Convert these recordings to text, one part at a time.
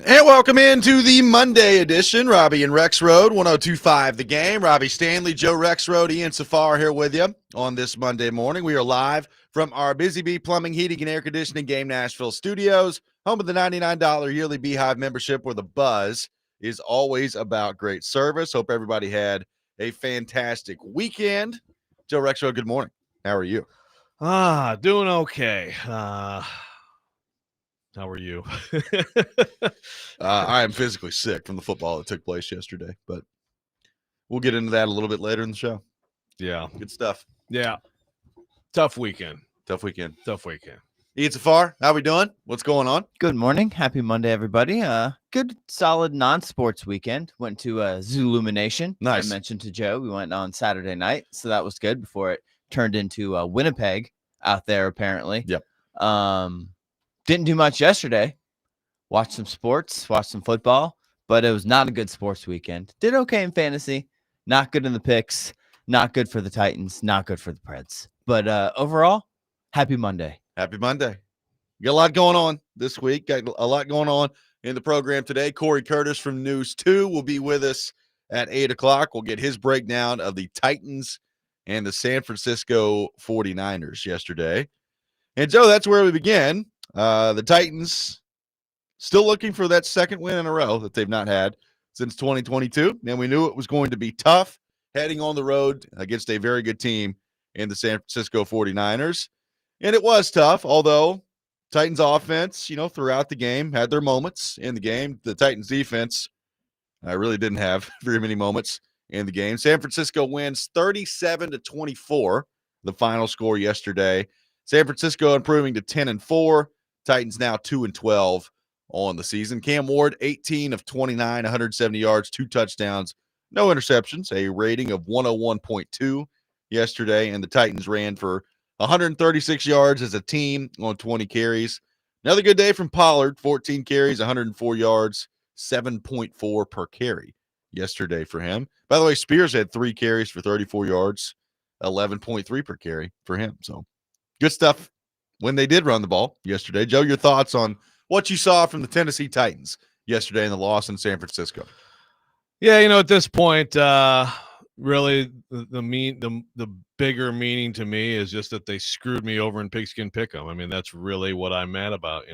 And welcome into the Monday edition, Robby and Rexrode, 102.5 The Game. Robbie Stanley, Joe Rexrode, Ian Safar here with you on this Monday morning. We are live from our Busy Bee Plumbing, Heating, and Air Conditioning Game Nashville studios, home of the $99 yearly Beehive membership where the buzz is always about great service. Hope everybody had a fantastic weekend. Joe Rexrode, good morning. How are you? Doing okay. How are you? I am physically sick from the football that took place yesterday, but we'll get into that a little bit later in the show. Yeah. Good stuff. Yeah. Tough weekend. Ian Safar, how we doing? What's going on? Good morning. Happy Monday, everybody. Good, solid non-sports weekend. Went to Zoolumination. Nice. I mentioned to Joe, we went on Saturday night, so that was good before it turned into Winnipeg out there, apparently. Yep. Didn't do much yesterday. Watched some sports, watched some football, but it was not a good sports weekend. Did okay in fantasy. Not good in the picks. Not good for the Titans. Not good for the Preds. But overall, happy Monday. Happy Monday. Got a lot going on this week. Got a lot going on in the program today. Cory Curtis from News 2 will be with us at 8 o'clock. We'll get his breakdown of the Titans and the San Francisco 49ers yesterday. And, Joe, that's where we begin. The Titans still looking for that second win in a row that they've not had since 2022. And we knew it was going to be tough heading on the road against a very good team in the San Francisco 49ers. And it was tough, although Titans offense, throughout the game had their moments in the game. The Titans defense really didn't have very many moments in the game. San Francisco wins 37-24, the final score yesterday. San Francisco improving to 10-4. Titans now 2-12 on the season. Cam Ward, 18 of 29, 170 yards, 2 touchdowns, no interceptions, a rating of 101.2 yesterday. And the Titans ran for 136 yards as a team on 20 carries. Another good day from Pollard, 14 carries, 104 yards, 7.4 per carry yesterday for him. By the way, Spears had 3 carries for 34 yards, 11.3 per carry for him. So good stuff when they did run the ball yesterday. Joe, your thoughts on what you saw from the Tennessee Titans yesterday in the loss in San Francisco? Yeah, at this point, really the bigger meaning to me is just that they screwed me over in Pigskin Pick'em. I mean, that's really what I'm mad about.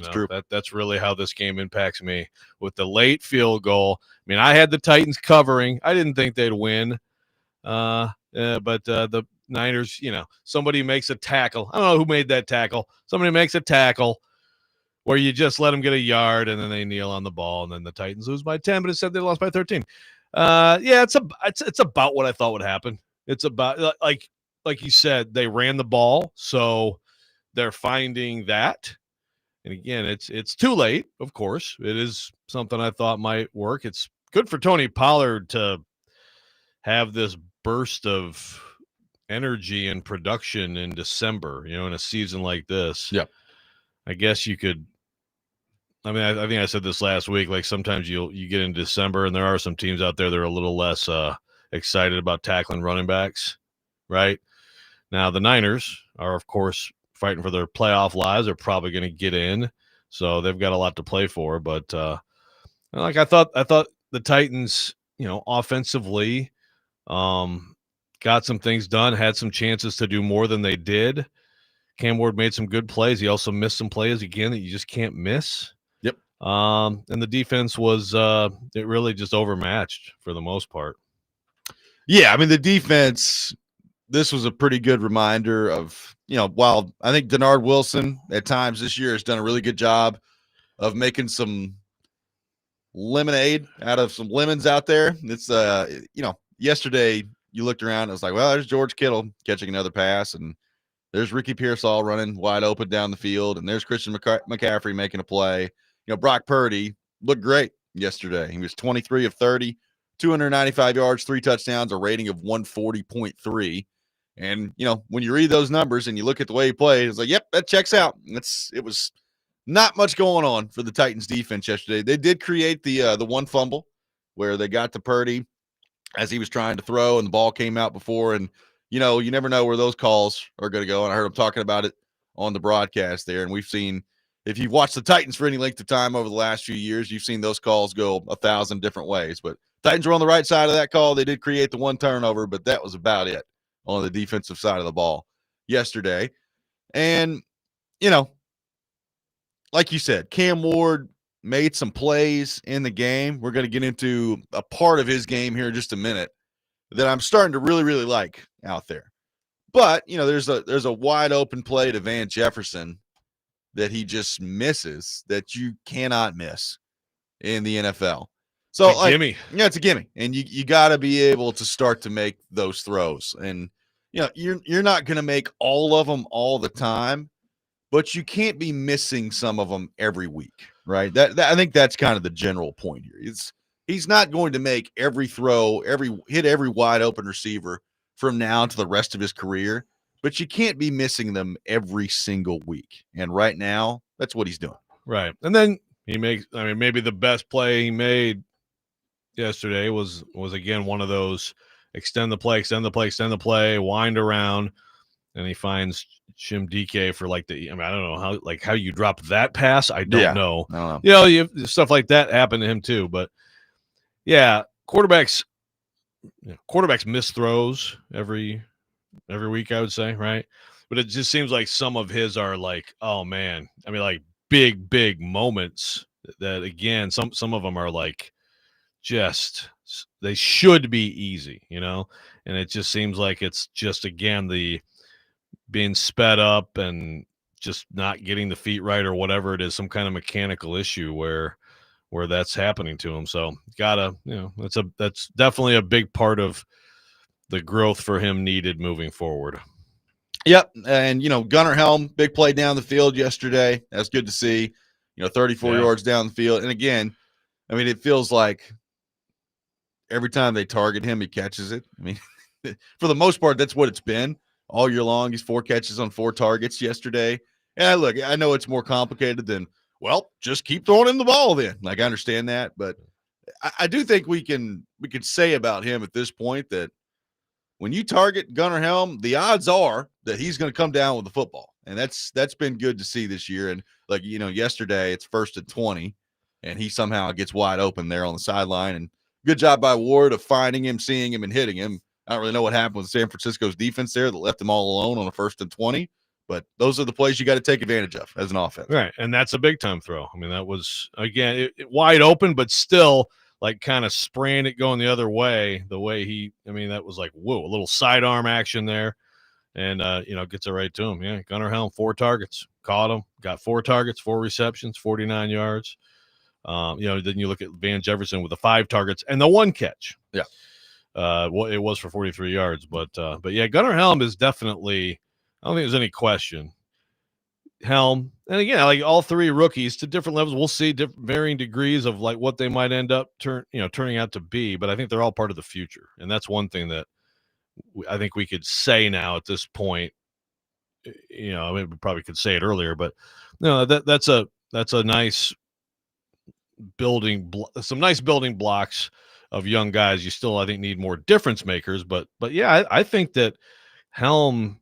That's really how this game impacts me with the late field goal. I mean, I had the Titans covering. I didn't think they'd win. But the Niners, somebody makes a tackle. I don't know who made that tackle. Somebody makes a tackle where you just let them get a yard and then they kneel on the ball and then the Titans lose by 10, but it said they lost by 13. It's about what I thought would happen. It's about like you said, they ran the ball, so they're finding that. And again, it's too late, of course. It is something I thought might work. It's good for Tony Pollard to have this burst of energy and production in December, in a season like this. Yeah. I guess you could. I mean, I think I said this last week. Like sometimes you get in December, and there are some teams out there that are a little less excited about tackling running backs. Right now, the Niners are, of course, fighting for their playoff lives. They're probably going to get in, so they've got a lot to play for. But I thought the Titans, offensively, got some things done, had some chances to do more than they did. Cam Ward made some good plays. He also missed some plays again that you just can't miss. Yep. And the defense was it really just overmatched for the most part. Yeah, I mean, the defense, this was a pretty good reminder of, while I think Denard Wilson at times this year has done a really good job of making some lemonade out of some lemons out there. It's, yesterday you looked around and it was like, well, there's George Kittle catching another pass, and there's Ricky Pearsall running wide open down the field, and there's Christian McCaffrey making a play. Brock Purdy looked great yesterday. He was 23 of 30, 295 yards, 3 touchdowns, a rating of 140.3. And, when you read those numbers and you look at the way he played, it's like, yep, that checks out. It was not much going on for the Titans defense yesterday. They did create the one fumble where they got to Purdy as he was trying to throw and the ball came out before. And, you never know where those calls are going to go. And I heard him talking about it on the broadcast there. And we've seen if you've watched the Titans for any length of time over the last few years, you've seen those calls go 1,000 different ways. But Titans were on the right side of that call. They did create the one turnover, but that was about it on the defensive side of the ball yesterday. And, like you said, Cam Ward made some plays in the game. We're going to get into a part of his game here in just a minute that I'm starting to really, really like out there. But, there's a wide open play to Van Jefferson that he just misses that you cannot miss in the NFL. So, it's a gimme. Yeah, it's a gimme. And you got to be able to start to make those throws. And, you're not going to make all of them all the time, but you can't be missing some of them every week, right? That I think that's kind of the general point here. He's not going to make every throw, hit every wide open receiver from now to the rest of his career, but you can't be missing them every single week. And right now, that's what he's doing. Right. And then maybe the best play he made yesterday was again one of those extend the play, wind around, and he finds Jim DK for I don't know how you drop that pass. I don't know. I don't know. Stuff like that happened to him too. But yeah, quarterbacks miss throws every week, I would say, right? But it just seems like some of his are oh man, big moments that again, some of them are just they should be easy, and it just seems like it's just again the being sped up and just not getting the feet right or whatever it is, some kind of mechanical issue where that's happening to him. So that's definitely a big part of the growth for him needed moving forward. Yep. And, Gunnar Helm, big play down the field yesterday. That's good to see, 34 yards down the field. And again, it feels like every time they target him, he catches it. For the most part, that's what it's been all year long. He's 4 catches on 4 targets yesterday. And I know it's more complicated than, just keep throwing him the ball then. I understand that. But I do think we could say about him at this point that when you target Gunnar Helm, the odds are that he's going to come down with the football. And that's been good to see this year. And yesterday it's 1st and 20, and he somehow gets wide open there on the sideline. And good job by Ward of finding him, seeing him, and hitting him. I don't really know what happened with San Francisco's defense there that left them all alone on a 1st and 20. But those are the plays you got to take advantage of as an offense. Right, and that's a big-time throw. That was, again, it wide open, but still – kind of spraying it going the other way, the way that was whoa, a little sidearm action there. And, gets it right to him. Yeah, Gunnar Helm, 4 targets, caught him, got 4 targets, 4 receptions, 49 yards. Then you look at Van Jefferson with the 5 targets and the 1 catch. Yeah. It was for 43 yards. But yeah, Gunnar Helm is definitely, I don't think there's any question. Helm, and again, all 3 rookies to different levels. We'll see varying degrees of what they might end up turning out to be, but I think they're all part of the future, and that's one thing that I think we could say now at this point. We probably could say it earlier, but that's a nice some nice building blocks of young guys. You still, I think, need more difference makers, but yeah, I think that Helm,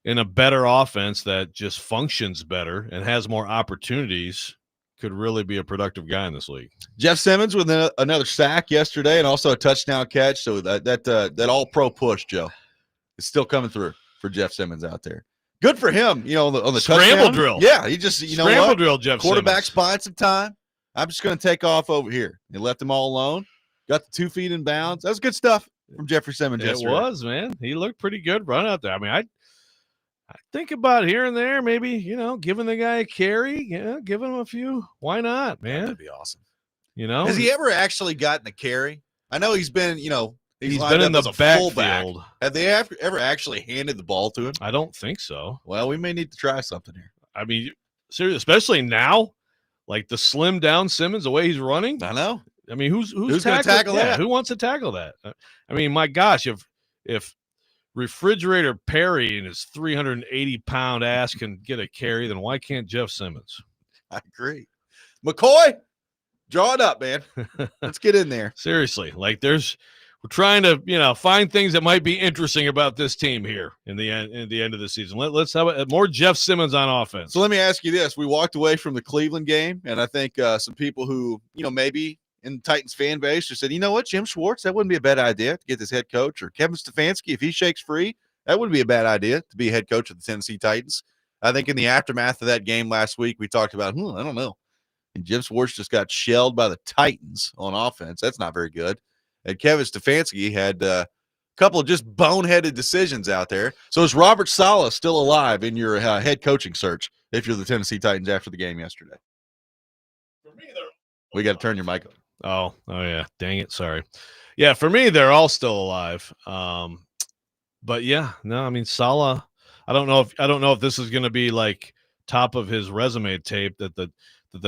in a better offense that just functions better and has more opportunities, could really be a productive guy in this league. Jeff Simmons with another sack yesterday and also a touchdown catch. So that all-pro push, Joe, is still coming through for Jeff Simmons out there. Good for him, on the scramble touchdown drill. Yeah, he just scramble drill. Jeff quarterback's Simmons. buying some time. I'm just going to take off over here. He left them all alone. Got the 2 feet in bounds. That was good stuff from Jeffrey Simmons yesterday. It was, man. He looked pretty good run out there. I think about here and there, maybe, giving the guy a carry, giving him a few. Why not, man? That'd be awesome. Has he ever actually gotten a carry? I know he's been, he's been in the backfield. Have they ever actually handed the ball to him? I don't think so. Well, we may need to try something here. Seriously, especially now, the slim down Simmons, the way he's running. I know. Who's going to tackle that? Who wants to tackle that? My gosh, if Refrigerator Perry and his 380-pound ass can get a carry, then why can't Jeff Simmons? I agree. McCoy, draw it up, man. Let's get in there. Seriously, we're trying to, find things that might be interesting about this team here in the end of the season. Let's have more Jeff Simmons on offense. So let me ask you this. We walked away from the Cleveland game, and I think some people who, maybe in the Titans fan base just said, you know what, Jim Schwartz, that wouldn't be a bad idea to get this head coach, or Kevin Stefanski, if he shakes free, that wouldn't be a bad idea to be head coach of the Tennessee Titans. I think in the aftermath of that game last week, we talked about, I don't know. And Jim Schwartz just got shelled by the Titans on offense. That's not very good. And Kevin Stefanski had a couple of just boneheaded decisions out there. So is Robert Saleh still alive in your head coaching search if you're the Tennessee Titans after the game yesterday? We got to turn your mic on. Oh yeah. Dang it. Sorry. Yeah, for me, they're all still alive. But yeah, no, I mean Saleh. I don't know if this is going to be like top of his resume tape that the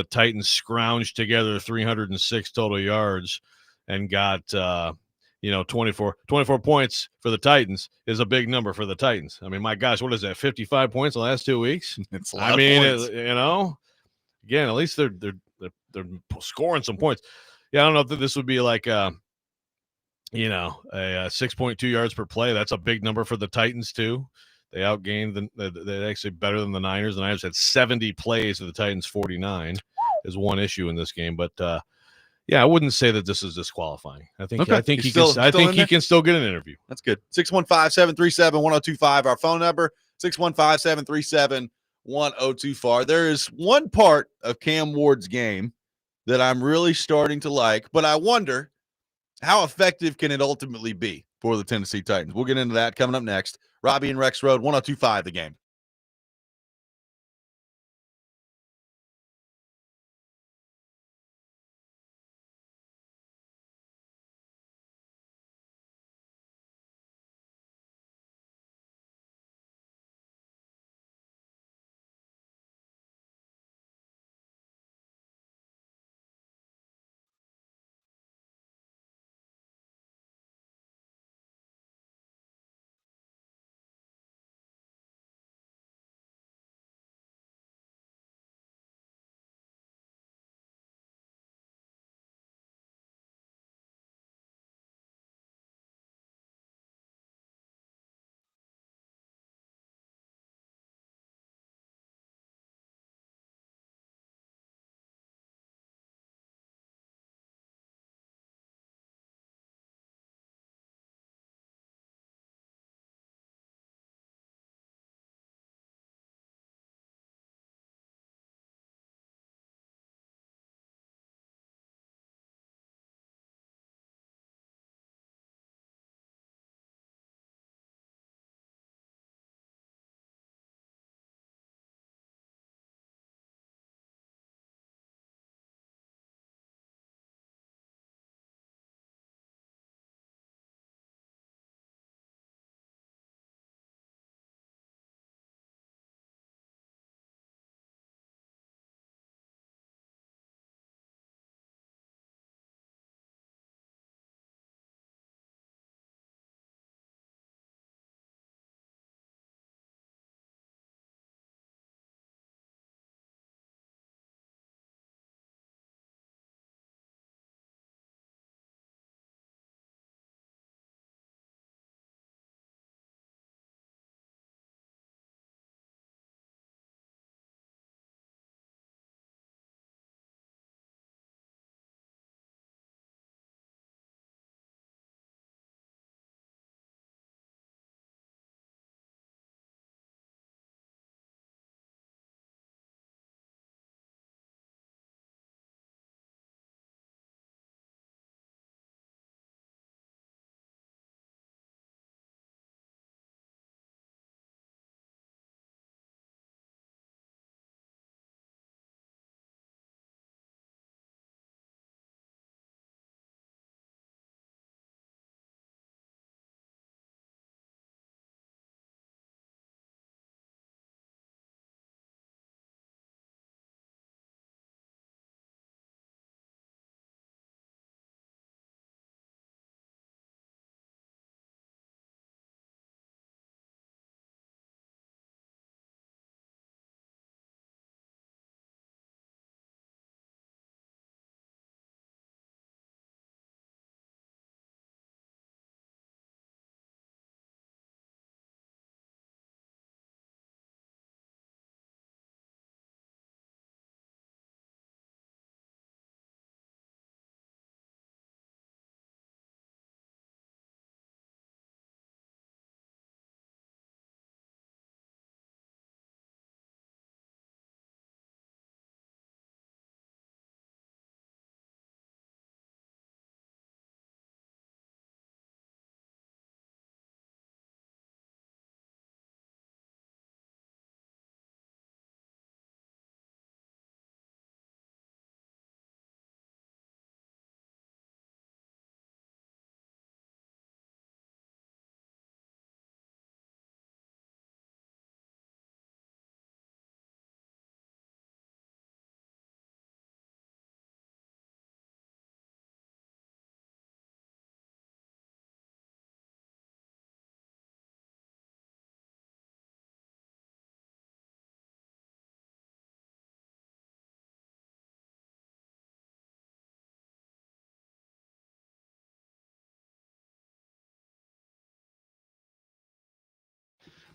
Titans scrounged together 306 total yards and got 24 points for the Titans is a big number for the Titans. I mean, my gosh, what is that? 55 points in the last 2 weeks? It's a lot of points. Again, at least they're scoring some points. Yeah, I don't know if this would be like a 6.2 yards per play. That's a big number for the Titans too. They outgained they're actually better than the Niners. The Niners had 70 plays to the Titans 49 is one issue in this game. But I wouldn't say that this is disqualifying. I think he can still get an interview. That's good. 615-737-1025, our phone number. 615-737-1025. There is one part of Cam Ward's game that I'm really starting to like, but I wonder how effective can it ultimately be for the Tennessee Titans? We'll get into that coming up next. Robby and Rexrode, 1025 The Game.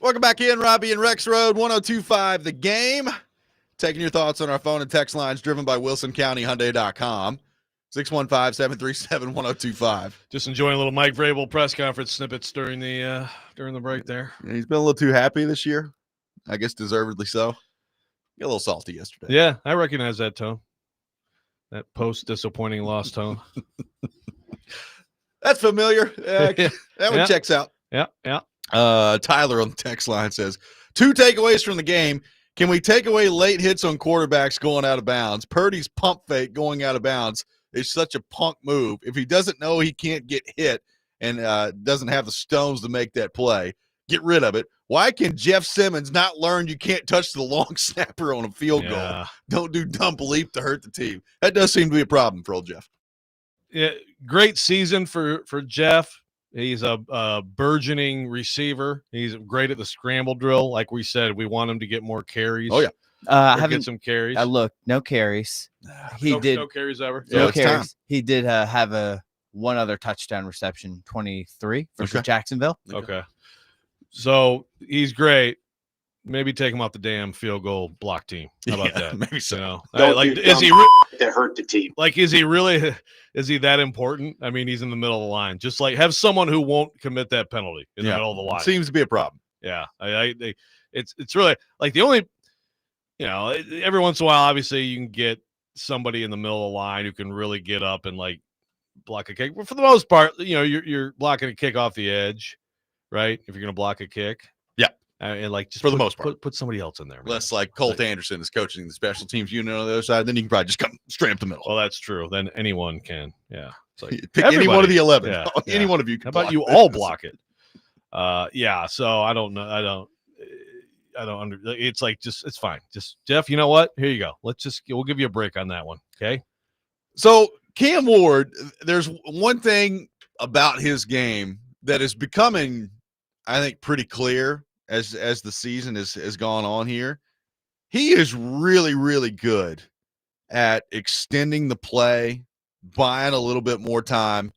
Welcome back in, Robby and Rexrode, 102.5 The Game. Taking your thoughts on our phone and text lines driven by WilsonCountyHyundai.com. 615-737-1025. Just enjoying a little Mike Vrabel press conference snippets during the break there. He's been a little too happy this year. I guess deservedly so. Got a little salty yesterday. Yeah, I recognize that tone. That post-disappointing loss tone. That's familiar. That one checks out. Yeah. Tyler on the text line says, 2 takeaways from the game. Can we take away late hits on quarterbacks going out of bounds? Purdy's pump fake going out of bounds is such a punk move. If he doesn't know he can't get hit and doesn't have the stones to make that play, get rid of it. Why can Jeff Simmons not learn you can't touch the long snapper on a field goal? Don't do dumb belief to hurt the team. That does seem to be a problem for old Jeff. Yeah, great season for Jeff. He's a burgeoning receiver. He's great at the scramble drill. Like we said, we want him to get more carries. Oh, yeah. Get some carries. Look, no carries. No carries ever. No carries. He did have one other touchdown reception, 23 versus Jacksonville. Okay. So he's great. Maybe take him off the damn field goal block team. How about that? Maybe so. Is he to hurt the team? Like, is he that important? I mean, he's in the middle of the line. Just like have someone who won't commit that penalty in the middle of the line. Seems to be a problem. Yeah, it's really like the only, every once in a while, obviously you can get somebody in the middle of the line who can really get up and like block a kick. But for the most part, you're blocking a kick off the edge, right? If you're going to block a kick. And like just for the most part, put somebody else in there. Unless like Colt Anderson is coaching the special teams unit on the other side, then you can probably just come straight up the middle. Well, that's true. Then anyone can. Yeah. It's like pick any one of the 11. Yeah, any one of you can. How about you all block it? So I don't know. It's like it's fine. Just Jeff, you know what? Here you go. We'll give you a break on that one. Okay. So Cam Ward, there's one thing about his game that is becoming, I think, pretty clear as the season has gone on here. He is really, really good at extending the play, buying a little bit more time,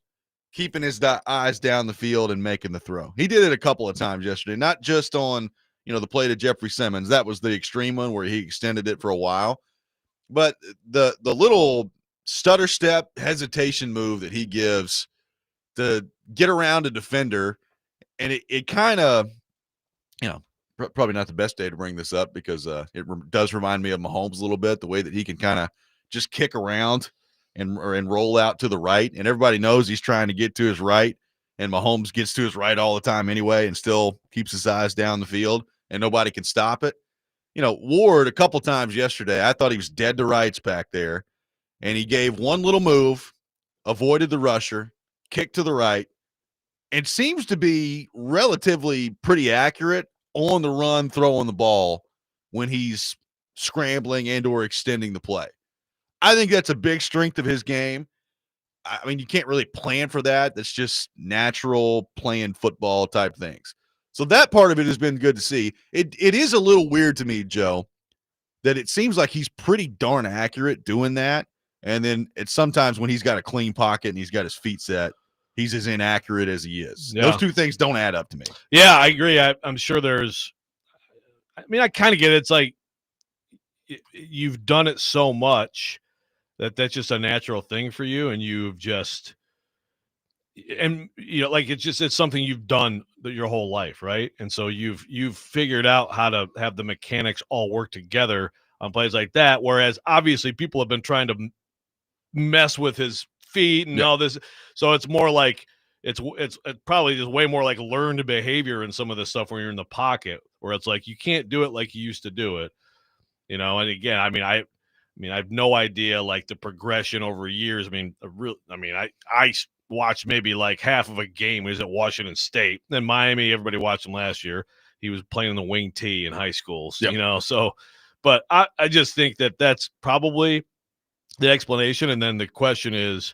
keeping his eyes down the field and making the throw. He did it a couple of times yesterday, not just on, the play to Jeffrey Simmons. That was the extreme one where he extended it for a while. But the little stutter step hesitation move that he gives to get around a defender, and it kind of, probably not the best day to bring this up because it does remind me of Mahomes a little bit, the way that he can kind of just kick around and roll out to the right. And everybody knows he's trying to get to his right, and Mahomes gets to his right all the time anyway and still keeps his eyes down the field, and nobody can stop it. Ward, a couple times yesterday, I thought he was dead to rights back there, and he gave one little move, avoided the rusher, kicked to the right, and seems to be relatively pretty accurate on the run, throwing the ball when he's scrambling and or extending the play. I think that's a big strength of his game. I mean, you can't really plan for that. That's just natural playing football type things. So that part of it has been good to see. It is a little weird to me, Joe, that it seems like he's pretty darn accurate doing that. And then it's sometimes when he's got a clean pocket and he's got his feet set, he's as inaccurate as he is. Yeah. Those two things don't add up to me. Yeah, I agree. I'm sure I kind of get it. It's like you've done it so much that's just a natural thing for you, and you've just it's something you've done your whole life, right? And so you've figured out how to have the mechanics all work together on plays like that, whereas obviously people have been trying to mess with his feet and all this, so it's more like it's probably just way more like learned behavior in some of this stuff when you're in the pocket, where it's like you can't do it like you used to do it, and again, I have no idea like the progression over years. I watched maybe like half of a game. He was at Washington State, then Miami. Everybody watched him last year. He was playing in the wing T in high schools, so, but I just think that's probably the explanation. And then the question is,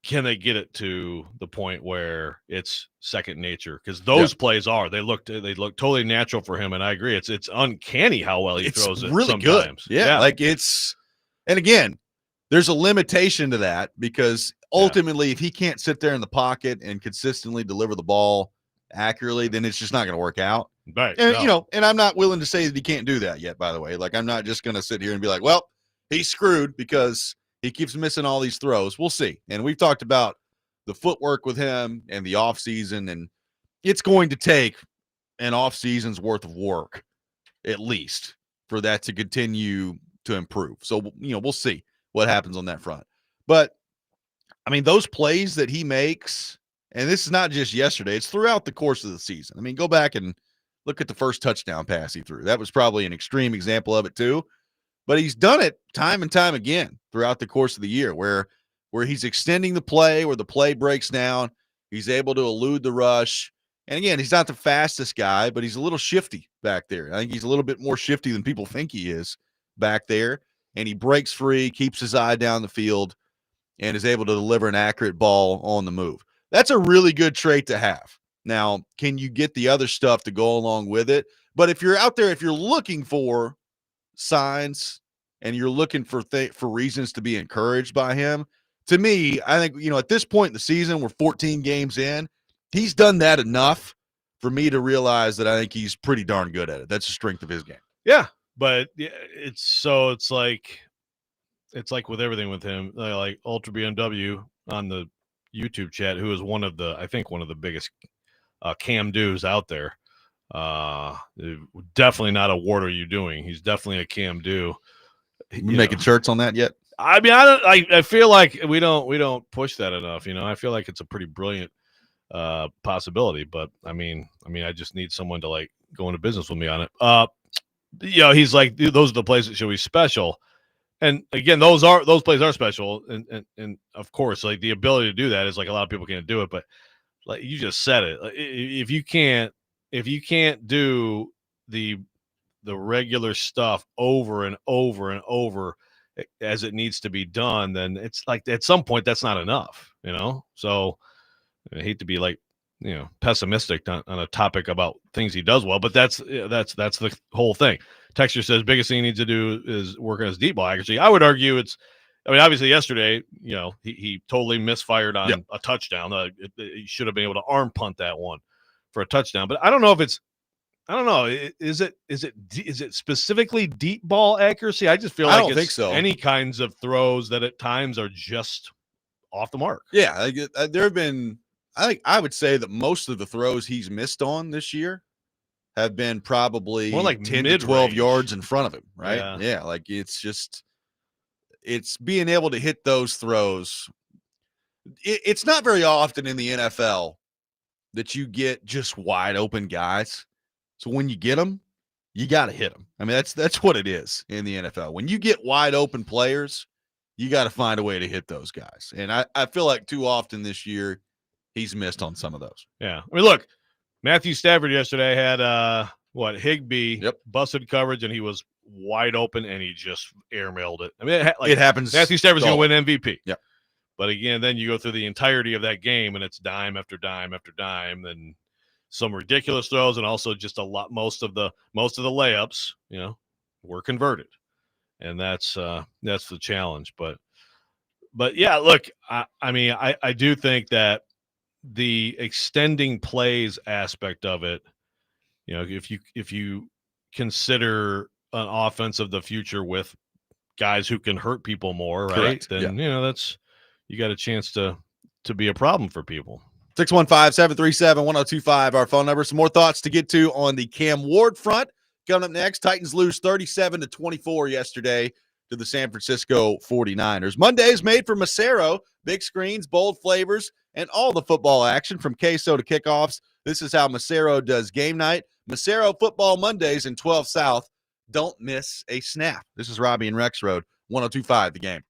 can they get it to the point where it's second nature? Because those plays they look totally natural for him. And I agree. It's uncanny how well he throws it really sometimes. Good. Yeah. Like and again, there's a limitation to that because ultimately if he can't sit there in the pocket and consistently deliver the ball accurately, then it's just not going to work out. Right. And, No. and I'm not willing to say that he can't do that yet, by the way. Like, I'm not just going to sit here and be like, well, he's screwed because he keeps missing all these throws. We'll see. And we've talked about the footwork with him and the offseason, and it's going to take an offseason's worth of work, at least, for that to continue to improve. So, we'll see what happens on that front. But, I mean, those plays that he makes, and this is not just yesterday, it's throughout the course of the season. I mean, go back and look at the first touchdown pass he threw. That was probably an extreme example of it too. But he's done it time and time again throughout the course of the year where he's extending the play, where the play breaks down. He's able to elude the rush. And again, he's not the fastest guy, but he's a little shifty back there. I think he's a little bit more shifty than people think he is back there. And he breaks free, keeps his eye down the field, and is able to deliver an accurate ball on the move. That's a really good trait to have. Now, can you get the other stuff to go along with it? But if you're out there, if you're looking for signs and you're looking for reasons to be encouraged by him, to me, I think, at this point in the season, we're 14 games in. He's done that enough for me to realize that I think he's pretty darn good at it. That's the strength of his game. Yeah, but it's like with everything with him, like Ultra BMW on the YouTube chat, who is one of the biggest cam do's out there. Definitely not a what are you doing? He's definitely a cam do. Making shirts on that yet? I mean, I feel like we don't push that enough. I feel like it's a pretty brilliant possibility, but I mean, I just need someone to like go into business with me on it. He's like, those are the plays that should be special. And again, those plays are special, and of course, like the ability to do that is like a lot of people can't do it. But like you just said it, if you can't do the regular stuff over and over and over as it needs to be done, then it's like at some point that's not enough, So I hate to be like pessimistic on a topic about things he does well, but that's the whole thing. Texture says biggest thing he needs to do is work on his deep ball accuracy. I would argue obviously yesterday, he totally misfired on a touchdown. He should have been able to arm punt that one for a touchdown. But I don't know if it's, I don't know. Is it specifically deep ball accuracy? I just feel like I don't think so. Any kinds of throws that at times are just off the mark. Yeah, there have been. I would say that most of the throws he's missed on this year have been probably more like 10 mid-range. to 12 yards in front of him, right? Yeah, like it's being able to hit those throws. It's not very often in the NFL that you get just wide open guys. So when you get them, you got to hit them. I mean, that's what it is in the NFL. When you get wide open players, you got to find a way to hit those guys. And I feel like too often this year, he's missed on some of those. Yeah. I mean, look, Matthew Stafford yesterday had Higbee busted coverage, and he was wide open, and he just airmailed it. I mean, it happens. Matthew Stafford's going to win MVP. Yep. But again, then you go through the entirety of that game, and it's dime after dime after dime, and some ridiculous throws, and also just most of the layups, were converted, and that's the challenge. But yeah, look, I mean, I do think that the extending plays aspect of it, if you consider an offense of the future with guys who can hurt people more, right? Correct. Then that's, you got a chance to be a problem for people. 615-737-1025, our phone number. Some more thoughts to get to on the Cam Ward front. Coming up next, Titans lose 37-24 yesterday to the San Francisco 49ers. Mondays made for Macero. Big screens, bold flavors, and all the football action from queso to kickoffs. This is how Macero does game night. Macero Football Mondays in 12 South. Don't miss a snap. This is Robby and Rexrode, 1025 The Game.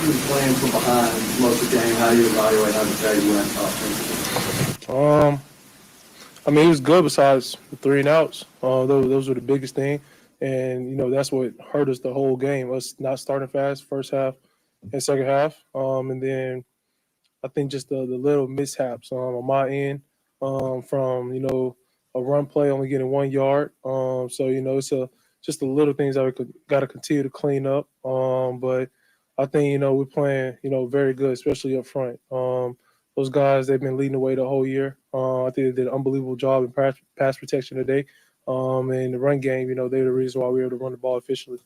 you were playing from behind most of the game, how do you evaluate how the day went offensively? I mean, it was good besides the 3 and outs. Those were the biggest thing. And, that's what hurt us the whole game, us not starting fast first half and second half. And then I think just the little mishaps on my end from, a run play only getting 1 yard. So, it's just the little things that we got to continue to clean up. But I think, we're playing, very good, especially up front. Those guys, they've been leading the way the whole year. I think they did an unbelievable job in pass protection today. And the run game, they're the reason why we were able to run the ball efficiently.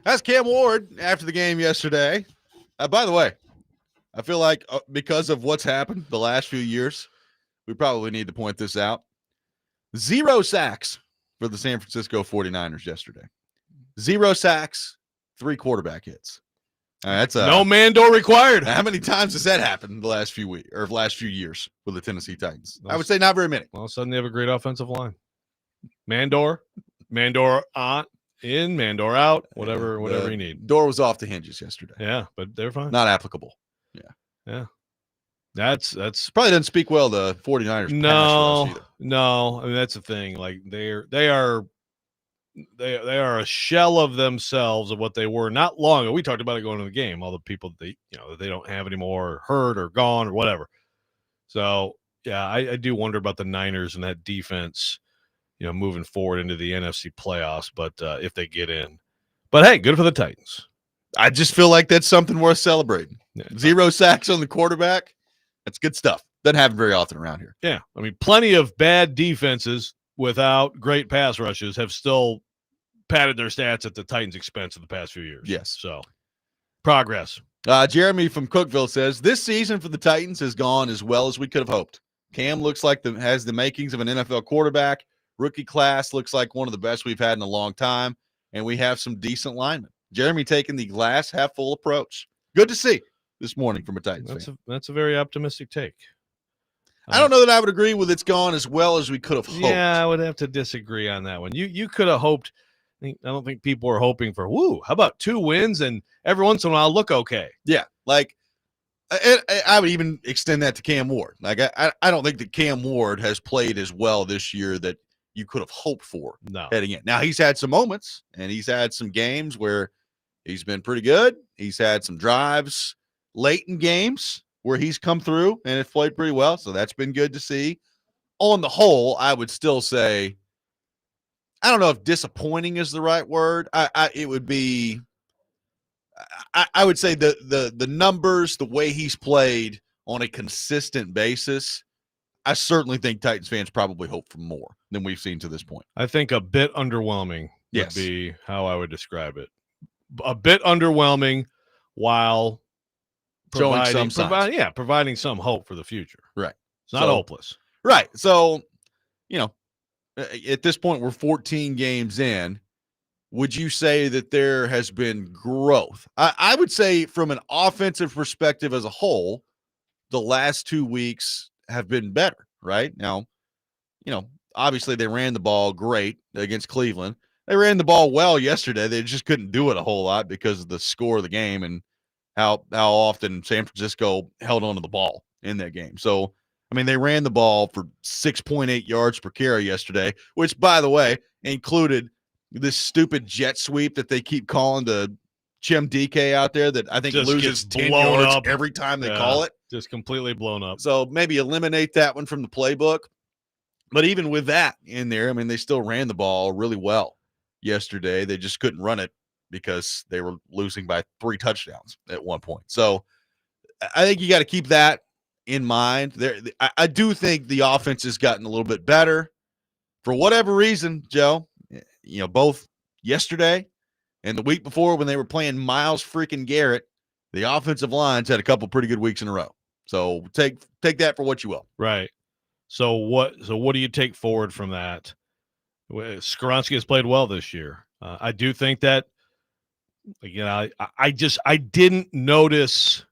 That's Cam Ward after the game yesterday. By the way, I feel like because of what's happened the last few years, we probably need to point this out. 0 sacks for the San Francisco 49ers yesterday. 0 sacks, 3 quarterback hits. That's no man door required. How many times has that happened in the last few weeks or last few years with the Tennessee Titans? I would say not very many. All of a sudden, they have a great offensive line. Mandor on, in, Mandor out, whatever you need. Door was off the hinges yesterday. Yeah, but they're fine. Not applicable. Yeah. That's probably doesn't speak well the 49ers. No. I mean, that's the thing. Like they are a shell of themselves of what they were not long ago. We talked about it going into the game. All the people that they don't have anymore, or hurt or gone or whatever. So yeah, I do wonder about the Niners and that defense, moving forward into the NFC playoffs. But if they get in, but hey, good for the Titans. I just feel like that's something worth celebrating. Yeah. 0 sacks on the quarterback. That's good stuff. Doesn't happen very often around here. Yeah, I mean, plenty of bad defenses without great pass rushes have still padded their stats at the Titans' expense in the past few years. Yes. So, progress. Jeremy from Cookeville says, this season for the Titans has gone as well as we could have hoped. Cam looks like has the makings of an NFL quarterback. Rookie class looks like one of the best we've had in a long time, and we have some decent linemen. Jeremy taking the glass half full approach. Good to see this morning from a Titans fan. That's a very optimistic take. I don't know that I would agree with it's gone as well as we could have hoped. Yeah, I would have to disagree on that one. You could have hoped. I don't think people are hoping for, how about 2 wins and every once in a while look okay. Yeah, like I would even extend that to Cam Ward. Like I don't think that Cam Ward has played as well this year that you could have hoped for heading in. Now, he's had some moments and he's had some games where he's been pretty good. He's had some drives late in games where he's come through and has played pretty well. So that's been good to see. On the whole, I would still say, I don't know if disappointing is the right word. It would be, I would say the numbers, the way he's played on a consistent basis, I certainly think Titans fans probably hope for more than we've seen to this point. I think a bit underwhelming would be how I would describe it. A bit underwhelming while showing providing some hope for the future. Right. It's not hopeless. Right. So, at this point, we're 14 games in. Would you say that there has been growth? I would say from an offensive perspective as a whole, the last 2 weeks have been better, right? Now, obviously they ran the ball great against Cleveland. They ran the ball well yesterday. They just couldn't do it a whole lot because of the score of the game and how often San Francisco held onto the ball in that game. So, I mean, they ran the ball for 6.8 yards per carry yesterday, which, by the way, included this stupid jet sweep that they keep calling to Chim DK out there that I think just loses 10 yards up every time they call it. Just completely blown up. So maybe eliminate that one from the playbook. But even with that in there, I mean, they still ran the ball really well yesterday. They just couldn't run it because they were losing by 3 touchdowns at one point. So I think you got to keep that in mind. I do think the offense has gotten a little bit better for whatever reason, Joe. Both yesterday and the week before when they were playing Myles freaking Garrett, the offensive lines had a couple pretty good weeks in a row. So take that for what you will. Right. So what do you take forward from that? Skoronski has played well this year. I do think that, I didn't notice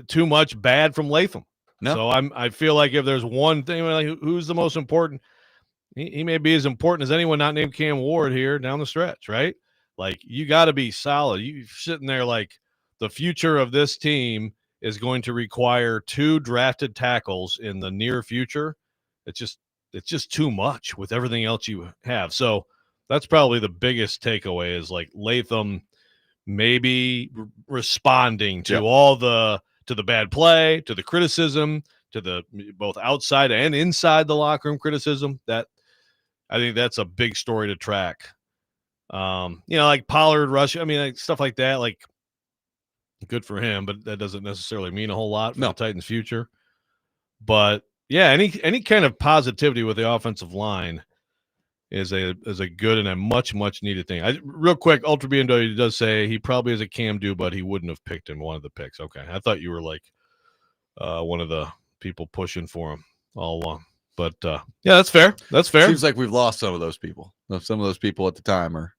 too much bad from Latham. No. So I feel like if there's one thing, like, who's the most important? He may be as important as anyone not named Cam Ward here down the stretch, right? Like, you got to be solid. You're sitting there like the future of this team is going to require 2 drafted tackles in the near future. It's just too much with everything else you have. So that's probably the biggest takeaway is like Latham maybe responding to to the bad play, to the criticism, to the both outside and inside the locker room criticism. That I think that's a big story to track. Like Pollard rush. I mean, like stuff like that, like good for him, but that doesn't necessarily mean a whole lot for the Titans' future. But yeah, any kind of positivity with the offensive line is a good and a much needed thing. Real quick, Ultra BMW does say he probably is a Cam do, but he wouldn't have picked him one of the picks. Okay, I thought you were like one of the people pushing for him all along. But yeah, that's fair. That's fair. Seems like we've lost some of those people. Some of those people at the time are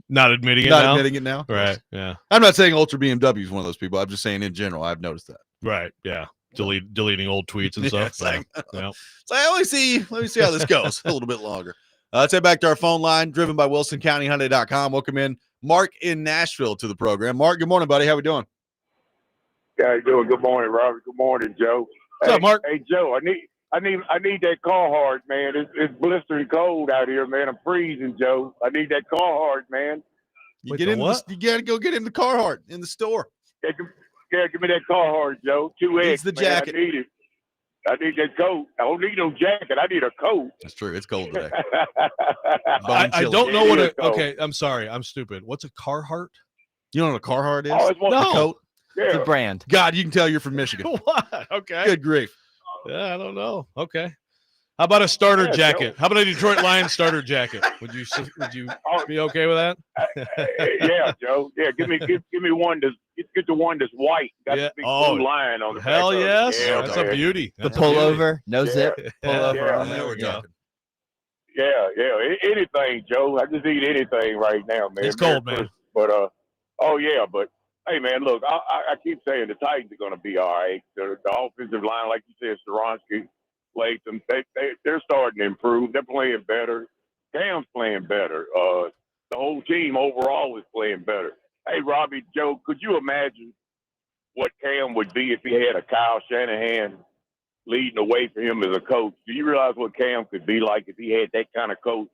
not admitting it now. Right. Yeah. I'm not saying Ultra BMW is one of those people. I'm just saying in general, I've noticed that. Right. Yeah. Deleting old tweets and stuff. It's like, so let me see how this goes a little bit longer. Let's head back to our phone line, driven by WilsonCountyHyundai.com. Welcome in Mark in Nashville to the program. Mark, good morning, buddy. How we doing? How you doing? Good morning, Robert. Good morning, Joe. What's up, Mark? Hey, Joe. I need that Carhartt, man. It's blistering cold out here, man. I'm freezing, Joe. I need that Carhartt, man. You gotta go get him the Carhartt in the store. Yeah, give me that Carhartt, Joe. 2X. Needs the jacket. I need it. I need that coat. I don't need no jacket. I need a coat. That's true. It's cold today. I don't know what okay, I'm sorry. I'm stupid. What's a Carhartt? You know what a Carhartt is? Oh, it's one of the coat. Yeah. It's a brand. God, you can tell you're from Michigan. What? Okay. Good grief. Yeah, I don't know. Okay. How about a starter jacket? Joe. How about a Detroit Lions starter jacket? Would you be okay with that? Yeah, Joe. Yeah, give me one that's get the one that's white. Got the big blue line on the hell back. Yes. Yeah, that's a beauty. The pullover, no zip, pullover. Yeah, On there we go. Yeah. Anything, Joe. I just need anything right now, man. It's cold, man. But but hey, man, look, I keep saying the Titans are going to be all right. The offensive line, like you said, Skoronsky, Latham, they're starting to improve. They're playing better. Cam's playing better. The whole team overall is playing better. Hey, Robby, Joe, could you imagine what Cam would be if he had a Kyle Shanahan leading the way for him as a coach? Do you realize what Cam could be like if he had that kind of coach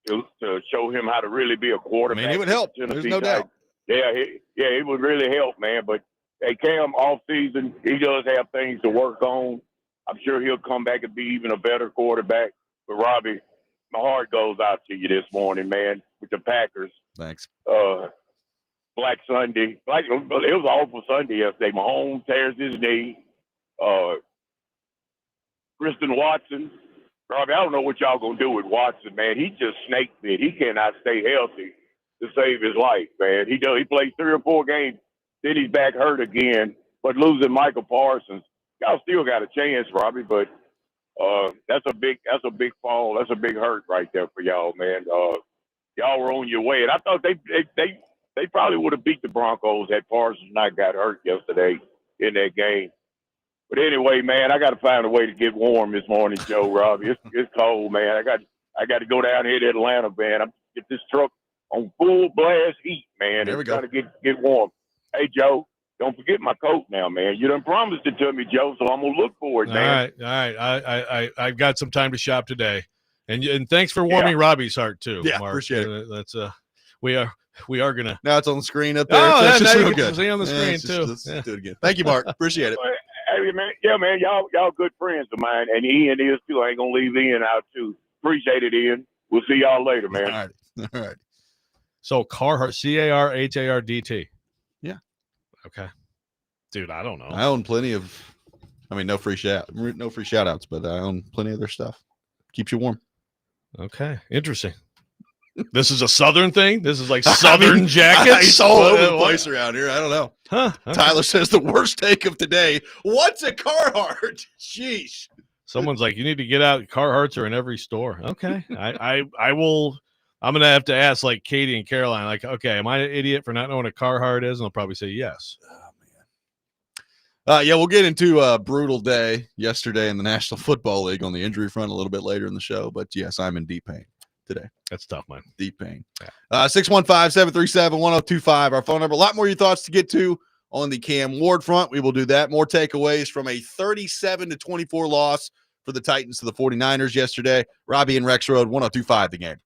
to show him how to really be a quarterback? I mean, it would help. There's no doubt. Yeah, it would really help, man. But, hey, Cam, off season, he does have things to work on. I'm sure he'll come back and be even a better quarterback. But, Robby, my heart goes out to you this morning, man, with the Packers. Thanks. Black Sunday. It was an awful Sunday yesterday. Mahomes tears his knee. Kristen Watson. Robby, I don't know what y'all going to do with Watson, man. He just snake bit. He cannot stay healthy to save his life, man. He played 3 or 4 games, then he's back hurt again. But losing Michael Parsons, y'all still got a chance, Robby. But that's a big fall. That's a big hurt right there for y'all, man. Y'all were on your way, and I thought they probably would have beat the Broncos had Parsons not got hurt yesterday in that game. But anyway, man, I got to find a way to get warm this morning, Joe. Robby, it's cold, man. I got to go down here to Atlanta, man. I'm get this truck on full blast heat, man. There we go. Trying to get warm. Hey, Joe, don't forget my coat now, man. You done promised it to me, Joe, so I'm gonna look for it, man. All right. I've got some time to shop today, and thanks for warming Robby's heart too. Yeah, Mark. appreciate it. That's we are gonna. Now it's on the screen up there. Oh, so it's now just you real can good. see on the screen too. Let's do it again. Thank you, Mark. Appreciate it. Hey, man. Yeah, man. Y'all good friends of mine, and Ian is too. I ain't gonna leave Ian out too. Appreciate it, Ian. We'll see y'all later, man. All right. So Carhartt, CARHARDT. Yeah. Okay. Dude, I don't know. I own plenty of. I mean, no free shout outs, but I own plenty of their stuff. Keeps you warm. Okay, interesting. This is a Southern thing. This is like Southern jackets. It's all over the place around here. I don't know. Huh? Okay. Tyler says the worst take of today. What's a Carhartt? Sheesh. Someone's like, you need to get out. Carhartts are in every store. Okay, I will. I'm gonna have to ask like Katie and Caroline. Like, okay, am I an idiot for not knowing what a Carhartt is? And they'll probably say yes. Yeah, we'll get into a brutal day yesterday in the National Football League on the injury front a little bit later in the show. But yes, I'm in deep pain. today. That's tough, man. Deep pain. Yeah. 615-737-1025. Our phone number. A lot more of your thoughts to get to on the Cam Ward front. We will do that. More takeaways from a 37-24 loss for the Titans to the 49ers yesterday. Robby and Rexrode, 1025 The Game.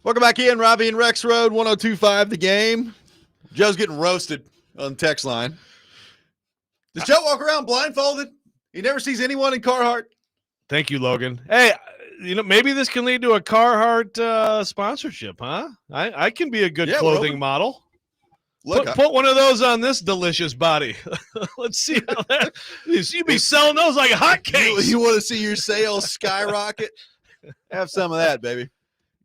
Welcome back in, Robby and Rexrode, 1025 The Game. Joe's getting roasted on the text line. Does Joe walk around blindfolded? He never sees anyone in Carhartt? Thank you, Logan. Hey, maybe this can lead to a Carhartt sponsorship, huh? I can be a good clothing model. Look, put one of those on this delicious body. Let's see how that is. You be selling those like hotcakes. You want to see your sales skyrocket? Have some of that, baby.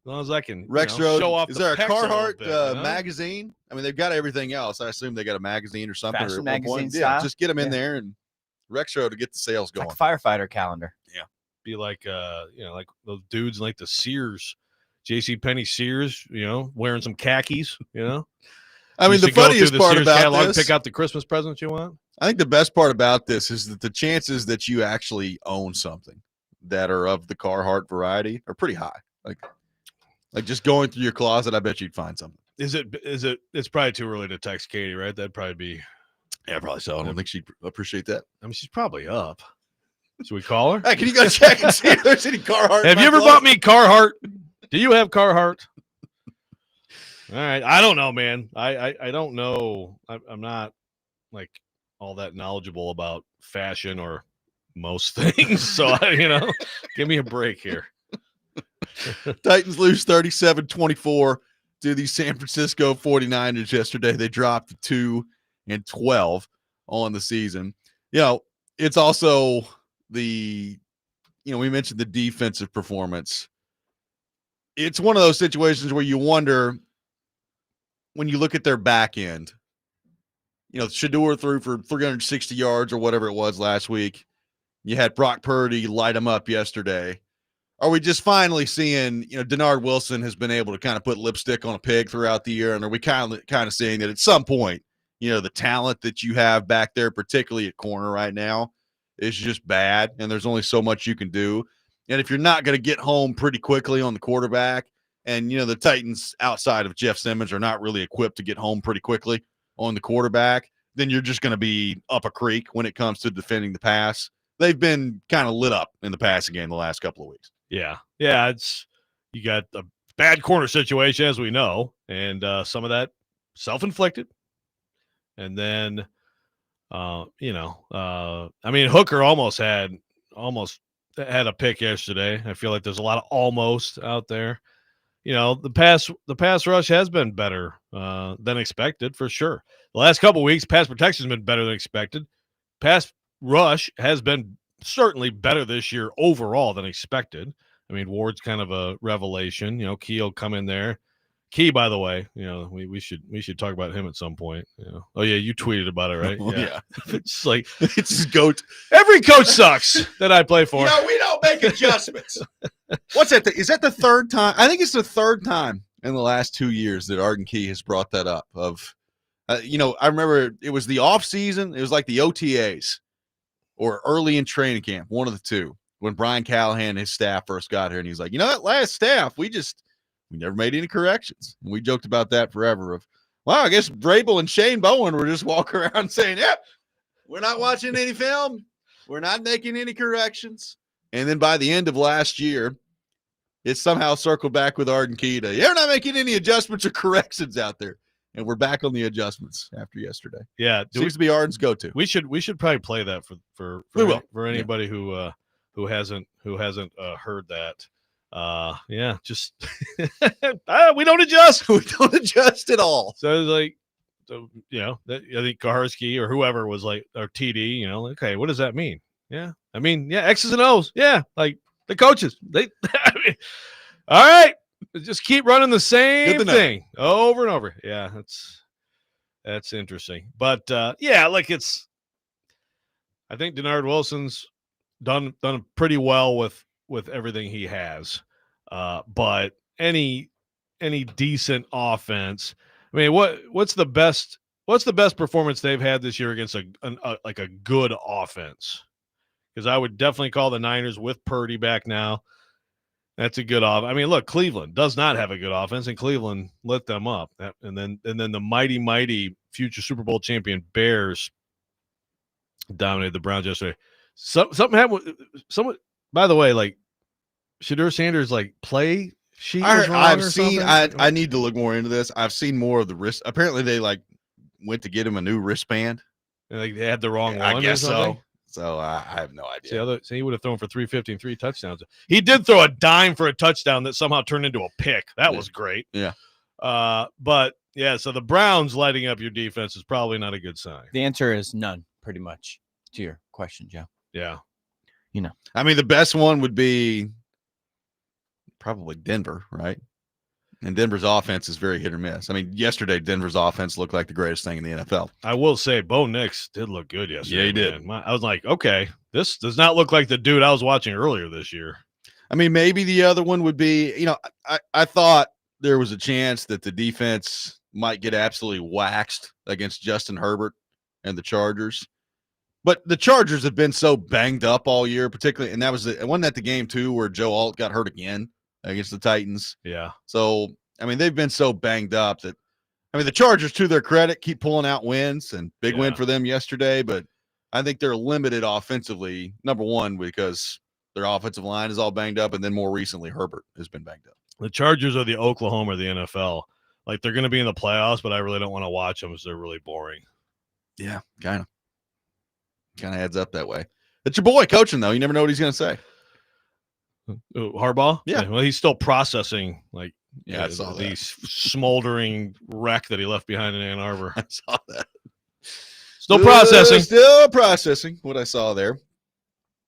long as I can Rexrode. show off Is the there a pecs little Carhartt bit, you know? magazine? I mean, they've got everything else. I assume they got a magazine or something. Fashion Or at one magazine point. Yeah, style? just get them in Yeah. there and Rexrode to get the sales It's going. like a firefighter calendar. Be like like those dudes in, like the Sears, JCPenney Sears, wearing some khakis, I mean, Used the to go through funniest the part Sears about catalog, this, pick out the Christmas presents you want. I think the best part about this is that the chances that you actually own something that are of the Carhartt variety are pretty high. Like just going through your closet, I bet you'd find something. It's probably too early to text Katie, right? That'd probably be. Yeah, probably so. I don't think she'd appreciate that. I mean, she's probably up. Should we call her? Hey, can you go check and see if there's any Carhartt? Have you ever bought me Carhartt? Do you have Carhartt? All right. I don't know, man. I don't know. I'm not like all that knowledgeable about fashion or most things. So, give me a break here. Titans lose 37-24 to the San Francisco 49ers yesterday. They dropped to 2-12 on the season. It's also we mentioned the defensive performance. It's one of those situations where you wonder when you look at their back end. Shador threw for 360 yards or whatever it was last week. You had Brock Purdy light him up yesterday. Are we just finally seeing, Denard Wilson has been able to kind of put lipstick on a pig throughout the year? And are we kind of seeing that at some point, the talent that you have back there, particularly at corner right now, is just bad, and there's only so much you can do. And if you're not going to get home pretty quickly on the quarterback, and, the Titans outside of Jeff Simmons are not really equipped to get home pretty quickly on the quarterback, then you're just going to be up a creek when it comes to defending the pass. They've been kind of lit up in the passing game the last couple of weeks. Yeah. Yeah. You got a bad corner situation, as we know, and some of that self-inflicted. And then, Hooker almost had a pick yesterday. I feel like there's a lot of almost out there. The pass rush has been better than expected for sure. The last couple of weeks, pass protection has been better than expected. Pass rush has been certainly better this year overall than expected. I mean, Ward's kind of a revelation. Key will come in there. Key, by the way, we should talk about him at some point. Oh yeah, you tweeted about it, right? Yeah. It's like it's his goat. Every coach sucks that I play for. We don't make adjustments. What's that? Is that the third time? I think it's the third time in the last 2 years that Arden Key has brought that up. I remember it was the off season. It was like the OTAs or early in training camp, one of the two, when Brian Callahan and his staff first got here, and he's like, that last staff, we never made any corrections. And we joked about that forever of, well, I guess Vrabel and Shane Bowen were just walking around saying, yep, we're not watching any film. We're not making any corrections. And then by the end of last year, it somehow circled back with Arden Key to, you're not making any adjustments or corrections out there. And we're back on the adjustments after yesterday. Yeah. Seems to be Arden's go-to. We should probably play that for anybody who hasn't heard that. Just we don't adjust. We don't adjust at all. So it's like, I think Kaharski or whoever was like, or TD, okay, what does that mean? Yeah. I mean, yeah, X's and O's. Yeah. Like the coaches, all right, just keep running the same thing over and over. Yeah. That's interesting. But I think Denard Wilson's done pretty well with everything he has. But any decent offense, I mean, what's the best performance they've had this year against a good offense? Because I would definitely call the Niners with Purdy back now. That's a good I mean, look, Cleveland does not have a good offense, and Cleveland lit them up. And then the mighty future Super Bowl champion Bears dominated the Browns yesterday. Something happened. Someone, by the way, like Shedeur Sanders, like play sheet. I've seen. I need to look more into this. I've seen more of the wrist. Apparently, they went to get him a new wristband. And they had the wrong one. I guess so. So I have no idea. So he would have thrown for 350 and 3 touchdowns. He did throw a dime for a touchdown that somehow turned into a pick. That was great. Yeah. But yeah, so the Browns lighting up your defense is probably not a good sign. The answer is none, pretty much, to your question, Joe. Yeah. I mean, the best one would be probably Denver, right? And Denver's offense is very hit or miss. I mean, yesterday Denver's offense looked like the greatest thing in the NFL. I will say Bo Nix did look good yesterday. Yeah, he did. I was like, okay, this does not look like the dude I was watching earlier this year. I mean, maybe the other one would be, I thought there was a chance that the defense might get absolutely waxed against Justin Herbert and the Chargers. But the Chargers have been so banged up all year, particularly, and wasn't that the game too where Joe Alt got hurt again against the Titans? Yeah. So, I mean, they've been so banged up that, the Chargers, to their credit, keep pulling out wins, and big win for them yesterday, but I think they're limited offensively, number one, because their offensive line is all banged up, and then more recently, Herbert has been banged up. The Chargers are the Oklahoma of the NFL. Like, they're going to be in the playoffs, but I really don't want to watch them because they're really boring. Yeah, kind of adds up that way. It's your boy coaching, though. You never know what he's going to say. Harbaugh? Yeah. Well, he's still processing, like, I saw the that. smoldering wreck that he left behind in Ann Arbor. I saw that. Still processing. Still processing what I saw there.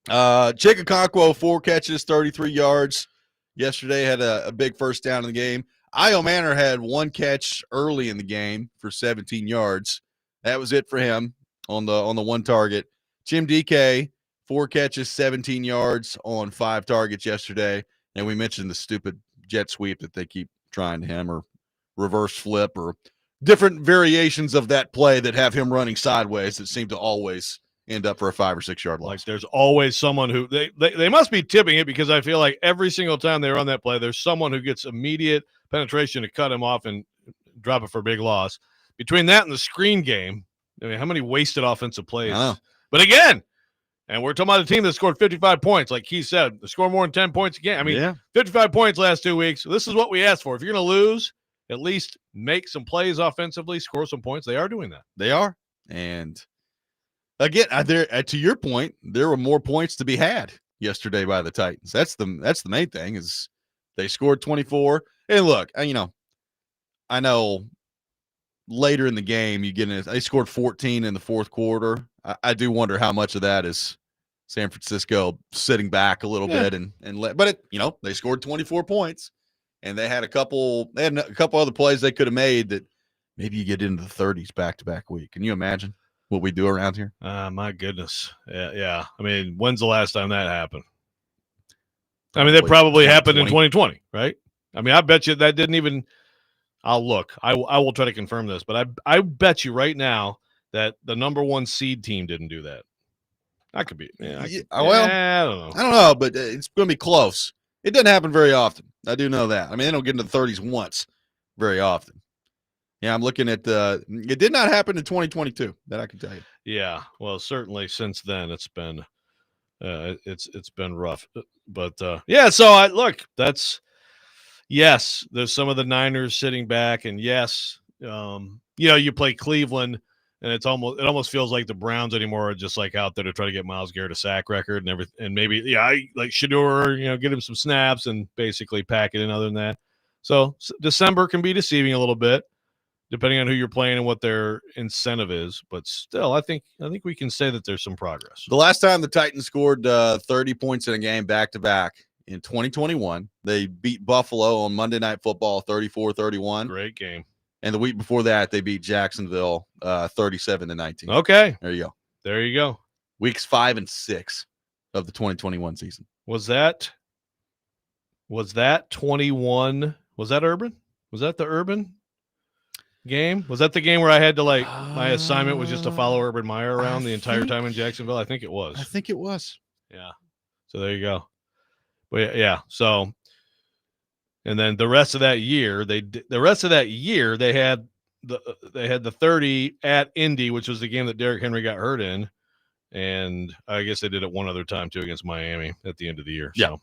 Chika Okonkwo, 4 catches, 33 yards. Yesterday had a big first down in the game. Io Manor had 1 catch early in the game for 17 yards. That was it for him on the 1 target. Jim DK, 4 catches, 17 yards on 5 targets yesterday. And we mentioned the stupid jet sweep that they keep trying to him, or reverse flip, or different variations of that play that have him running sideways that seem to always end up for a 5 or 6 yard loss. Like, there's always someone who they must be tipping it, because I feel like every single time they run that play, there's someone who gets immediate penetration to cut him off and drop it for a big loss. Between that and the screen game, I mean, how many wasted offensive plays? But again, and we're talking about a team that scored 55 points. Like he said, they score more than 10 points again. I mean, 55 points last 2 weeks. This is what we asked for. If you're going to lose, at least make some plays offensively, score some points. They are doing that. They are. And again, to your point, there were more points to be had yesterday by the Titans. That's the main thing, is they scored 24. And look, I know later in the game they scored 14 in the fourth quarter. I do wonder how much of that is San Francisco sitting back a little bit but they scored 24 points, and they had a couple other plays they could have made that maybe you get into the 30s back-to-back week. Can you imagine what we do around here? My goodness. Yeah. I mean, when's the last time that happened? I mean, that probably happened in 2020, right? I mean, I bet you that didn't even – I'll look. I will try to confirm this, but I bet you right now that the number 1 seed team didn't do that. That could be. I don't know, but it's going to be close. It doesn't happen very often. I do know that. I mean, they don't get into the 30s once very often. Yeah, I'm looking at it did not happen in 2022, that I can tell you. Yeah, well, certainly since then it's been rough. But so there's some of the Niners sitting back, and you play Cleveland, and it almost feels like the Browns anymore are just like out there to try to get Myles Garrett a sack record and everything, and maybe like Shedeur, get him some snaps and basically pack it in. Other than that, so December can be deceiving a little bit, depending on who you're playing and what their incentive is. But still, I think we can say that there's some progress. The last time the Titans scored 30 points in a game back-to-back in 2021, they beat Buffalo on Monday Night Football 34-31. Great game. And the week before that, they beat Jacksonville 37-19. Okay. There you go. Weeks 5 and 6 of the 2021 season. Was that 21? Was that Urban? Was that the Urban game? Was that the game where I had to my assignment was just to follow Urban Meyer around the entire time in Jacksonville? I think it was. Yeah. So there you go. But yeah. So, and then the rest of that year, they had the 30 at Indy, which was the game that Derrick Henry got hurt in, and I guess they did it one other time too against Miami at the end of the year. Yeah.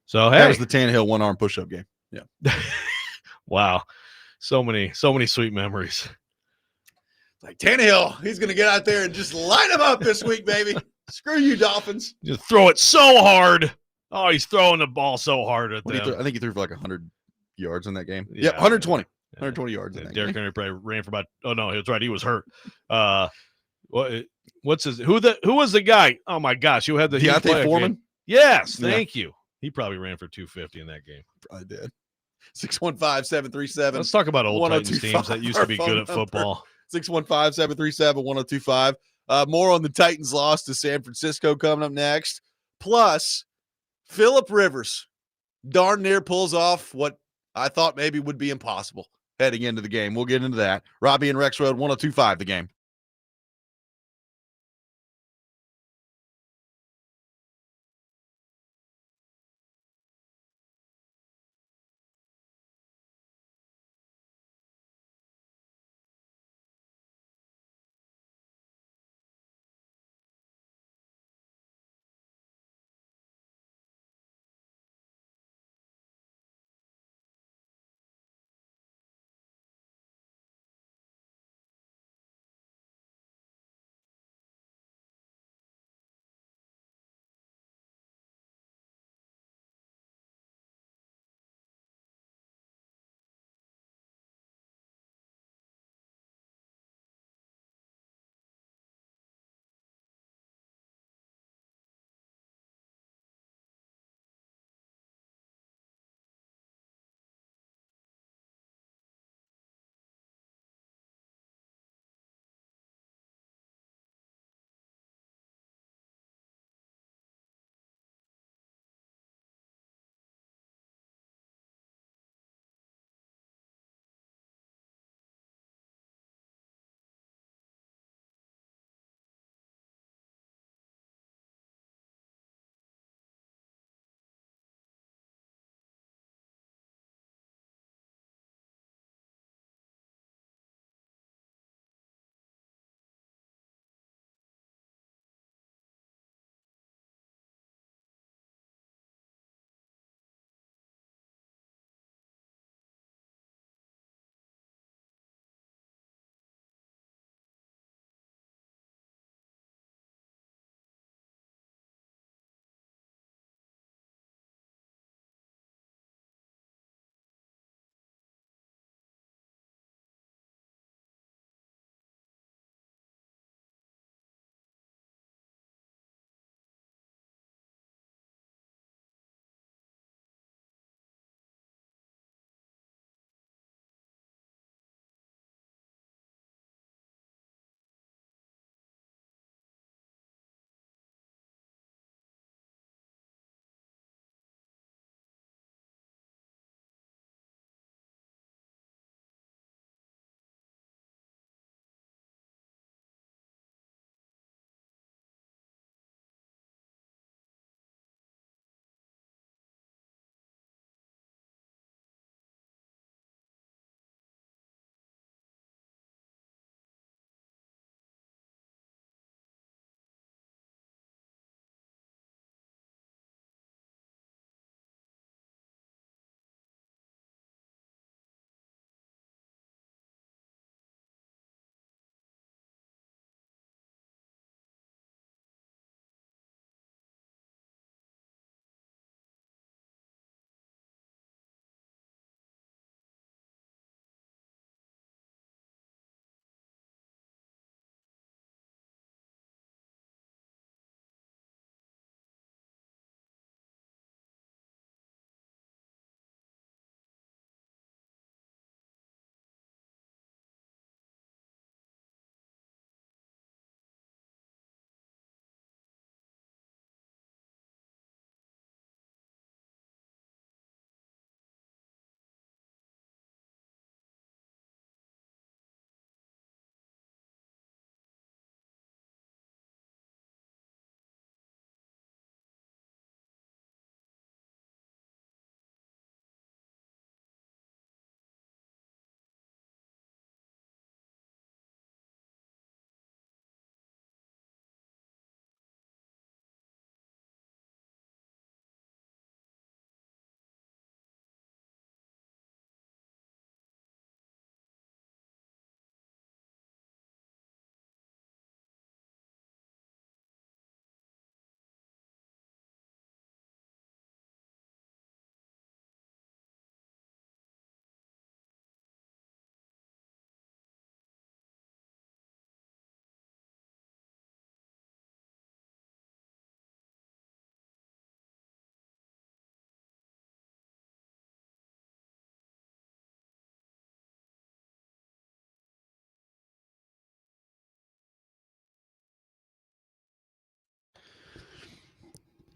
So hey, that was the Tannehill 1-arm push-up game. Yeah. Wow. So many sweet memories. Like Tannehill, he's going to get out there and just light him up this week, baby. Screw you, Dolphins. Just throw it so hard. Oh, he's throwing the ball so hard at them. I think he threw for like 100 yards in that game. Yeah, 120. 120 yards in that Derrick game. Henry probably ran for about – oh, no, that's right. He was hurt. What's his – who was the guy? Oh, my gosh. Who had the – Deontay Foreman? Yes, thank you. He probably ran for 250 in that game. Probably did. 615-737. Let's talk about old Titans teams 1025, that used to be our good at phone number. football. 615-737-1025. More on the Titans' loss to San Francisco coming up next. Plus, Phillip Rivers darn near pulls off what I thought maybe would be impossible heading into the game. We'll get into that. Robby and Rexrode, 1025 The Game.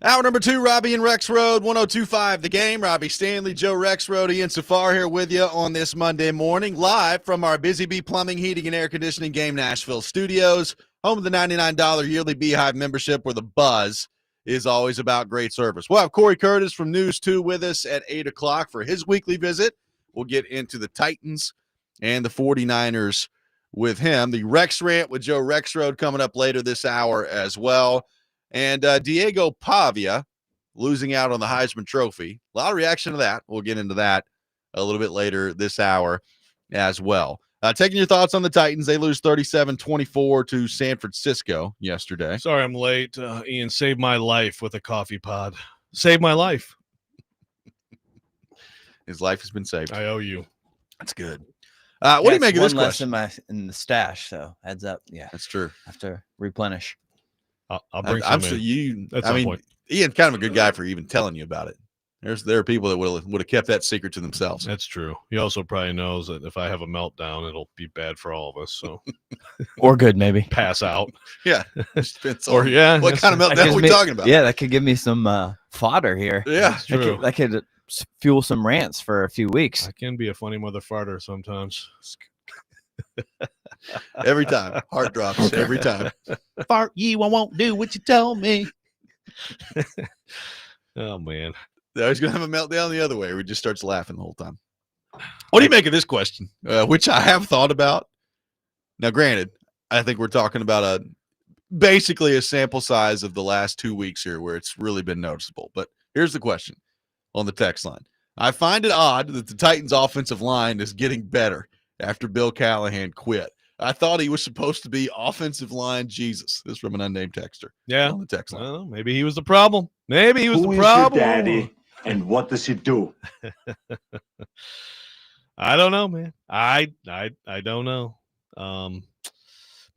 Hour number 2, Robby and Rexrode, 102.5 The Game. Robbie Stanley, Joe Rexrode, Ian Safar here with you on this Monday morning, live from our Busy Bee Plumbing, Heating, and Air Conditioning Game Nashville studios, home of the $99 yearly Beehive membership where the buzz is always about great service. We'll have Cory Curtis from News 2 with us at 8 o'clock for his weekly visit. We'll get into the Titans and the 49ers with him. The Rex Rant with Joe Rexrode coming up later this hour as well. And Diego Pavia losing out on the Heisman Trophy. A lot of reaction to that. We'll get into that a little bit later this hour as well. Taking your thoughts on the Titans. They lose 37-24 to San Francisco yesterday. Sorry I'm late. Ian saved my life with a coffee pod. Saved my life. His life has been saved. I owe you. That's good. What do you make of this question? In the stash, so heads up. Yeah, that's true. Have to replenish. I'll bring some in. At some point. Ian's kind of a good guy for even telling you about it. There are people that would have kept that secret to themselves. That's true. He also probably knows that if I have a meltdown, it'll be bad for all of us. So, or good, maybe pass out. Yeah, or yeah. What kind of meltdown are we talking about? Yeah, that could give me some fodder here. Yeah, that's true. That could fuel some rants for a few weeks. I can be a funny mother farter sometimes. Every time, heart drops every time. Fart you, I won't do what you told me. Oh man. I was going to have a meltdown the other way. We just starts laughing the whole time. What do you make of this question? Which I have thought about. Now, granted, I think we're talking about basically a sample size of the last 2 weeks here where it's really been noticeable. But here's the question on the text line. I find it odd that the Titans' offensive line is getting better after Bill Callahan quit. I thought he was supposed to be offensive line Jesus. This is from an unnamed texter. Yeah. On the text line. Well, maybe he was the problem. Maybe he was Who the is problem. your daddy? And what does he do? I don't know, man. I don't know.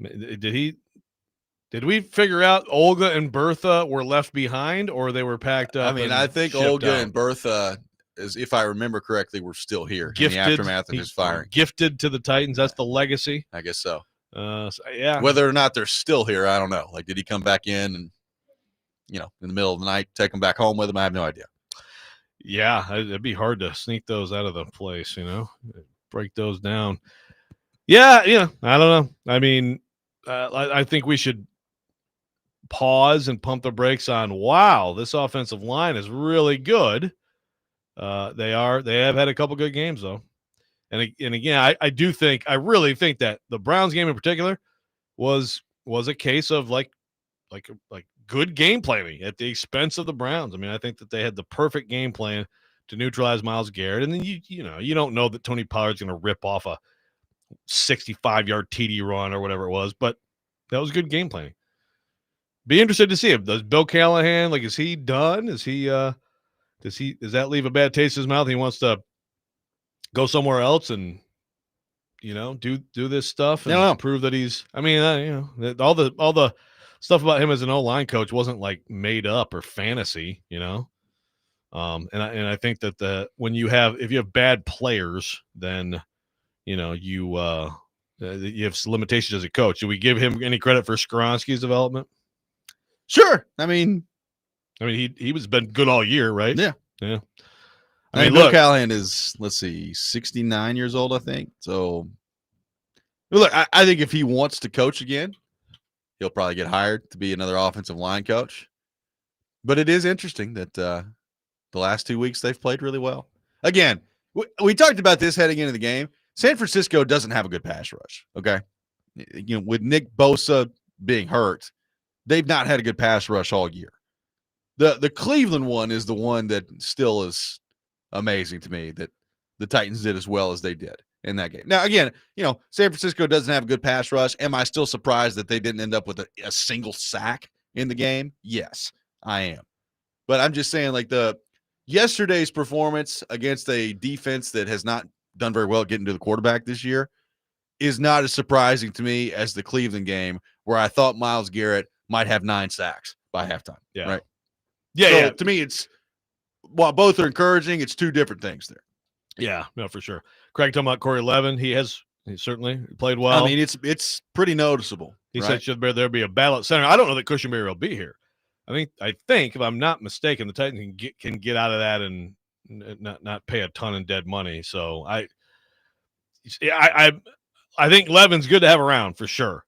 Did we figure out Olga and Bertha were left behind or they were packed up? I mean, I think Olga and Bertha, if I remember correctly, were still here in the aftermath of his firing. Gifted to the Titans. That's the legacy. I guess so. Yeah. Whether or not they're still here, I don't know. Like, did he come back in and, in the middle of the night, take them back home with him? I have no idea. Yeah, it'd be hard to sneak those out of the place, break those down. Yeah, I don't know. I mean, I think we should pause and pump the brakes on, wow, this offensive line is really good. They have had a couple good games, though. And again, I really think that the Browns game in particular was a case of like good game planning at the expense of the Browns. I mean, I think that they had the perfect game plan to neutralize Myles Garrett. And then you don't know that Tony Pollard's going to rip off a 65-yard TD run or whatever it was, but that was good game planning. Be interested to see him. Does Bill Callahan, is he done? Is he does that leave a bad taste in his mouth? He wants to go somewhere else and do this stuff and prove that he's. I mean, all the stuff about him as an O-line coach wasn't made up or fantasy, and I think that if you have bad players, then you have some limitations as a coach. Do we give him any credit for Skoronski's development? Sure. I mean, he was been good all year, right? Yeah. I mean, Bill Callahan is 69 years old, I think. So, look, I think if he wants to coach again, he'll probably get hired to be another offensive line coach. But it is interesting that the last 2 weeks they've played really well. Again, we talked about this heading into the game. San Francisco doesn't have a good pass rush, okay? With Nick Bosa being hurt, they've not had a good pass rush all year. The Cleveland one is the one that still is amazing to me that the Titans did as well as they did in that game. Now, again, San Francisco doesn't have a good pass rush. Am I still surprised that they didn't end up with a single sack in the game? Yes, I am. But I'm just saying, yesterday's performance against a defense that has not done very well getting to the quarterback this year is not as surprising to me as the Cleveland game where I thought Myles Garrett might have 9 sacks by halftime. Yeah. Right. Yeah. So yeah. To me, while both are encouraging, it's two different things there. Yeah, no, for sure. Craig talking about Corey Levin. He certainly played well. I mean, it's pretty noticeable. He said should there be a battle at center. I don't know that Cushenberry will be here. I think if I'm not mistaken, the Titans can get out of that and not pay a ton in dead money. So I think Levin's good to have around for sure.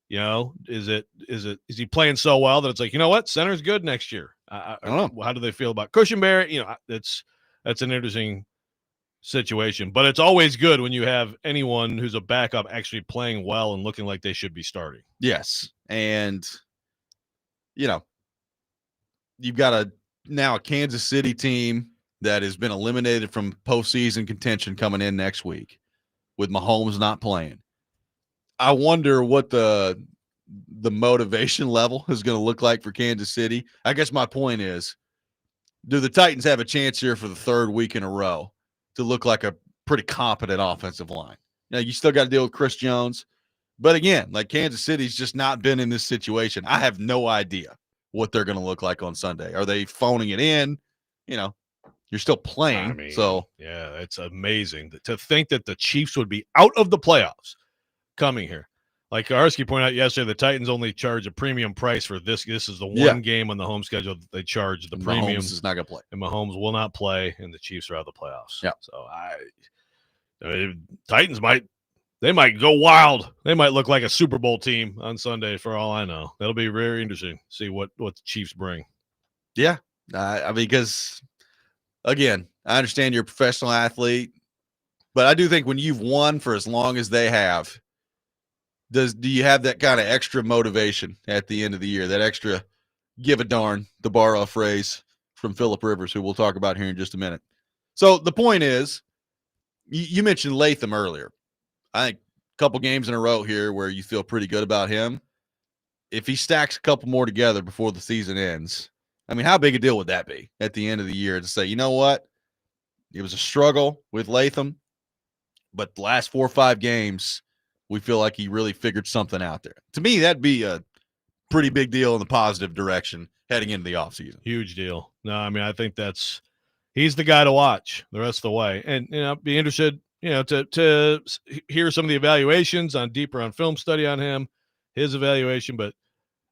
Is he playing so well that it's like, you know what, center's good next year? I don't know. How do they feel about Cushenberry? That's an interesting situation, but it's always good when you have anyone who's a backup actually playing well and looking like they should be starting. Yes, and you've got now a Kansas City team that has been eliminated from postseason contention coming in next week with Mahomes not playing. I wonder what the motivation level is going to look like for Kansas City. I guess my point is, do the Titans have a chance here for the third week in a row to look like a pretty competent offensive line? Now, you still got to deal with Chris Jones. But again, like Kansas City's just not been in this situation. I have no idea what they're going to look like on Sunday. Are they phoning it in? You're still playing. Yeah, it's amazing to think that the Chiefs would be out of the playoffs coming here. Like Karski pointed out yesterday, the Titans only charge a premium price for this. This is the one game on the home schedule that they charge the premium. Mahomes is not going to play. And Mahomes will not play, and the Chiefs are out of the playoffs. Yeah. So Titans might go wild. They might look like a Super Bowl team on Sunday for all I know. That'll be very interesting to see what the Chiefs bring. Yeah. Because, again, I understand you're a professional athlete, but I do think when you've won for as long as they have, do you have that kind of extra motivation at the end of the year, that extra give a darn, to borrow a phrase from Phillip Rivers, who we'll talk about here in just a minute. So the point is, you mentioned Latham earlier. I think a couple games in a row here where you feel pretty good about him. If he stacks a couple more together before the season ends, how big a deal would that be at the end of the year to say, you know what? It was a struggle with Latham, but the last 4 or 5 games, we feel like he really figured something out there. To me, that'd be a pretty big deal in the positive direction heading into the offseason. Huge deal. No, I think he's the guy to watch the rest of the way. And, be interested, to hear some of the evaluations deeper on film study on him, his evaluation. But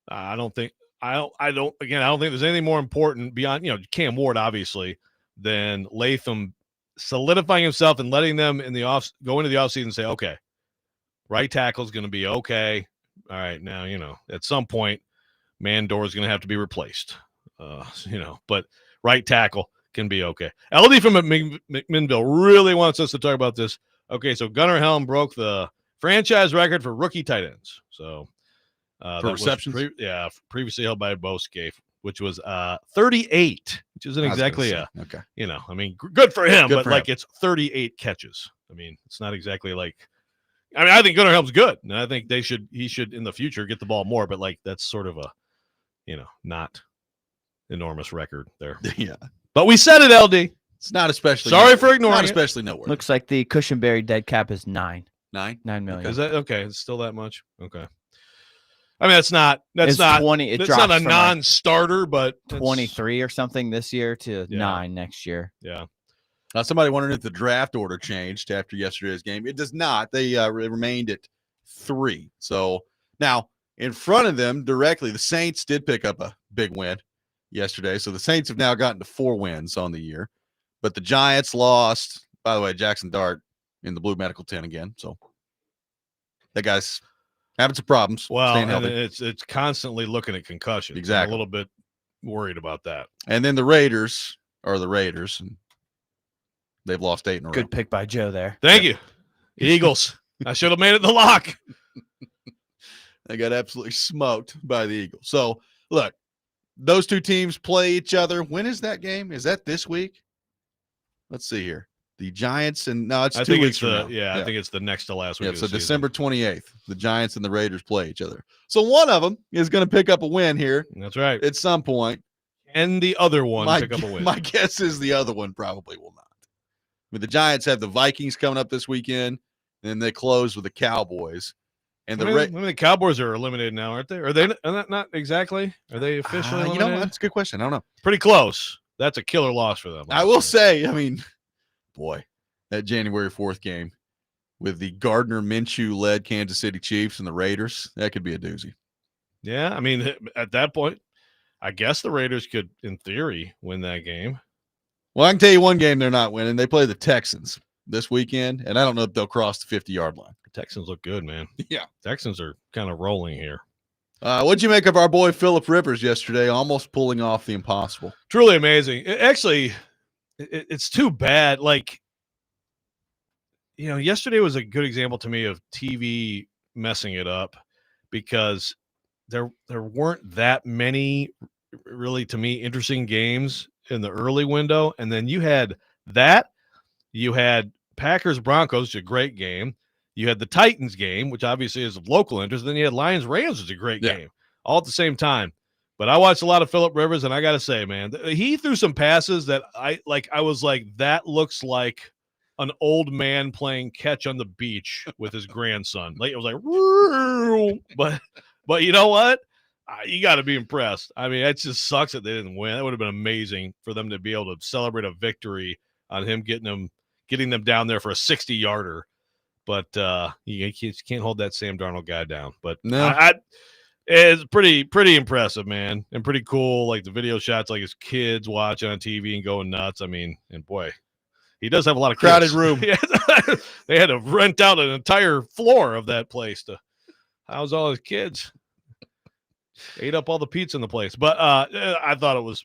I don't think there's anything more important beyond, Cam Ward, obviously, than Latham solidifying himself and letting them go into the offseason and say, okay, right tackle is going to be okay. All right, now, at some point, Mandor is going to have to be replaced. But right tackle can be okay. LD from McMinnville really wants us to talk about this. Okay, so Gunnar Helm broke the franchise record for rookie tight ends. So for receptions? Previously held by Bo Scaife, which was 38, which isn't exactly okay. Good for him, good for him. It's 38 catches. It's not exactly like. I think Gunnar Helm's good, and I think he should in the future get the ball more, but that's sort of a, not enormous record there. Yeah. But we said it, LD. It's not especially. Sorry for ignoring Not it. especially noteworthy. Looks like the Cushenberry dead cap is 9 million. Okay. Is that okay? It's still that much? Okay. That's not 20. It that's drops not a from non-starter, but 23 or something this year to 9 next year. Yeah. Now, somebody wondering if the draft order changed after yesterday's game. It does not. They remained at 3. So now in front of them directly, the Saints did pick up a big win yesterday. So the Saints have now gotten to 4 wins on the year. But the Giants lost. By the way, Jackson Dart in the blue medical tent again. So that guy's having some problems. Well, staying and healthy. it's constantly looking at concussion. Exactly. I'm a little bit worried about that. And then the Raiders are the Raiders. And they've lost 8 in a row. Good pick by Joe there. Thank you. Eagles. I should have made it the lock. They got absolutely smoked by the Eagles. So, look, those two teams play each other. When is that game? Is that this week? Let's see here. The Giants and no, it's 2 weeks from now. I think it's the next to last week. Yeah, so December 28th, the Giants and the Raiders play each other. So one of them is going to pick up a win here. That's right. At some point. And the other one pick up a win. My guess is the other one probably will not. The Giants have the Vikings coming up this weekend, and then they close with the Cowboys. And the Cowboys are eliminated now, aren't they? Are they not exactly? Are they officially eliminated? That's a good question. I don't know. Pretty close. That's a killer loss for them. I will say, boy, that January 4th game with the Gardner Minshew-led Kansas City Chiefs and the Raiders, that could be a doozy. Yeah, at that point, I guess the Raiders could, in theory, win that game. Well, I can tell you one game they're not winning. They play the Texans this weekend, and I don't know if they'll cross the 50-yard line. The Texans look good, man. Yeah. Texans are kind of rolling here. What'd you make of our boy Phillip Rivers yesterday, almost pulling off the impossible? Truly amazing. It's too bad. Like, yesterday was a good example to me of TV messing it up because there weren't that many really, to me, interesting games in the early window. And then you had Packers Broncos, which is a great game. You had the Titans game, which obviously is of local interest. Then you had Lions Rams, which is a great game, all at the same time. But I watched a lot of Phillip Rivers, and I got to say, man, he threw some passes that I was like, that looks like an old man playing catch on the beach with his grandson. Like, it was like, but you know what? You got to be impressed. I mean, it just sucks that they didn't win. That would have been amazing for them to be able to celebrate a victory on him getting them down there for a 60-yarder. But you can't hold that Sam Darnold guy down. But no, it's pretty impressive, man, and pretty cool. Like the video shots, like his kids watching on TV and going nuts. I mean, and boy, he does have a lot of crowded kids. room. They had to rent out an entire floor of that place to house all his kids. Ate up all the pizza in the place. But I thought it was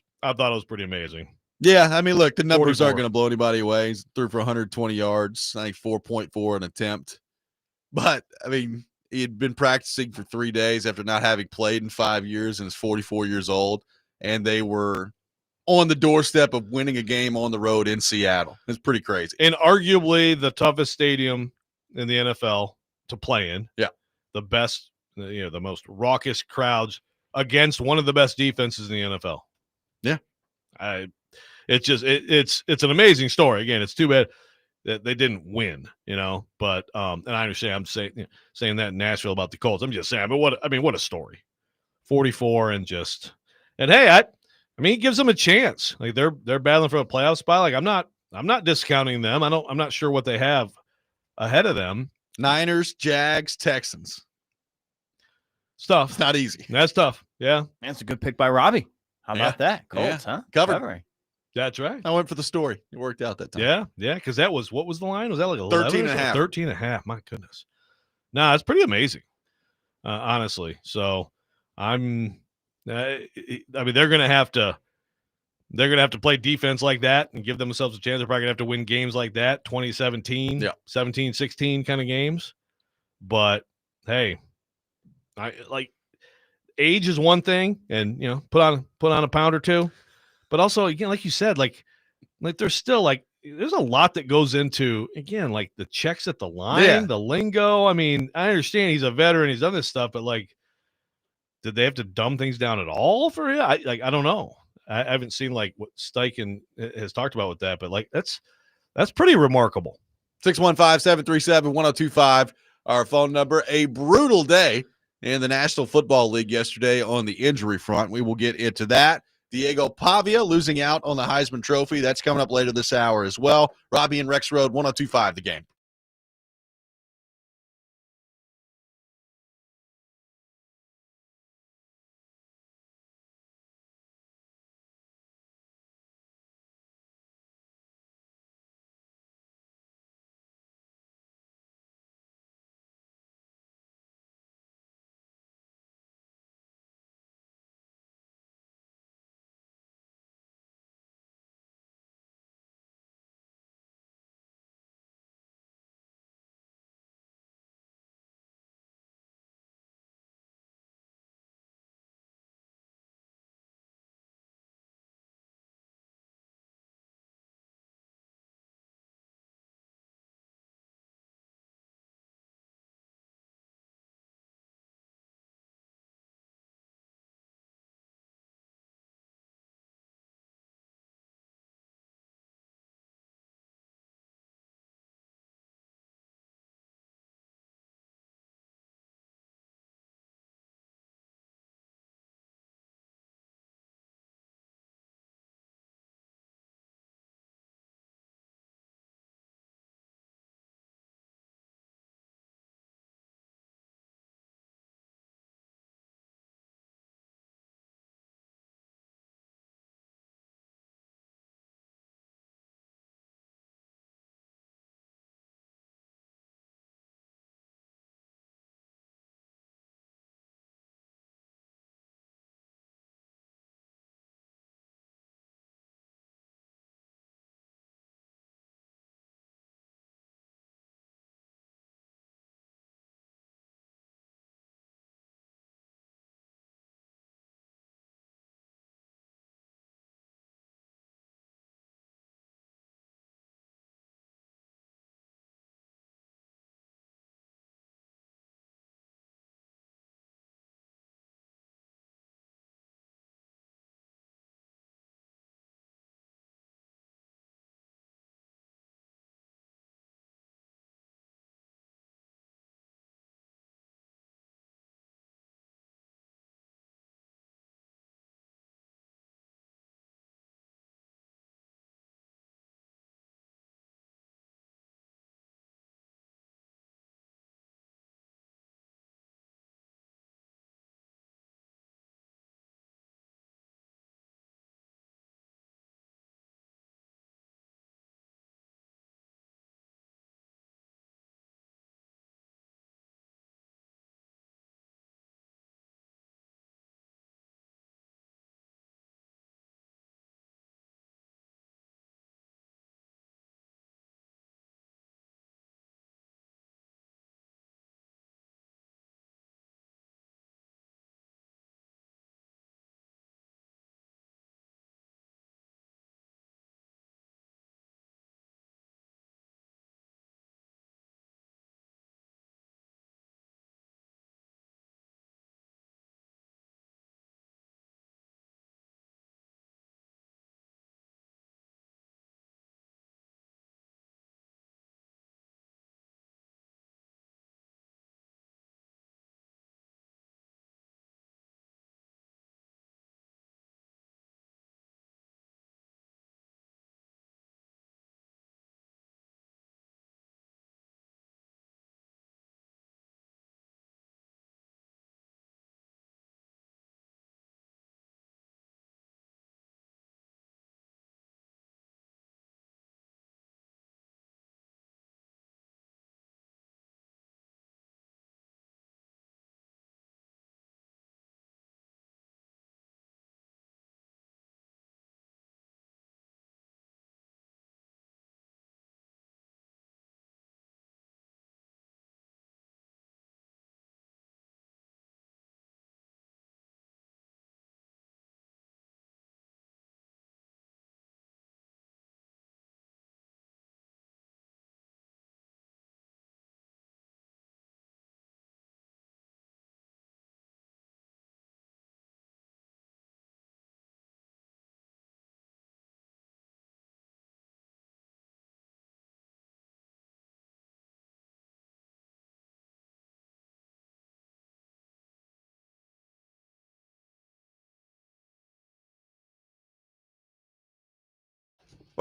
pretty amazing. Yeah, I mean, look, the numbers 44. aren't going to blow anybody away. He's threw for 120 yards, I think 4.4 an attempt. But, I mean, he had been practicing for 3 days after not having played in 5 years and is 44 years old. And they were on the doorstep of winning a game on the road in Seattle. It's pretty crazy. And arguably the toughest stadium in the NFL to play in. Yeah. The best, the most raucous crowds against one of the best defenses in the NFL. Yeah. It's an amazing story. Again, it's too bad that they didn't win, but and I understand I'm saying that in Nashville about the Colts. I'm just saying, but what a story. 44 and hey, I mean, it gives them a chance. Like they're battling for a playoff spot. Like I'm not discounting them. I'm not sure what they have ahead of them. Niners, Jags, Texans. Tough. It's not easy. That's tough. Yeah. That's a good pick by Robby. How about that? Colts, huh? Covered. That's right. I went for the story. It worked out that time. Yeah, because what was the line? Was that like 13 and a half? 13 and a half. My goodness. Nah, it's pretty amazing, honestly. So I mean, they're gonna have to play defense like that and give themselves a chance. They're probably gonna have to win games like that, 2017, 17-16 kind of games. But hey, age is one thing, and put on a pound or two. But also, again, like you said, like there's still there's a lot that goes into, again, like the checks at the line, the lingo. I mean, I understand he's a veteran, he's done this stuff, but did they have to dumb things down at all for him? I don't know. I haven't seen what Steichen has talked about with that, but that's pretty remarkable. 615-737-1025, our phone number. A brutal day in the National Football League yesterday on the injury front. We will get into that. Diego Pavia losing out on the Heisman Trophy. That's coming up later this hour as well. Robby and Rexrode, 1025 The Game.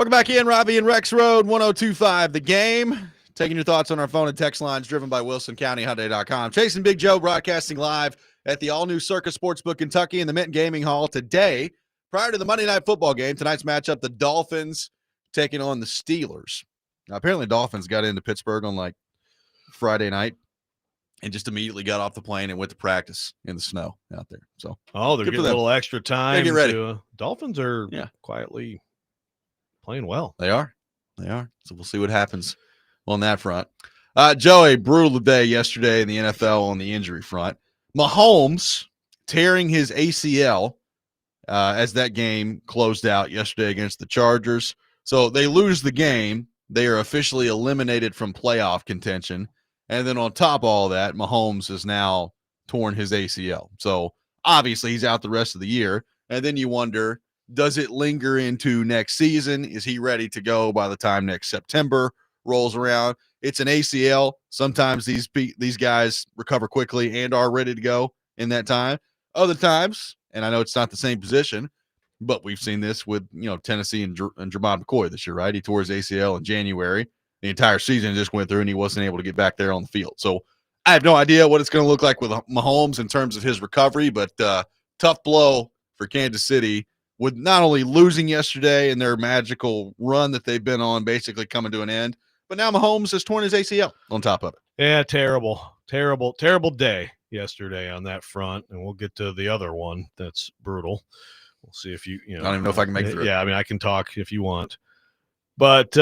Welcome back in, Robby and Rexrode, 102.5 The Game. Taking your thoughts on our phone and text lines driven by WilsonCountyHyundai.com. Chasing Big Joe broadcasting live at the all-new Circus Sportsbook Kentucky in the Minton Gaming Hall today. Prior to the Monday Night Football game, tonight's matchup, the Dolphins taking on the Steelers. Now, apparently Dolphins got into Pittsburgh on like Friday night and just immediately got off the plane and went to practice in the snow out there. So, they're getting a little extra time. Get ready. Dolphins are quietly playing well. They are. So we'll see what happens on that front. Joe, a brutal day yesterday in the NFL on the injury front. Mahomes tearing his ACL as that game closed out yesterday against the Chargers. So they lose the game. They are officially eliminated from playoff contention. And then on top of all that, Mahomes has now torn his ACL. So obviously he's out the rest of the year. And then you wonder, does it linger into next season? Is he ready to go by the time next September rolls around? It's an ACL. Sometimes these guys recover quickly and are ready to go in that time. Other times, and I know it's not the same position, but we've seen this with Tennessee and Jermod McCoy this year, right? He tore his ACL in January. The entire season just went through, and he wasn't able to get back there on the field. So I have no idea what it's going to look like with Mahomes in terms of his recovery, but tough blow for Kansas City with not only losing yesterday and their magical run that they've been on basically coming to an end, but now Mahomes has torn his ACL on top of it. Yeah, terrible day yesterday on that front, and we'll get to the other one that's brutal. We'll see if I don't even know if I can make it through. Yeah, I mean, I can talk if you want, but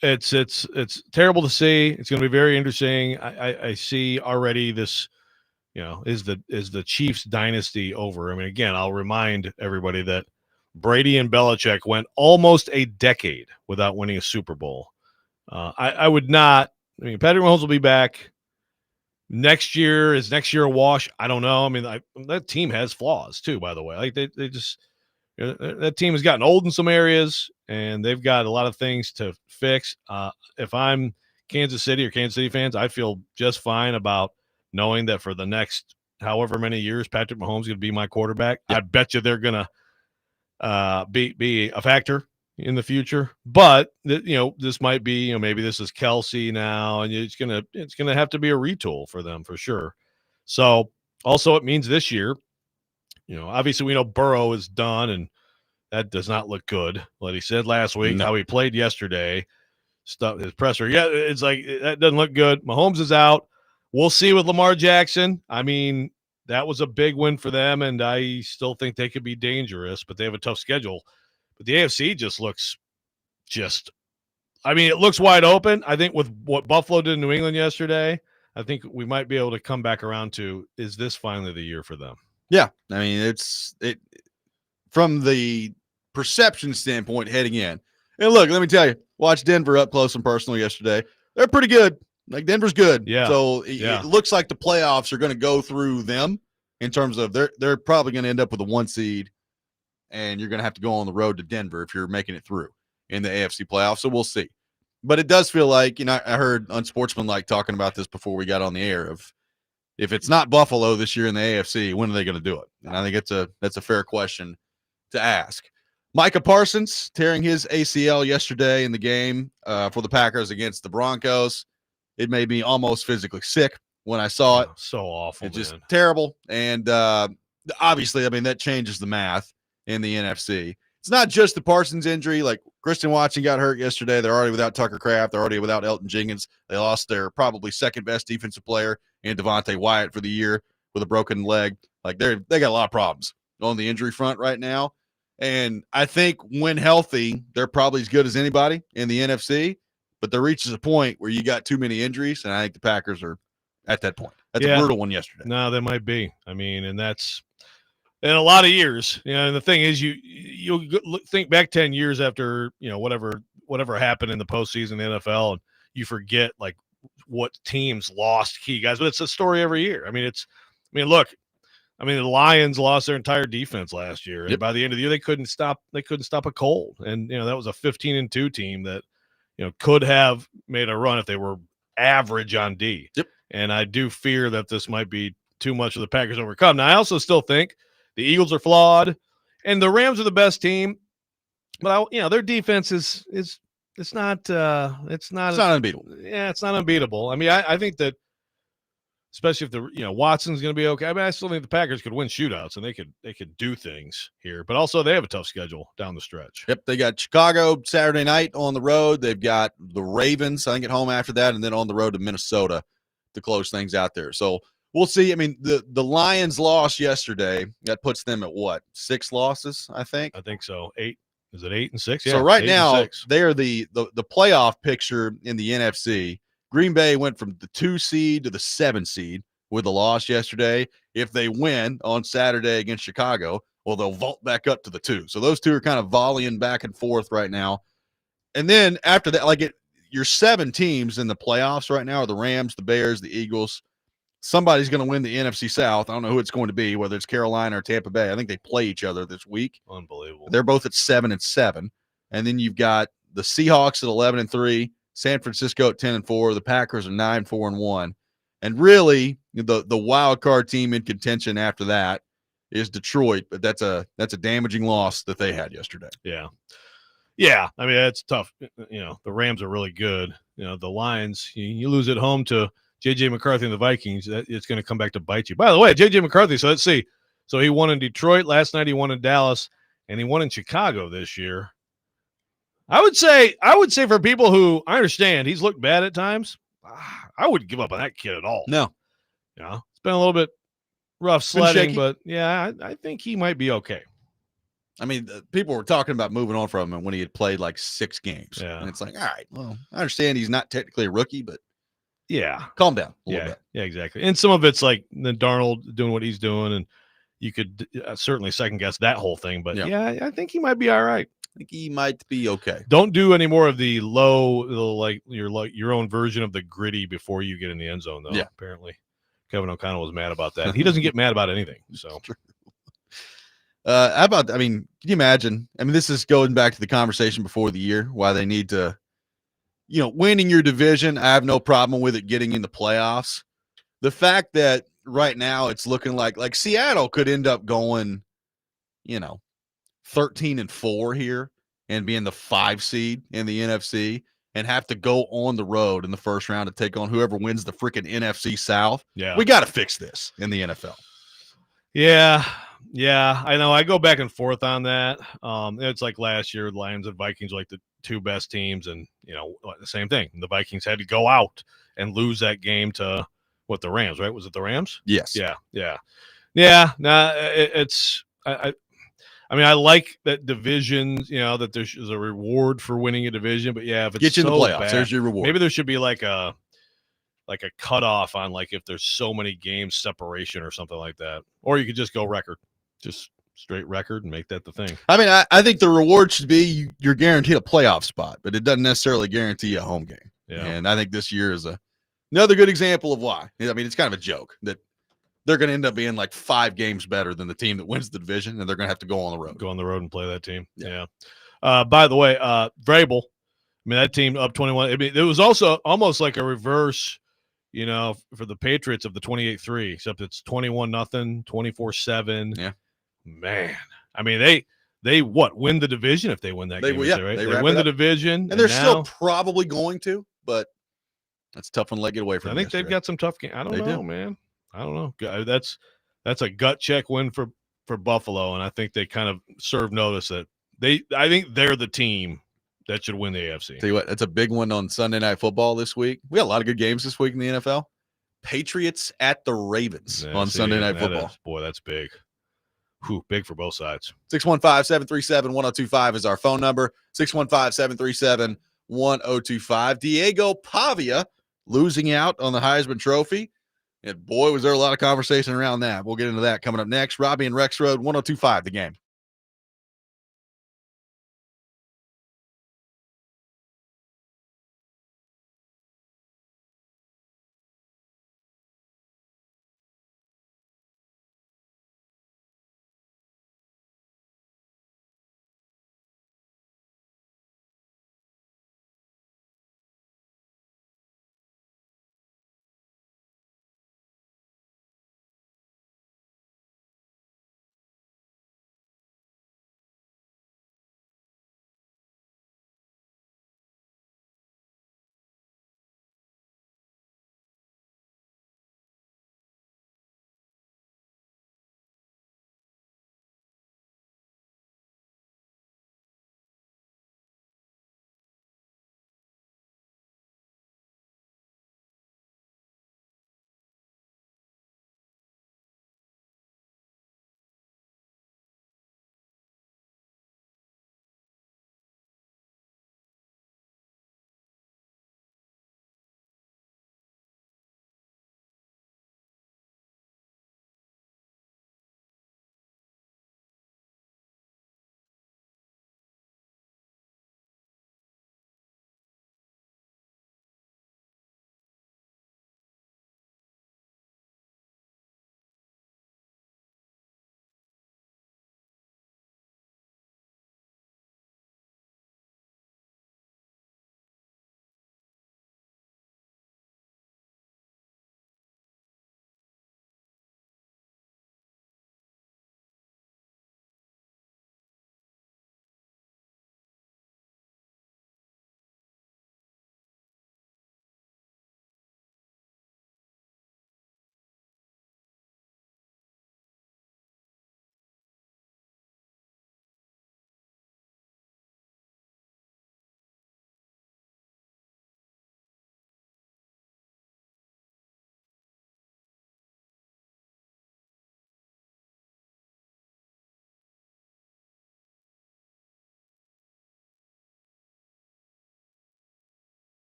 it's terrible to see. It's going to be very interesting. I see already this. Is the Chiefs dynasty over? I mean, again, I'll remind everybody that Brady and Belichick went almost a decade without winning a Super Bowl. I would not. I mean, Patrick Mahomes will be back next year. Is next year a wash? I don't know. I mean, that team has flaws too, by the way. Like they just that team has gotten old in some areas, and they've got a lot of things to fix. If I'm Kansas City or Kansas City fans, I feel just fine about knowing that for the next however many years, Patrick Mahomes is going to be my quarterback. I bet you they're going to be a factor in the future. But this might be, maybe this is Kelsey now, and it's gonna have to be a retool for them for sure. So also it means this year, obviously we know Burrow is done, and that does not look good. What he said last week, how he played yesterday, his presser, it's like that doesn't look good. Mahomes is out. We'll see with Lamar Jackson. I mean, that was a big win for them, and I still think they could be dangerous, but they have a tough schedule. But the AFC just looks it looks wide open. I think with what Buffalo did in New England yesterday, I think we might be able to come back around to, is this finally the year for them? Yeah. I mean, it's from the perception standpoint heading in. And look, let me tell you, watch Denver up close and personal yesterday. They're pretty good. Like, Denver's good. Yeah. So it looks like the playoffs are going to go through them in terms of they're probably going to end up with a 1 seed, and you're going to have to go on the road to Denver if you're making it through in the AFC playoffs. So we'll see. But it does feel like, I heard Unsportsmanlike talking about this before we got on the air of, if it's not Buffalo this year in the AFC, when are they going to do it? And I think that's a fair question to ask. Micah Parsons tearing his ACL yesterday in the game for the Packers against the Broncos. It made me almost physically sick when I saw it. So awful. It's just terrible. And obviously, I mean, that changes the math in the NFC. It's not just the Parsons injury. Like, Christian Watson got hurt yesterday. They're already without Tucker Kraft. They're already without Elton Jenkins. They lost their probably second best defensive player in Devontae Wyatt for the year with a broken leg. Like, they got a lot of problems on the injury front right now. And I think when healthy, they're probably as good as anybody in the NFC. But there reaches a point where you got too many injuries, and I think the Packers are at that point. That's a brutal one yesterday. No, they might be. I mean, and that's in a lot of years. And the thing is, you think back 10 years after whatever happened in the postseason in the NFL, and you forget like what teams lost key guys. But it's a story every year. Look. The Lions lost their entire defense last year, and by the end of the year, they couldn't stop a cold. And that was a 15-2 team that could have made a run if they were average on D. Yep. And I do fear that this might be too much of the Packers overcome. Now, I also still think the Eagles are flawed, and the Rams are the best team. But their defense is it's not unbeatable. Yeah, it's not unbeatable. I mean, I think that, especially if Watson's going to be okay. I mean, I still think the Packers could win shootouts and they could do things here. But also, they have a tough schedule down the stretch. Yep, they got Chicago Saturday night on the road. They've got the Ravens, I think, at home after that, and then on the road to Minnesota to close things out there. So we'll see. I mean, the Lions lost yesterday. That puts them at what? 6 losses, I think. I think so. 8. Is it 8 and 6? Yeah. So right 8 now, and 6. they are the playoff picture in the NFC. Green Bay went from the 2 seed to the 7 seed with a loss yesterday. If they win on Saturday against Chicago, well, they'll vault back up to the 2. So those two are kind of volleying back and forth right now. And then after that, your 7 teams in the playoffs right now are the Rams, the Bears, the Eagles. Somebody's going to win the NFC South. I don't know who it's going to be, whether it's Carolina or Tampa Bay. I think they play each other this week. Unbelievable. They're both at 7-7. And then you've got the Seahawks at 11-3, San Francisco at 10-4. The Packers are 9-4-1. And really, the wild card team in contention after that is Detroit, but that's a damaging loss that they had yesterday. Yeah. Yeah. I mean, it's tough. The Rams are really good. The Lions, you lose at home to J.J. McCarthy and the Vikings, it's going to come back to bite you. By the way, J.J. McCarthy, so let's see. So he won in Detroit. Last night he won in Dallas, and he won in Chicago this year. I would say for people who, I understand he's looked bad at times, I wouldn't give up on that kid at all. No. It's been a little bit rough sledding, but yeah, I think he might be okay. I mean, people were talking about moving on from him when he had played like 6 games. Yeah. And it's like, all right, well, I understand he's not technically a rookie, but yeah, calm down a little bit. Yeah, exactly. And some of it's like the Darnold doing what he's doing, and you could certainly second guess that whole thing. But yeah, I think he might be all right. I think he might be okay. Don't do any more of the your own version of the gritty before you get in the end zone, though. Yeah. Apparently, Kevin O'Connell was mad about that. He doesn't get mad about anything. So, can you imagine? I mean, this is going back to the conversation before the year, why they need to, winning your division. I have no problem with it getting in the playoffs. The fact that right now it's looking like Seattle could end up going, 13-4 here and being the 5 seed in the NFC and have to go on the road in the first round to take on whoever wins the freaking NFC South. Yeah. We got to fix this in the NFL. Yeah, I know. I go back and forth on that. It's like last year, the Lions and Vikings were like the 2 best teams, and the same thing. The Vikings had to go out and lose that game to the Rams, right? Was it the Rams? Yes. Yeah. Nah, I mean, I like that division, that there's a reward for winning a division, but yeah, if it's get you in the playoffs, bad, there's your reward. Maybe there should be like a cutoff on if there's so many games separation or something like that, or you could just go record, just straight record and make that the thing. I mean, I think the reward should be you're guaranteed a playoff spot, but it doesn't necessarily guarantee a home game. Yeah. And I think this year is another good example of why. I mean, it's kind of a joke that they're going to end up being like 5 games better than the team that wins the division, and they're going to have to go on the road. Go on the road and play that team. Yeah. By the way, Vrabel, I mean, that team up 21. I mean, it was also almost like a reverse, for the Patriots of the 28-3, except it's 21-0, 24-7. Yeah. Man. I mean, they win the division if they win that game. Yeah, right? they win the division. And they're still probably going to, but that's tough when they get away from I think they've got some tough games. I don't know, man. I don't know. That's a gut check win for Buffalo, and I think they kind of serve notice that I think they're the team that should win the AFC. Tell you what, that's a big one on Sunday Night Football this week. We got a lot of good games this week in the NFL. Patriots at the Ravens on Sunday Night Football. That's big. Big for both sides. 615-737-1025 is our phone number. 615-737-1025. Diego Pavia losing out on the Heisman Trophy. And boy, was there a lot of conversation around that. We'll get into that coming up next. Robby and Rexrode, 1025 The Game.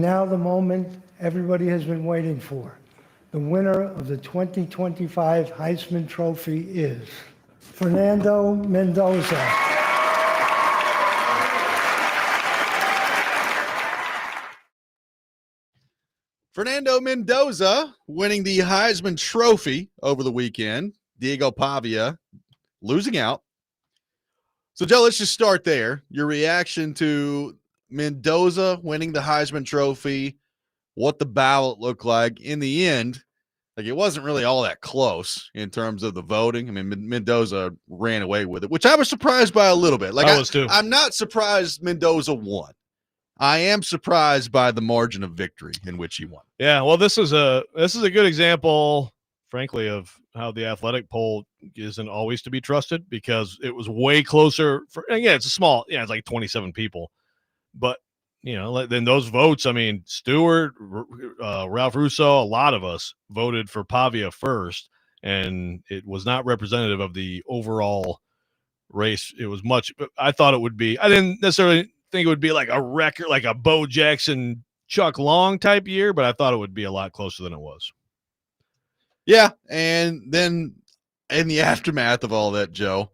Now the moment everybody has been waiting for. The winner of the 2025 Heisman Trophy is Fernando Mendoza. Fernando Mendoza winning the Heisman Trophy over the weekend. Diego Pavia losing out. So, Joe, let's just start there. Your reaction to Mendoza winning the Heisman Trophy, what the ballot looked like. In the end, like it wasn't really all that close in terms of the voting. I mean, Mendoza ran away with it, which I was surprised by a little bit. Like I was too. I'm not surprised Mendoza won. I am surprised by the margin of victory in which he won. Yeah, well, this is a good example, frankly, of how the athletic poll isn't always to be trusted, because it was way closer. It's a small, it's like 27 people, but then those votes. I mean, Stewart, Ralph Russo, a lot of us voted for Pavia first, and it was not representative of the overall race. It was much. I thought it would be. I didn't necessarily think it would be like a record, like a Bo Jackson, Chuck Long type year, but I thought it would be a lot closer than it was. Yeah, and then in the aftermath of all that, Joe,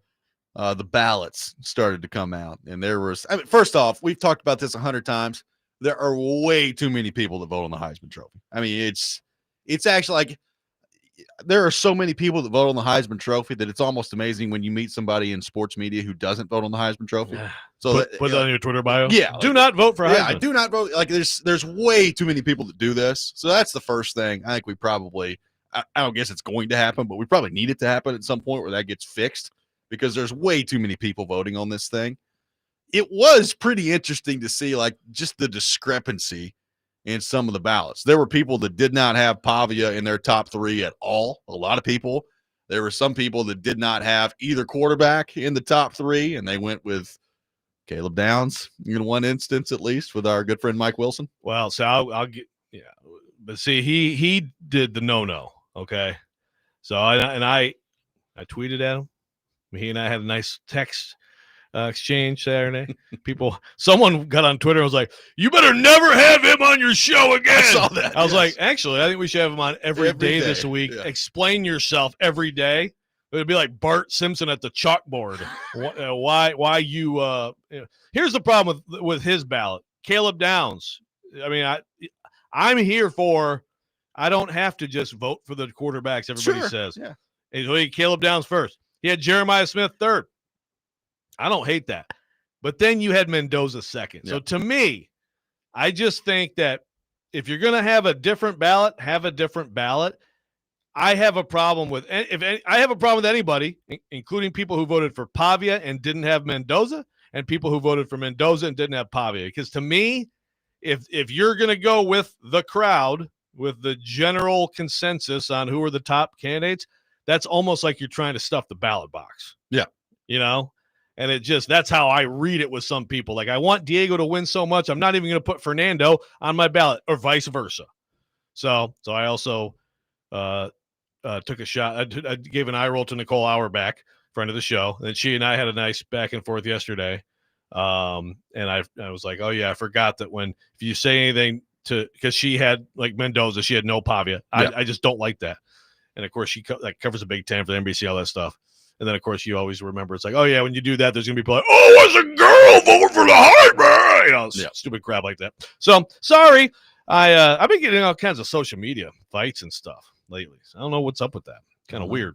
the ballots started to come out, and there was. I mean, first off, we've talked about this 100 times. There are way too many people that vote on the Heisman Trophy. I mean, it's actually like there are so many people that vote on the Heisman Trophy that it's almost amazing when you meet somebody in sports media who doesn't vote on the Heisman Trophy. So put that on your Twitter bio. Yeah, do not vote for Heisman. Yeah, I do not vote. Like there's way too many people that do this. So that's the first thing. I think we probably. I don't guess it's going to happen, but we probably need it to happen at some point where that gets fixed, because there's way too many people voting on this thing. It was pretty interesting to see like just the discrepancy in some of the ballots. There were people that did not have Pavia in their top 3 at all. A lot of people. There were some people that did not have either quarterback in the top 3, and they went with Caleb Downs in one instance, at least, with our good friend Mike Wilson. Well, so I'll get, but see, he did the no. Okay, so I tweeted at him. He and I had a nice text exchange Saturday. Someone got on Twitter and was like, "You better never have him on your show again." I saw that. I was like, actually, I think we should have him on every day this week. Yeah. Explain yourself every day. It'd be like Bart Simpson at the chalkboard. Why you? Here's the problem with his ballot. Caleb Downs. I mean, I'm here for. I don't have to just vote for the quarterbacks. Everybody says. Yeah. And so Caleb Downs first. He had Jeremiah Smith third. I don't hate that. But then you had Mendoza second. Yeah. So to me, I just think that if you're going to have a different ballot, have a different ballot. I have a problem with anybody, including people who voted for Pavia and didn't have Mendoza, and people who voted for Mendoza and didn't have Pavia. Because to me, if you're going to go with the crowd, with the general consensus on who are the top candidates, that's almost like you're trying to stuff the ballot box. Yeah. And that's how I read it with some people. Like, I want Diego to win so much, I'm not even going to put Fernando on my ballot, or vice versa. So I also took a shot. I gave an eye roll to Nicole Auerbach, friend of the show, and she and I had a nice back and forth yesterday. And I was like, oh yeah, I forgot that if you say anything because she had like Mendoza, she had no Pavia. Yeah. I just don't like that. And of course, she covers the Big Ten for the NBC, all that stuff. And then of course, you always remember it's like, oh yeah, when you do that, there's gonna be people like, oh, it's a girl voting for the Heisman, stupid crap like that. So sorry, I've been getting all kinds of social media fights and stuff lately. So I don't know what's up with that. Kind of weird.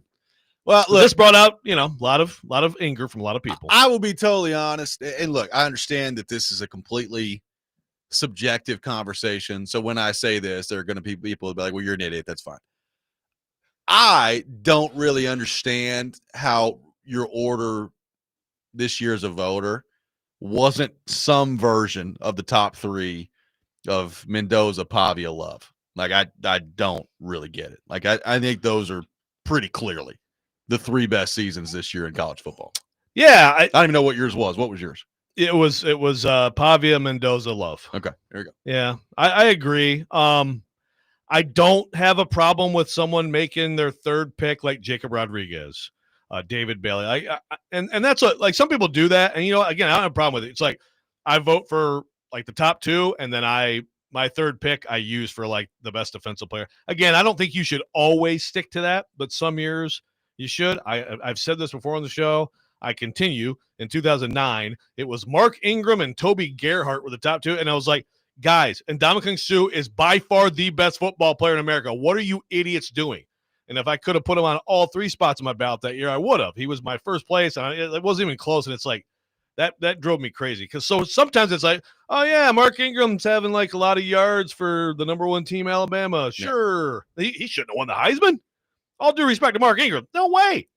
Well, look, this brought out, a lot of anger from a lot of people. I will be totally honest. And look, I understand that this is a completely subjective conversation. So when I say this, there are going to be people that be like, well, you're an idiot. That's fine. I don't really understand how your order this year as a voter wasn't some version of the top 3 of Mendoza, Pavia, Love. Like, I don't really get it. Like, I think those are pretty clearly the 3 best seasons this year in college football. Yeah. I don't even know what yours was. What was yours? It was Pavia, Mendoza, Love. Okay, there you go. Yeah, I agree. I don't have a problem with someone making their third pick like Jacob Rodriguez, David Bailey. And that's what, like, some people do that. And, again, I don't have a problem with it. It's like I vote for like the top 2, and then I my third pick I use for like the best defensive player. Again, I don't think you should always stick to that, but some years you should. I've said this before on the show. I continue. In 2009, it was Mark Ingram and Toby Gerhart were the top two, and I was like, guys, and Ndamukong Suh is by far the best football player in America. What are you idiots doing? And if I could have put him on all three spots in my ballot that year, I would have. He was my first place, and it wasn't even close, and it's like, that drove me crazy. Because so sometimes it's like, oh, yeah, Mark Ingram's having like a lot of yards for the number one team, Alabama. Sure. Yeah. He shouldn't have won the Heisman. All due respect to Mark Ingram. No way.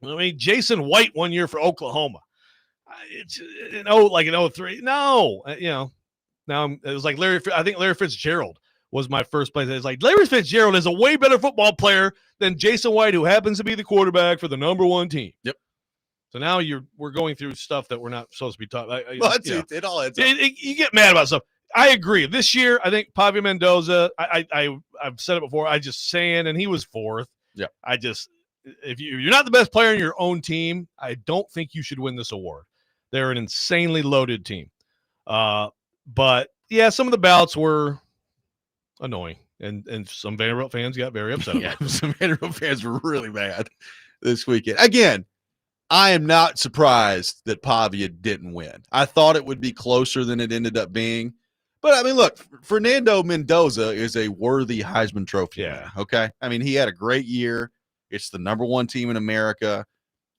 I mean, Jason White 1 year for Oklahoma. It's like an 03. No. Now it was like I think Larry Fitzgerald was my first place. It's like Larry Fitzgerald is a way better football player than Jason White, who happens to be the quarterback for the number one team. Yep. So now we're going through stuff that we're not supposed to be talking. Well, it all adds up. You get mad about stuff. I agree. This year, I think Pavia Mendoza. I've said it before. I just saying, and he was fourth. Yeah. If you're not the best player in your own team, I don't think you should win this award. They're an insanely loaded team. But yeah, some of the ballots were annoying, and some Vanderbilt fans got very upset. Yeah, some Vanderbilt fans were really mad this weekend. Again, I am not surprised that Pavia didn't win. I thought it would be closer than it ended up being. But, I mean, look, Fernando Mendoza is a worthy Heisman Trophy winner, okay? I mean, he had a great year. It's the number one team in America.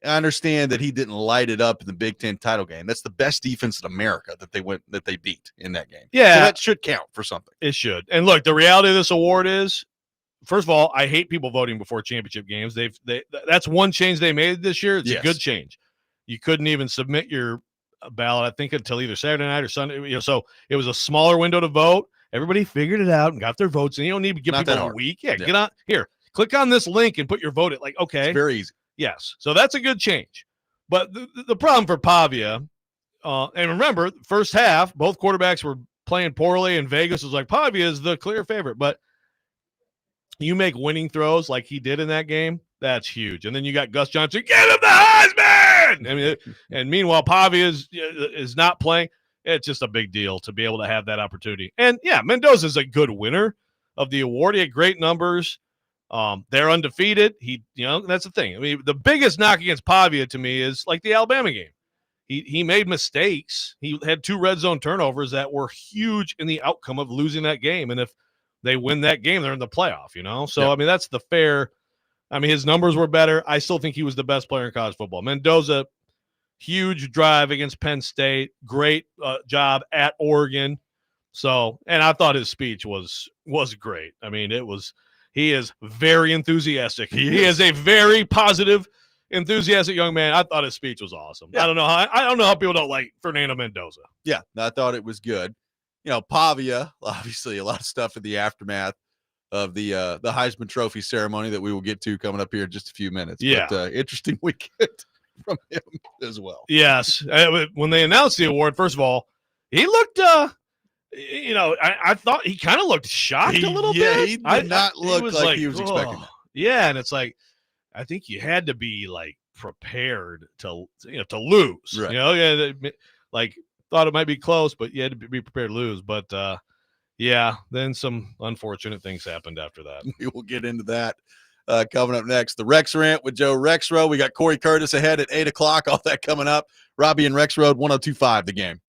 I understand that he didn't light it up in the Big Ten title game. That's the best defense in America that they beat in that game. Yeah. So that should count for something. It should. And, look, the reality of this award is, first of all, I hate people voting before championship games. That's one change they made this year. It's a good change. You couldn't even submit your ballot, I think, until either Saturday night or Sunday. So it was a smaller window to vote. Everybody figured it out and got their votes. And you don't need to give people a week. Yeah, get on here. Click on this link and put your vote in. Like, okay. It's very easy. Yes. So that's a good change. But the problem for Pavia, and remember, first half, both quarterbacks were playing poorly, and Vegas was like, Pavia is the clear favorite. But you make winning throws like he did in that game, that's huge. And then you got Gus Johnson, get him the Heisman! I mean, and meanwhile, Pavia is not playing. It's just a big deal to be able to have that opportunity. And, yeah, Mendoza's a good winner of the award. He had great numbers. They're undefeated. That's the thing. I mean, the biggest knock against Pavia to me is like the Alabama game. He made mistakes. He had 2 red zone turnovers that were huge in the outcome of losing that game. And if they win that game, they're in the playoff, So, yeah. I mean, that's the fair. I mean, his numbers were better. I still think he was the best player in college football. Mendoza, huge drive against Penn State. Great job at Oregon. So, and I thought his speech was great. I mean, he is very enthusiastic. He is a very positive, enthusiastic young man. I thought his speech was awesome. Yeah. I don't know how people don't like Fernando Mendoza. Yeah, I thought it was good. Pavia, obviously a lot of stuff in the aftermath of the Heisman Trophy ceremony that we will get to coming up here in just a few minutes. Yeah. But interesting weekend from him as well. Yes. When they announced the award, first of all, he looked I thought he kind of looked shocked a little bit. He did not look like he was expecting it. Yeah, and it's like, I think you had to be like prepared to lose. Right. Like thought it might be close, but you had to be prepared to lose. But then some unfortunate things happened after that. We will get into that coming up next. The Rex Rant with Joe Rexrode. We got Cory Curtis ahead at 8:00. All that coming up. Robby and Rexrode, 102.5 The Game.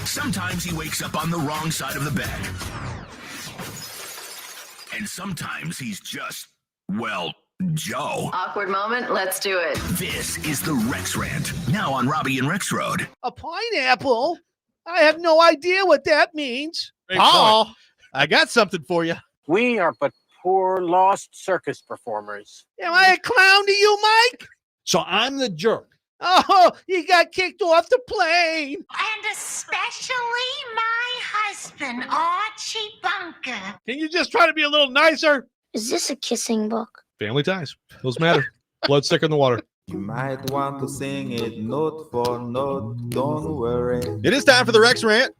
Sometimes he wakes up on the wrong side of the bed. And sometimes he's just, well, Joe. Awkward moment, let's do it. This is the Rex Rant, now on Robby and Rexrode. A pineapple? I have no idea what that means. Paul, I got something for you. We are but poor lost circus performers. Am I a clown to you, Mike? So I'm the jerk. Oh, he got kicked off the plane. And especially my husband, Archie Bunker. Can you just try to be a little nicer? Is this a kissing book? Family ties. Those matter. Blood's thicker in the water. You might want to sing it note for note. Don't worry. It is time for the Rex Rant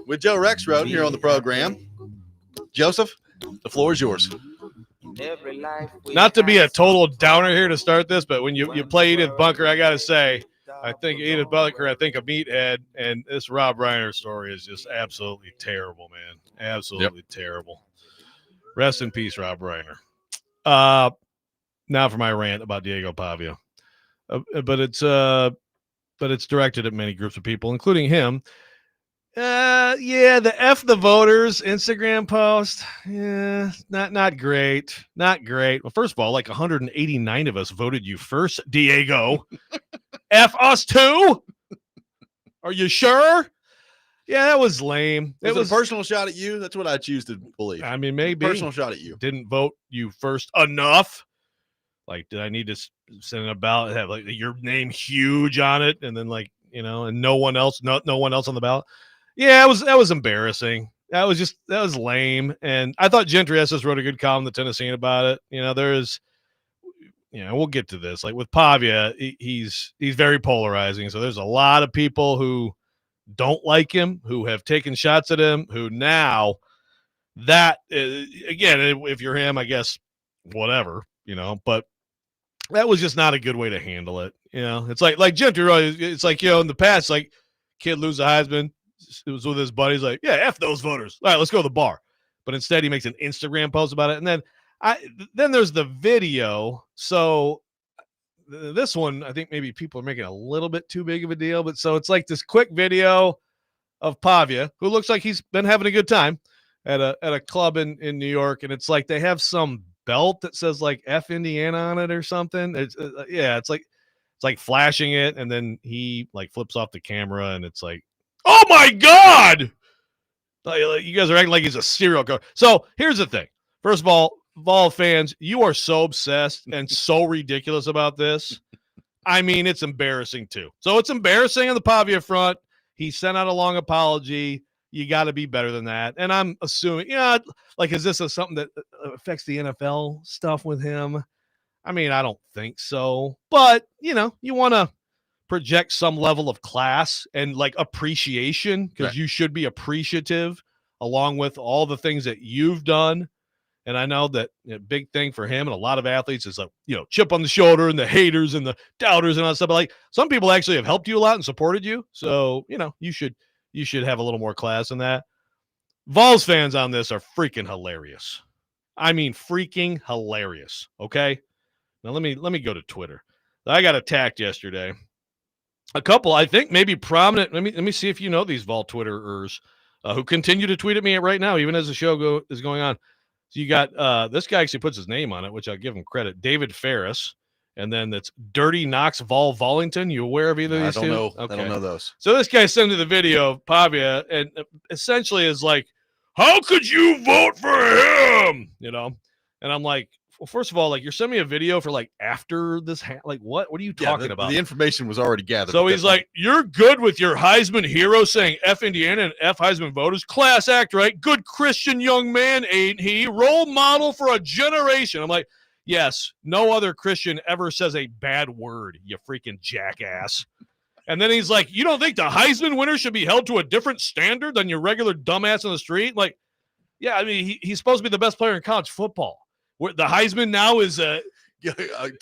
with Joe Rexrode here on the program. Joseph, the floor is yours. Not to be a total downer here to start this, but when you play Edith Bunker, I got to say, I think Edith Bunker, I think a meathead, and this Rob Reiner story is just absolutely terrible, man. Absolutely terrible. Rest in peace, Rob Reiner. Now for my rant about Diego Pavia. But it's directed at many groups of people, including him. The F the voters Instagram post. Yeah, not great. Not great. Well, first of all, like 189 of us voted you first, Diego. F us too? Are you sure? Yeah, that was lame. It was a personal shot at you. That's what I choose to believe. I mean, maybe personal shot at you. Didn't vote you first enough. Like, did I need to send a ballot, have like your name huge on it, and then and no one else on the ballot? Yeah, that was embarrassing. That was lame. And I thought Gentry Estes wrote a good column in the Tennessean about it. We'll get to this. Like with Pavia, he's very polarizing. So there's a lot of people who don't like him, who have taken shots at him, who now that again, if you're him, I guess whatever, but that was just not a good way to handle it. It's like Gentry, it's like, in the past, like kid lose a Heisman. It was with his buddies, like, yeah, F those voters. All right, let's go to the bar. But instead, he makes an Instagram post about it. And then there's the video. So this one, I think maybe people are making a little bit too big of a deal. But so it's like this quick video of Pavia, who looks like he's been having a good time at a club in New York. And it's like they have some belt that says like F Indiana on it or something. It's like flashing it. And then he like flips off the camera and it's like, oh my God! You guys are acting like he's a serial killer. So here's the thing. First of all, Vol fans, you are so obsessed and so ridiculous about this. I mean, it's embarrassing too. So it's embarrassing on the Pavia front. He sent out a long apology. You got to be better than that. And I'm assuming, is this something that affects the NFL stuff with him? I mean, I don't think so. But, you want to project some level of class and like appreciation because you should be appreciative along with all the things that you've done. And I know that a big thing for him and a lot of athletes is like, chip on the shoulder and the haters and the doubters and all that stuff. But like some people actually have helped you a lot and supported you. So, you should have a little more class than that. Vols fans on this are freaking hilarious. I mean, freaking hilarious. Okay. Now let me go to Twitter. I got attacked yesterday. A couple, I think, maybe prominent. Let me see if you know these Vol Twitterers who continue to tweet at me right now, even as the show is going on. So you got this guy actually puts his name on it, which I'll give him credit. David Ferris, and then that's Dirty Knox Vol Vollington. You aware of either of these two? Know. Okay. I don't know those. So this guy sent me the video of Pavia, and essentially is like, "How could you vote for him?" And I'm like, well, first of all, like you're sending me a video for like after this, what are you talking about? The information was already gathered. So he's like, you're good with your Heisman hero saying F Indiana and F Heisman voters. Class act, right? Good Christian young man, ain't he? Role model for a generation. I'm like, yes, no other Christian ever says a bad word, you freaking jackass. And then he's like, you don't think the Heisman winner should be held to a different standard than your regular dumbass on the street? Like, yeah, I mean, he's supposed to be the best player in college football. The Heisman now is a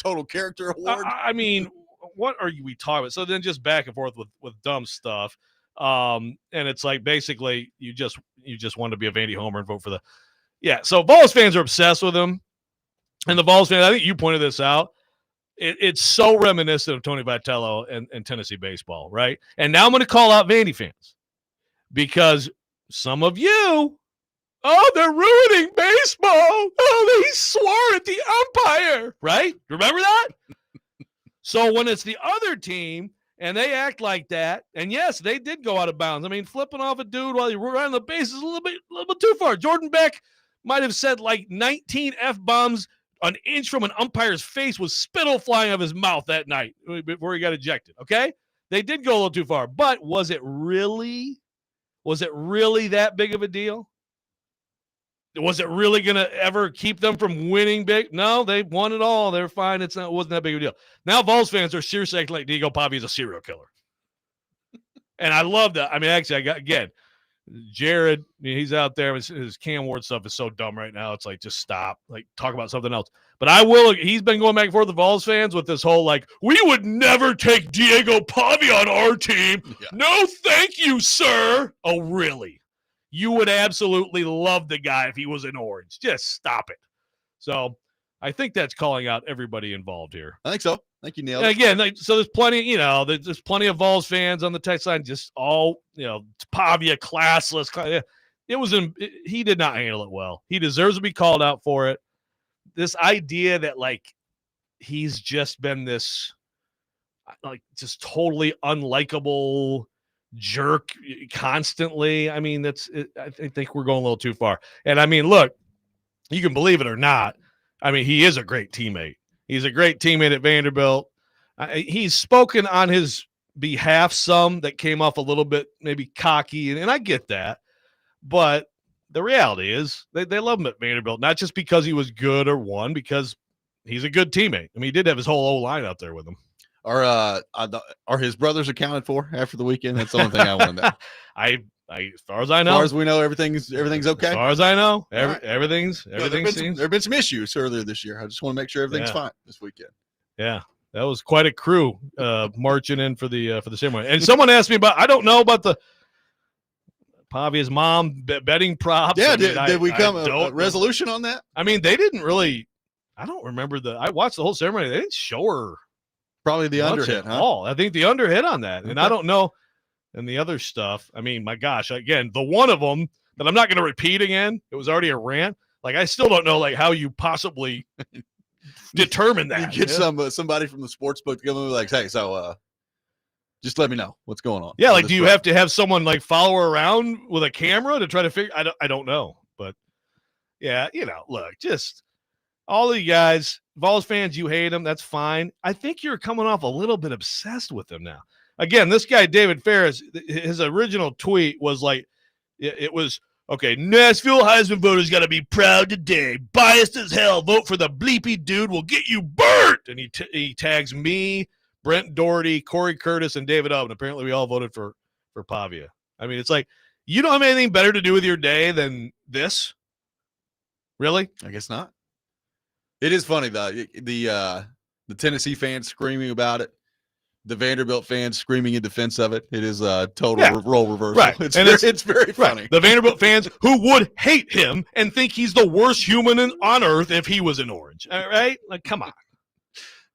total character award. I mean, what are we talking about? So then just back and forth with dumb stuff. And it's like basically you just want to be a Vandy homer and vote for so Vols fans are obsessed with him. And the Vols fans, I think you pointed this out. It's so reminiscent of Tony Vitello and Tennessee baseball, right? And now I'm going to call out Vandy fans because some of you, they're ruining baseball. Oh, they swore at the umpire, right? Remember that? So when it's the other team and they act like that, and yes, they did go out of bounds. I mean, flipping off a dude while you were running the bases is a little bit too far. Jordan Beck might have said like 19 F-bombs an inch from an umpire's face with spittle flying out of his mouth that night before he got ejected, okay? They did go a little too far, but was it really that big of a deal? Was it really going to ever keep them from winning big? No, they won it all. They're fine. It wasn't that big of a deal. Now Vols fans are seriously acting like Diego Pavia is a serial killer. And I love that. I mean, actually, Jared, he's out there. His Cam Ward stuff is so dumb right now. It's like, just stop. Like, talk about something else. But he's been going back and forth with Vols fans with this whole, like, we would never take Diego Pavia on our team. Yeah. No, thank you, sir. Oh, really? You would absolutely love the guy if he was in orange. Just stop it. So I think that's calling out everybody involved here. I think so. I think you nailed it. Again, so there's plenty, there's plenty of Vols fans on the text line, just all, Pavia classless. He did not handle it well. He deserves to be called out for it. This idea that, like, he's just been this, like, just totally unlikable jerk constantly. I mean, I think we're going a little too far. And I mean, look, you can believe it or not. I mean, he is a great teammate. He's a great teammate at Vanderbilt. He's spoken on his behalf some that came off a little bit maybe cocky, and I get that. But the reality is they love him at Vanderbilt, not just because he was good or won, because he's a good teammate. I mean, he did have his whole O-line out there with him. Are his brothers accounted for after the weekend? That's the only thing I want to know. As far as I know, as far as we know, everything's okay. As far as I know, everything seems. There have been some issues earlier this year. I just want to make sure everything's fine this weekend. Yeah, that was quite a crew marching in for the ceremony. And someone asked me about. I don't know about the Pavia's mom betting props. Yeah, did we come a resolution on that? I mean, they didn't really. I don't remember I watched the whole ceremony. They didn't show her. Probably the underhit, huh? All. I think the underhit on that. And I don't know. And the other stuff, I mean, my gosh, again, the one of them that I'm not going to repeat again, it was already a rant. Like, I still don't know, like, how you possibly determine that. You get somebody from the sports book to come and be like, hey, so just let me know what's going on. Yeah, like, do you have to have someone, like, follow her around with a camera to try to figure? I don't know. But, yeah, look, just all of you guys, Vols fans, you hate him. That's fine. I think you're coming off a little bit obsessed with him now. Again, this guy, David Ferris, his original tweet was like, it was, okay, Nashville Heisman voters got to be proud today. Biased as hell. Vote for the bleepy dude. Will get you burnt. And he tags me, Brent Doherty, Cory Curtis, and David Owen. Apparently, we all voted for Pavia. I mean, it's like, you don't have anything better to do with your day than this? Really? I guess not. It is funny, though. The Tennessee fans screaming about it. The Vanderbilt fans screaming in defense of it. It is a total role reversal. Right. It's very funny. Right. The Vanderbilt fans who would hate him and think he's the worst human on earth if he was in orange. All right? Like, come on.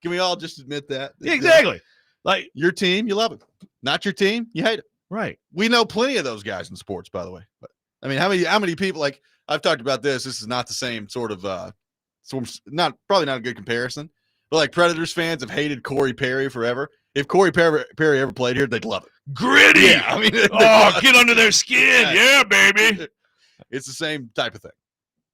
Can we all just admit that? Yeah, exactly. Like, your team, you love it. Not your team, you hate it. Right. We know plenty of those guys in sports, by the way. But I mean, how many people, like, I've talked about this. This is not the same sort of probably not a good comparison. But like Predators fans have hated Corey Perry forever. If Corey Perry ever played here, they'd love it. Gritty. Yeah, I mean, get under their skin. Yeah, baby. It's the same type of thing.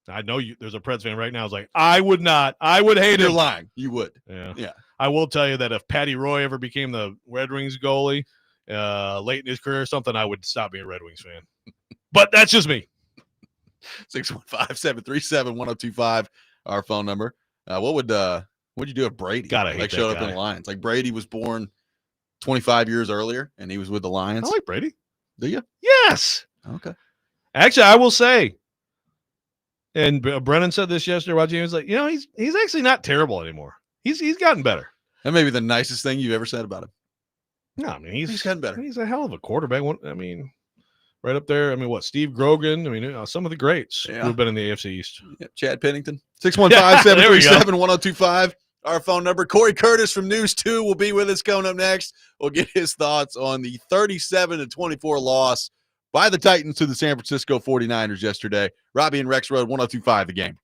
I know there's a Preds fan right now who's like, I would not. I would hate him. You're lying. You would. Yeah. I will tell you that if Patty Roy ever became the Red Wings goalie late in his career or something, I would stop being a Red Wings fan. But that's just me. 615-737-1025, our phone number. What'd you do if Brady showed up in the Lions? Like, Brady was born 25 years earlier, and he was with the Lions. I like Brady. Do you? Yes. Okay. Actually, I will say, and Brennan said this yesterday watching. He was like, he's actually not terrible anymore. He's gotten better. That may be the nicest thing you've ever said about him. No, I mean, he's gotten better. He's a hell of a quarterback. I mean, right up there. I mean, Steve Grogan? I mean, some of the greats who've been in the AFC East. Yeah, Chad Pennington. 615-737-1025. Our phone number. Cory Curtis from News 2 will be with us coming up next. We'll get his thoughts on the 37-24 loss by the Titans to the San Francisco 49ers yesterday. Robby and Rexrode, 102.5 The Game.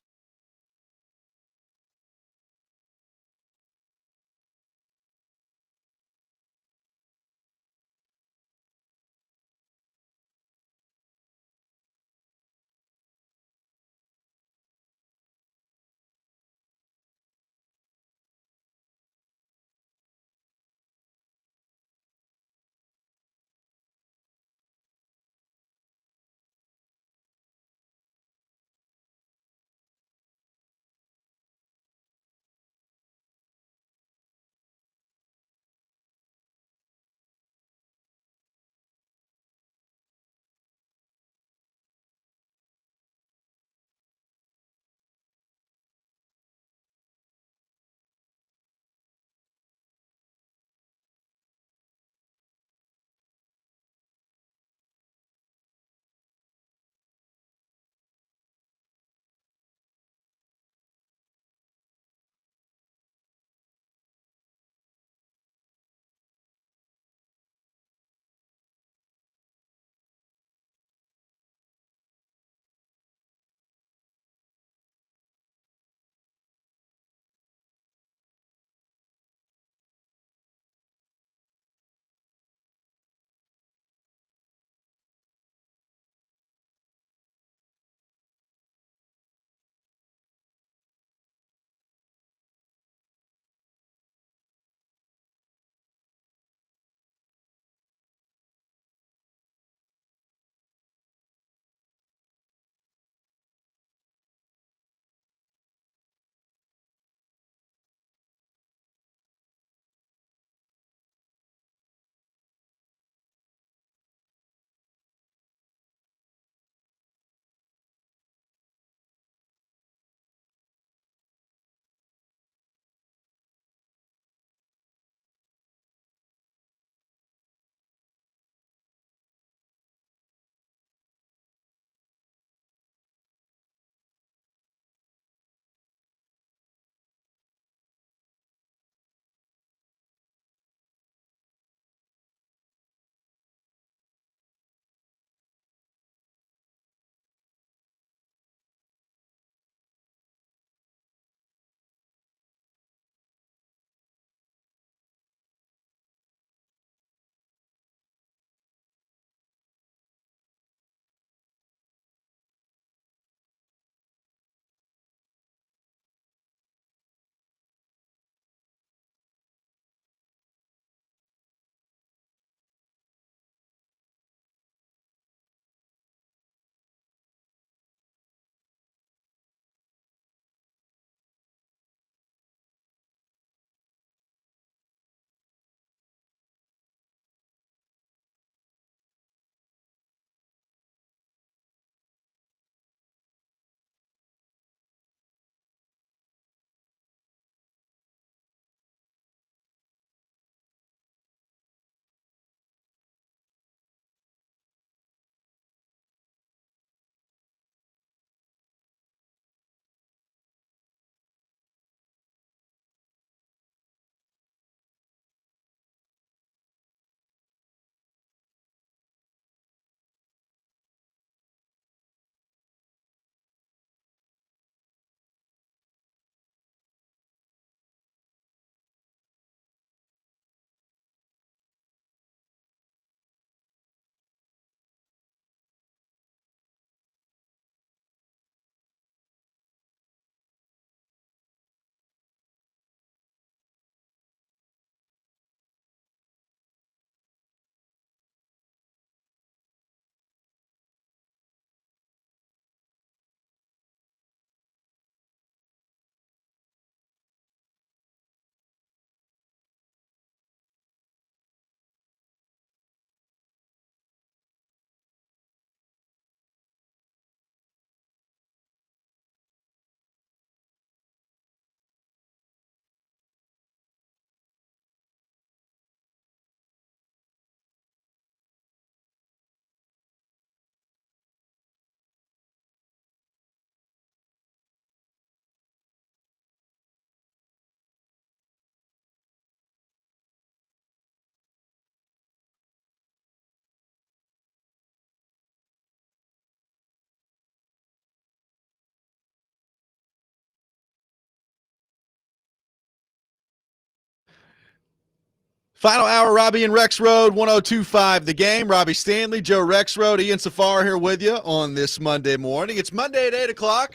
Final hour, Robby and Rexrode, 102.5 The Game. Robbie Stanley, Joe Rexrode, Ian Safar here with you on this Monday morning. It's Monday at 8 o'clock,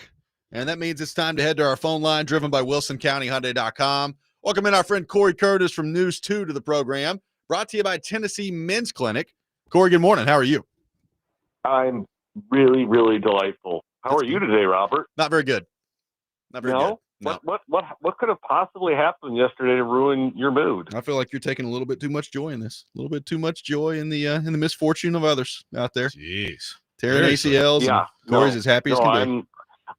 and that means it's time to head to our phone line, driven by WilsonCountyHyundai.com. Welcome in our friend Cory Curtis from News 2 to the program, brought to you by Tennessee Men's Clinic. Cory, good morning. How are you? I'm really, really delightful. How are you today, Robert? Not very good. Not very good. No. What could have possibly happened yesterday to ruin your mood? I feel like you're taking a little bit too much joy in this. A little bit too much joy in the misfortune of others out there. Jeez. Tearing ACLs. Yeah. And Cory's as happy as can be.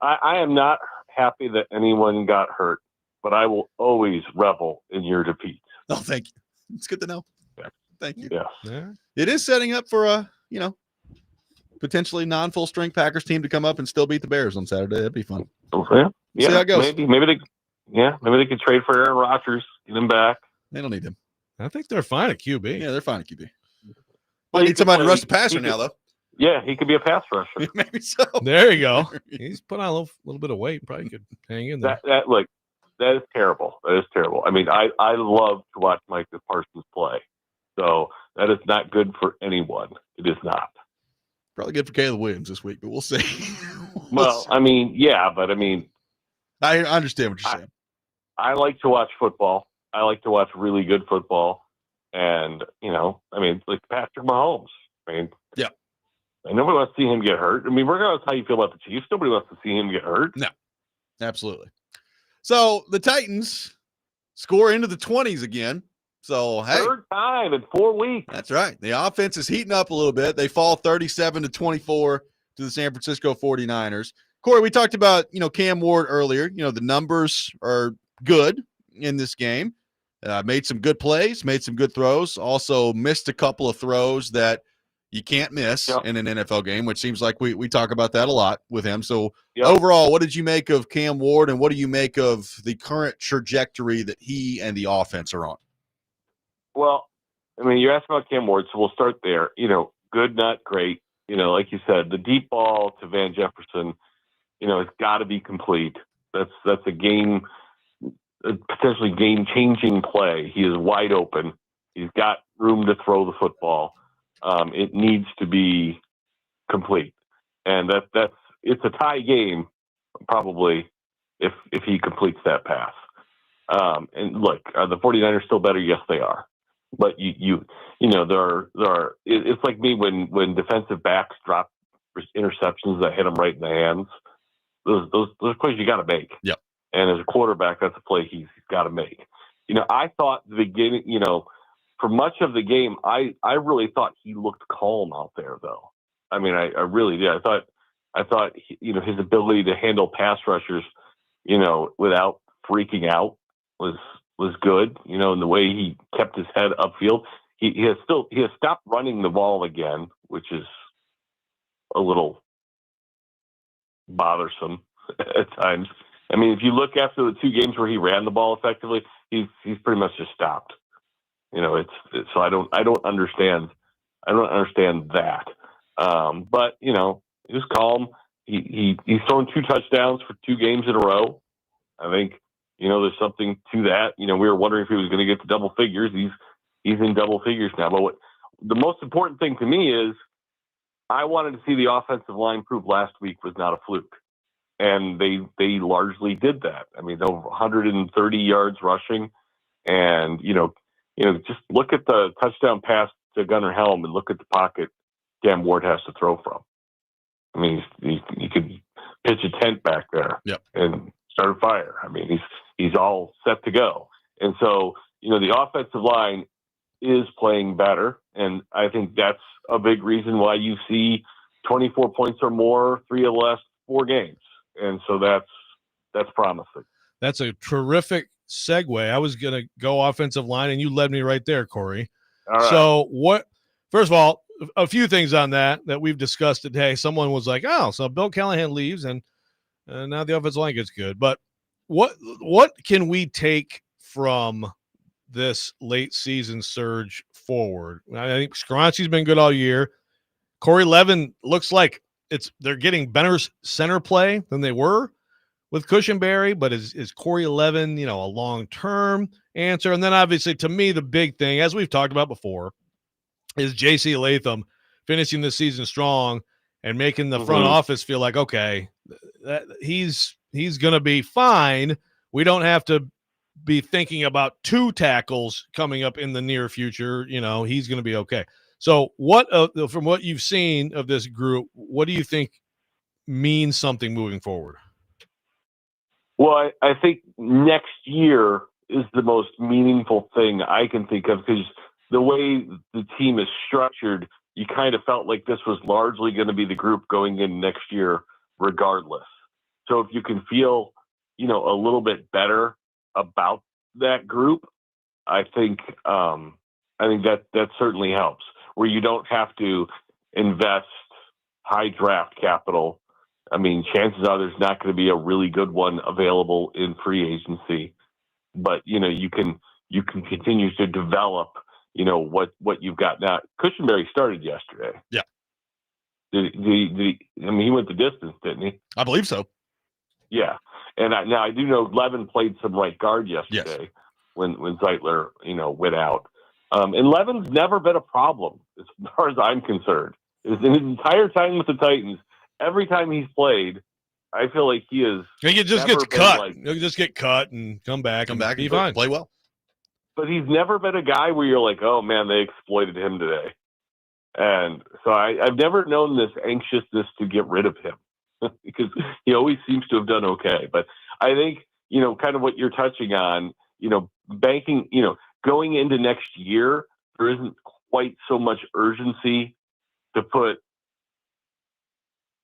I am not happy that anyone got hurt, but I will always revel in your defeat. Oh, thank you. It's good to know. Yeah. Thank you. Yeah. It is setting up for a, potentially non-full strength Packers team to come up and still beat the Bears on Saturday. That'd be fun. Okay. See how it goes. Maybe they could trade for Aaron Rodgers, get him back. They don't need him. I think they're fine at QB. Yeah, they're fine at QB. Well, need somebody to rush the passer now, though. Yeah, he could be a pass rusher. Maybe so. There you go. He's put on a little bit of weight. Probably could hang in there. That is terrible. That is terrible. I mean, I love to watch Micah Parsons play. So that is not good for anyone. It is not. Probably good for Caleb Williams this week, but we'll see. I mean, I understand what you're saying. I like to watch football. I like to watch really good football. And, like Patrick Mahomes. Yeah. And nobody wants to see him get hurt. I mean, regardless of how you feel about the Chiefs, nobody wants to see him get hurt. No, absolutely. So the Titans score into the 20s again. So, hey. Third time in 4 weeks. That's right. The offense is heating up a little bit. They fall 37-24 to the San Francisco 49ers. Cory, we talked about, Cam Ward earlier. The numbers are good in this game. Made some good plays, made some good throws. Also missed a couple of throws that you can't miss in an NFL game, which seems like we talk about that a lot with him. So overall, what did you make of Cam Ward, and what do you make of the current trajectory that he and the offense are on? Well, you asked about Cam Ward, so we'll start there. Good, not great. Like you said, the deep ball to Van Jefferson, it's got to be complete. That's a potentially game-changing play. He is wide open. He's got room to throw the football. It needs to be complete, and it's a tie game probably if he completes that pass. And look, are the 49ers still better? Yes, they are. But it's like me when defensive backs drop interceptions that hit them right in the hands. Those plays you got to make. Yep. And as a quarterback, that's a play he's got to make. I thought the beginning, for much of the game, I really thought he looked calm out there, though. I really did. I thought his ability to handle pass rushers, without freaking out was good. And the way he kept his head upfield, he has stopped running the ball again, which is a little bothersome at times. If you look after the 2 games where he ran the ball effectively, he's pretty much just stopped. So I don't understand that. But he was calm. He's thrown 2 touchdowns for 2 games in a row. I think there's something to that. We were wondering if he was going to get to double figures. He's in double figures now. But the most important thing to me is I wanted to see the offensive line prove last week was not a fluke. And they largely did that. Over 130 yards rushing, and just look at the touchdown pass to Gunnar Helm and look at the pocket Cam Ward has to throw from. He could pitch a tent back there and start a fire. He's all set to go. And so the offensive line is playing better, and I think that's a big reason why you see 24 points or more 3 of the last 4 games. And so that's promising. That's a terrific segue. I was going to go offensive line, and you led me right there, Cory. All right. So first of all, a few things on that we've discussed today. Someone was like, oh, so Bill Callahan leaves, and now the offensive line gets good. But what can we take from this late season surge forward? I think Skoronski's been good all year. Corey Levin looks like they're getting better center play than they were. with Cushenberry, but is Corey 11, a long-term answer? And then obviously to me, the big thing, as we've talked about before, is J.C. Latham finishing the season strong and making the front office feel like, okay, he's going to be fine. We don't have to be thinking about 2 tackles coming up in the near future. He's going to be okay. So from what you've seen of this group, what do you think means something moving forward? Well, I think next year is the most meaningful thing I can think of, because the way the team is structured, you kind of felt like this was largely going to be the group going in next year regardless. So if you can feel, a little bit better about that group, I think that certainly helps, where you don't have to invest high draft capital. I mean, chances are there's not going to be a really good one available in free agency, but you can continue to develop, what you've got now. Cushenberry started yesterday. Yeah. He went the distance, didn't he? I believe so. Yeah. And now I do know Levin played some right guard yesterday when Zeitler, went out. And Levin's never been a problem as far as I'm concerned. In his entire time with the Titans, every time he's played, I feel like he just gets cut. He'll just get cut and come back and be fine. Play well. But he's never been a guy where you're like, oh man, they exploited him today. And so I've never known this anxiousness to get rid of him because he always seems to have done okay. But I think, kind of what you're touching on, banking, going into next year, there isn't quite so much urgency to put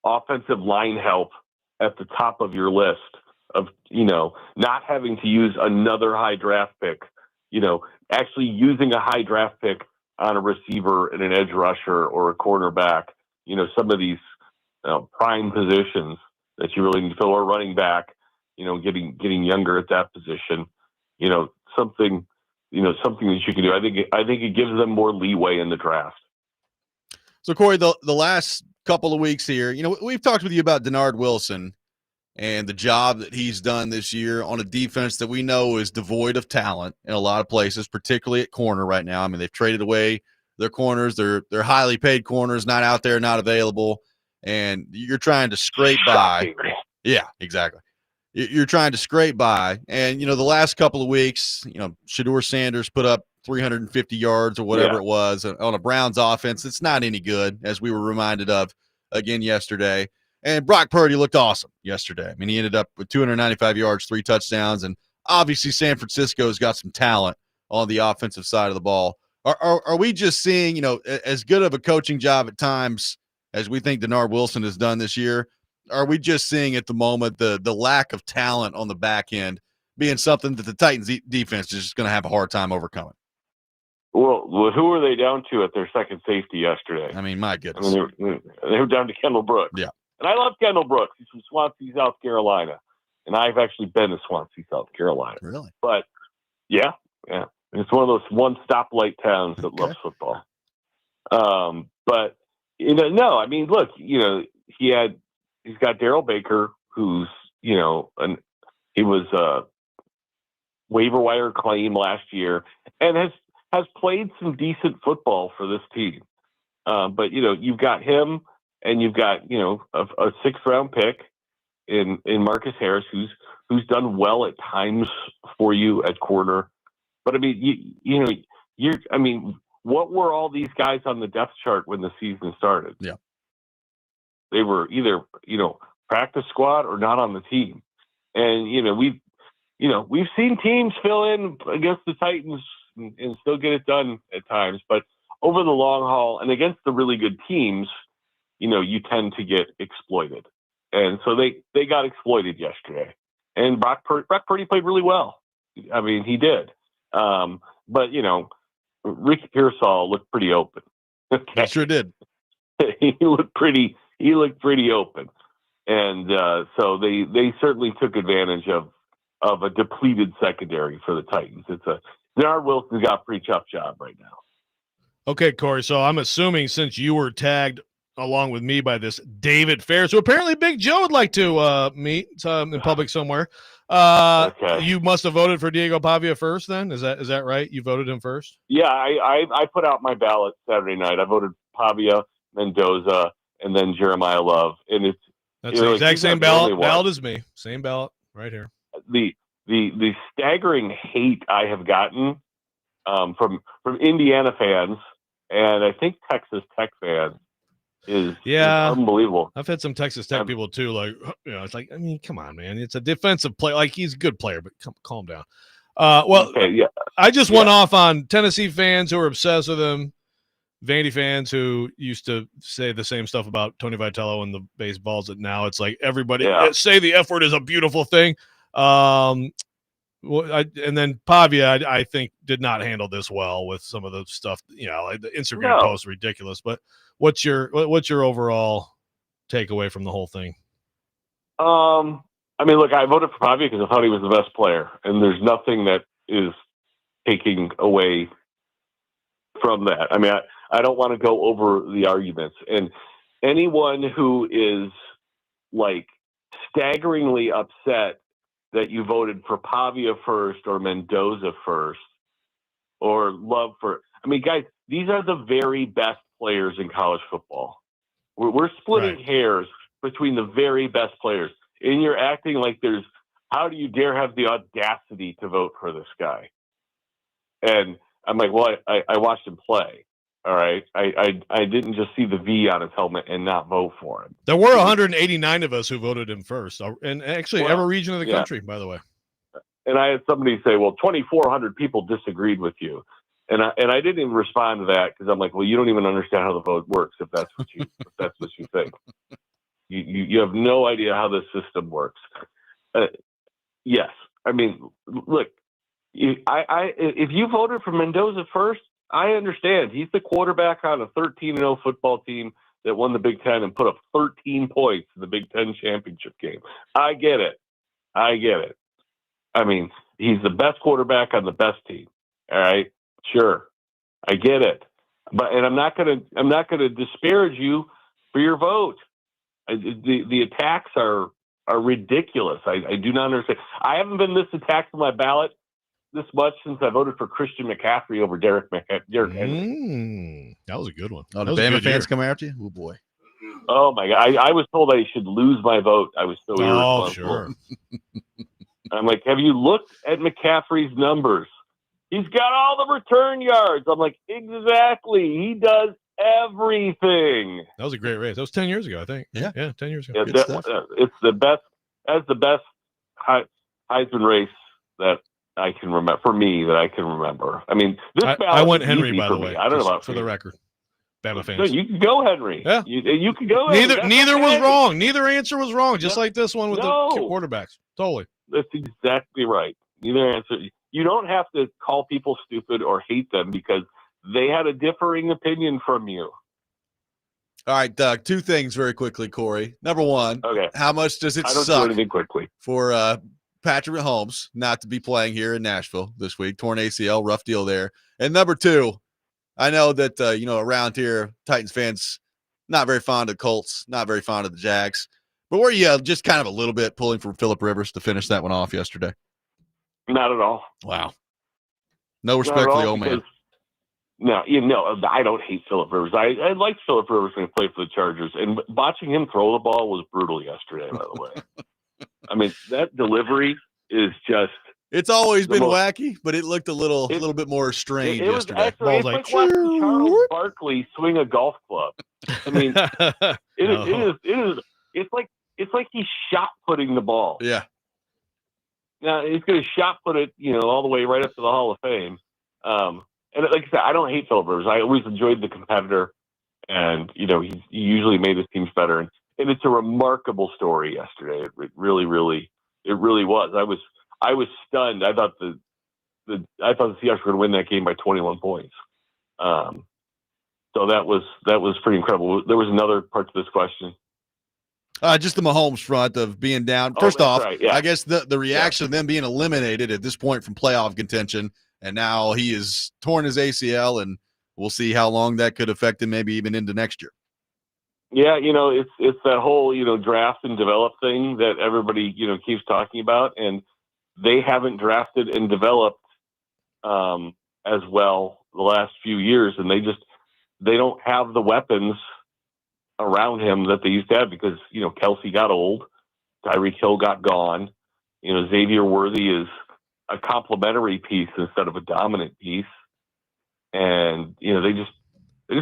offensive line help at the top of your list of, not having to use another high draft pick, actually using a high draft pick on a receiver and an edge rusher or a cornerback, some of these prime positions that you really need to fill, or running back, getting younger at that position, something that you can do. I think it gives them more leeway in the draft. So Corey, the last couple of weeks here, we've talked with you about Denard Wilson and the job that he's done this year on a defense that we know is devoid of talent in a lot of places, particularly at corner right now. I mean, they've traded away their corners. They're highly paid corners, not out there, not available. And you're trying to scrape by. Yeah, exactly. You're trying to scrape by. And, the last couple of weeks, Shedeur Sanders put up 350 yards or whatever it was on a Browns offense. It's not any good, as we were reminded of again yesterday. And Brock Purdy looked awesome yesterday. I mean, he ended up with 295 yards, 3 touchdowns, and obviously San Francisco's got some talent on the offensive side of the ball. Are we just seeing, as good of a coaching job at times as we think Denard Wilson has done this year? Are we just seeing at the moment the lack of talent on the back end being something that the Titans defense is just going to have a hard time overcoming? Well, who were they down to at their second safety yesterday? I mean, my goodness. They were down to Kendall Brooks. Yeah. And I love Kendall Brooks. He's from Swansea, South Carolina. And I've actually been to Swansea, South Carolina. Really? But, yeah. It's one of those one stoplight towns that loves football. But, no, I mean, look, he's got Darrell Baker, who's, he was a waiver wire claim last year and has played some decent football for this team. But, you've got him and you've got, a 6th round pick in Marcus Harris, who's done well at times for you at corner. But I mean, what were all these guys on the depth chart when the season started? Yeah. They were either, practice squad or not on the team. And, we've seen teams fill in against the Titans and still get it done at times. But over the long haul and against the really good teams, you tend to get exploited. And so they got exploited yesterday. And Brock Purdy played really well. I mean, he did. But, Ricky Pearsall looked pretty open. Okay. Sure did. He looked pretty open. And so they certainly took advantage of a depleted secondary for the Titans. Denard Wilson's got a pretty tough job right now. Okay, Corey. So I'm assuming since you were tagged along with me by this David Ferris, who apparently Big Joe would like to meet in public somewhere. Okay. You must have voted for Diego Pavia first then? Is that right? You voted him first? Yeah, I put out my ballot Saturday night. I voted Pavia, Mendoza, and then Jeremiah Love. And that's the exact same ballot as me. Same ballot right here. The staggering hate I have gotten from Indiana fans and I think Texas Tech fans is unbelievable. I've had some Texas Tech people too. Like, it's like, I mean, come on, man. It's a defensive play. Like, he's a good player, but calm down. I just went off on Tennessee fans who are obsessed with him, Vandy fans who used to say the same stuff about Tony Vitello and the baseballs. That now it's like everybody say the F word is a beautiful thing. And then Pavia, I think, did not handle this well with some of the stuff. Like the Instagram post ridiculous. But what's your overall takeaway from the whole thing? I mean, look, I voted for Pavia because I thought he was the best player, and there's nothing that is taking away from that. I mean, I don't want to go over the arguments, and anyone who is like staggeringly upset that you voted for Pavia first or Mendoza first or Love first. I mean, guys, these are the very best players in college football. We're splitting hairs between the very best players. And you're acting like how do you dare have the audacity to vote for this guy? And I'm like, well, I watched him play. All right. I didn't just see the V on his helmet and not vote for him. There were 189 of us who voted him first. And actually every region of the country, by the way. And I had somebody say, well, 2,400 people disagreed with you. And I didn't even respond to that because I'm like, well, you don't even understand how the vote works if that's what you think. You have no idea how this system works. Yes. I mean, look, if you voted for Mendoza first, I understand. He's the quarterback on a 13-0 football team that won the Big Ten and put up 13 points in the Big Ten championship game. I get it. I mean, he's the best quarterback on the best team. All right, sure, I get it. And I'm not gonna disparage you for your vote. The attacks are ridiculous. I do not understand. I haven't been this attacked on my ballot this much since I voted for Christian McCaffrey over Derek Henry. That was a good one. Oh, the Bama fans come after you? Oh, boy. Oh, my God. I was told I should lose my vote. I was so irresponsible. Oh, sure. I'm like, have you looked at McCaffrey's numbers? He's got all the return yards. I'm like, exactly. He does everything. That was a great race. That was 10 years ago, I think. Yeah, 10 years ago. Yeah, it's the best. That's the best Heisman race that I can remember for me. That I can remember. I mean, I went Henry, by the way. I don't know about for the record. Bama fans. No, you can go Henry. Yeah, you can go. Neither was wrong. Neither answer was wrong. Just like this one with the quarterbacks. Totally. That's exactly right. Neither answer. You don't have to call people stupid or hate them because they had a differing opinion from you. All right, Doug, two things very quickly, Cory. Number one, how much does it suck do anything quickly for Patrick Mahomes not to be playing here in Nashville this week? Torn ACL, rough deal there. And number two, I know that, around here, Titans fans, not very fond of Colts, not very fond of the Jags. But were you just kind of a little bit pulling for Phillip Rivers to finish that one off yesterday? Not at all. Wow. No respect for the old man. No, I don't hate Phillip Rivers. I liked Phillip Rivers when he played for the Chargers, and watching him throw the ball was brutal yesterday, by the way. I mean, that delivery is just... It's always been wacky, but it looked a little bit more strained yesterday. It's like watching Charles Barkley swing a golf club. I mean, it's like he's shot putting the ball. Yeah. Now he's going to shot put it, all the way right up to the Hall of Fame. And like I said, I don't hate Phillip Rivers. I always enjoyed the competitor, and he usually made his teams better. And it's a remarkable story yesterday. It really was. I was stunned. I thought the Seahawks were going to win that game by 21 points. So that was pretty incredible. There was another part to this question. Just the Mahomes front of being down. First off, I guess the reaction of them being eliminated at this point from playoff contention, and now he has torn his ACL, and we'll see how long that could affect him, maybe even into next year. Yeah, it's that whole, draft and develop thing that everybody, keeps talking about, and they haven't drafted and developed as well the last few years, and they don't have the weapons around him that they used to have because, Kelsey got old, Tyreek Hill got gone, Xavier Worthy is a complementary piece instead of a dominant piece, and they just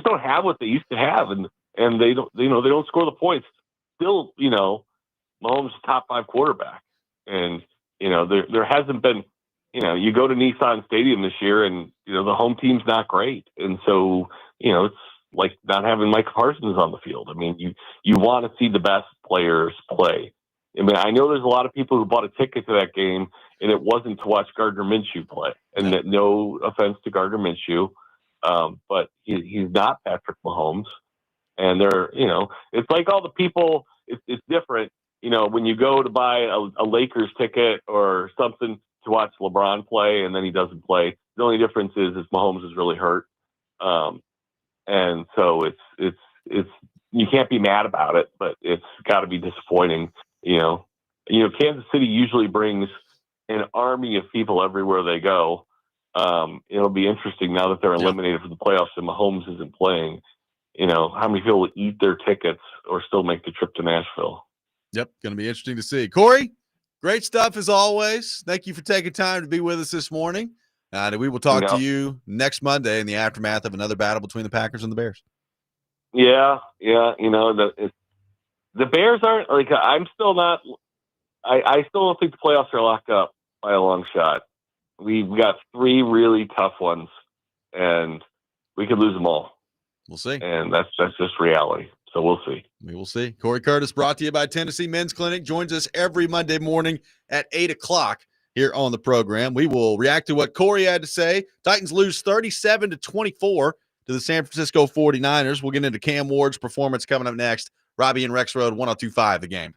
don't have what they used to have, and they don't score the points. Still, Mahomes is top 5 quarterback, and there hasn't been, you go to Nissan Stadium this year, and the home team's not great, and so it's like not having Mike Parsons on the field. I mean, you want to see the best players play. I mean, I know there's a lot of people who bought a ticket to that game, and it wasn't to watch Gardner Minshew play. And that, no offense to Gardner Minshew, but he's not Patrick Mahomes. And it's like all the people. It's different. When you go to buy a Lakers ticket or something to watch LeBron play, and then he doesn't play. The only difference is Mahomes is really hurt. And so it's you can't be mad about it, but it's got to be disappointing. Kansas City usually brings an army of people everywhere they go. It'll be interesting now that they're eliminated from the playoffs and Mahomes isn't playing. How many people will eat their tickets or still make the trip to Nashville? Yep, going to be interesting to see. Cory, great stuff as always. Thank you for taking time to be with us this morning. And we will talk to you next Monday in the aftermath of another battle between the Packers and the Bears. Yeah. The Bears aren't like, I'm still not. I still don't think the playoffs are locked up by a long shot. We've got 3 really tough ones, and we could lose them all. We'll see. And that's just reality. So we'll see. We will see. Cory Curtis, brought to you by Tennessee Men's Clinic, joins us every Monday morning at 8 o'clock here on the program. We will react to what Cory had to say. Titans lose 37-24 to the San Francisco 49ers. We'll get into Cam Ward's performance coming up next. Robby and Rexrode, 102.5 The Game.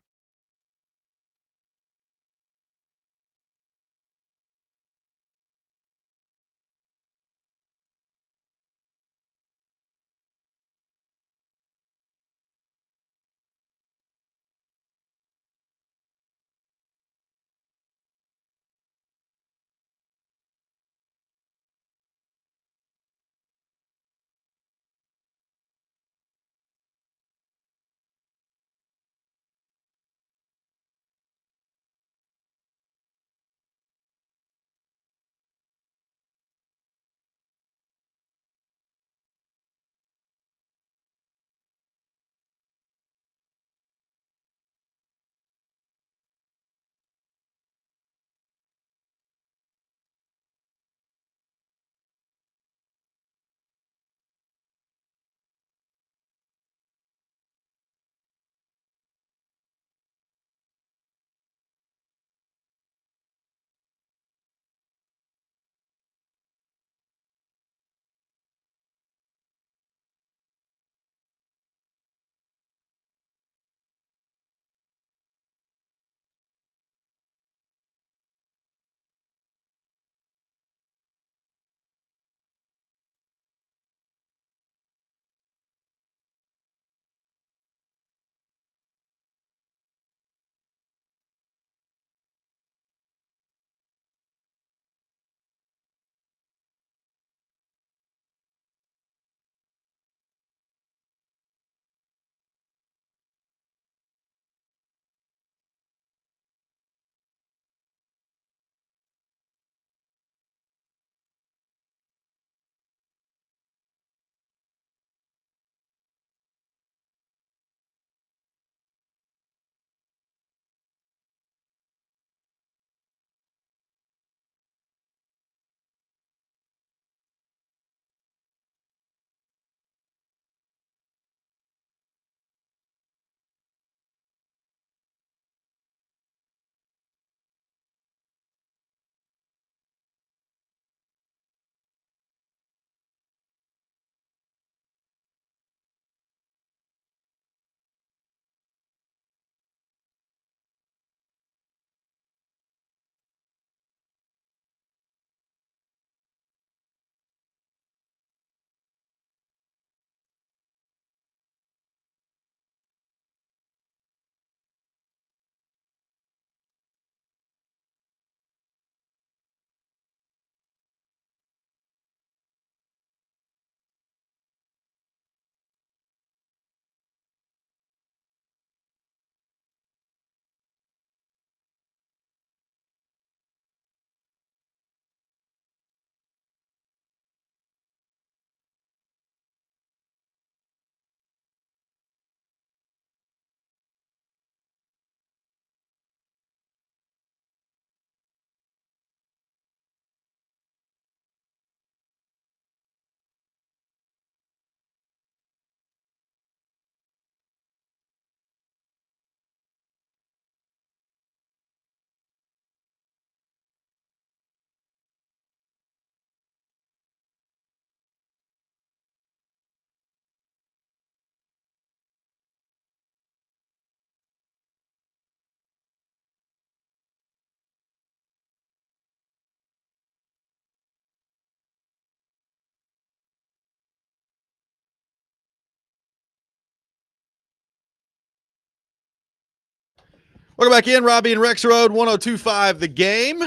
Welcome back in, Robby and Rexrode, 102.5 The Game.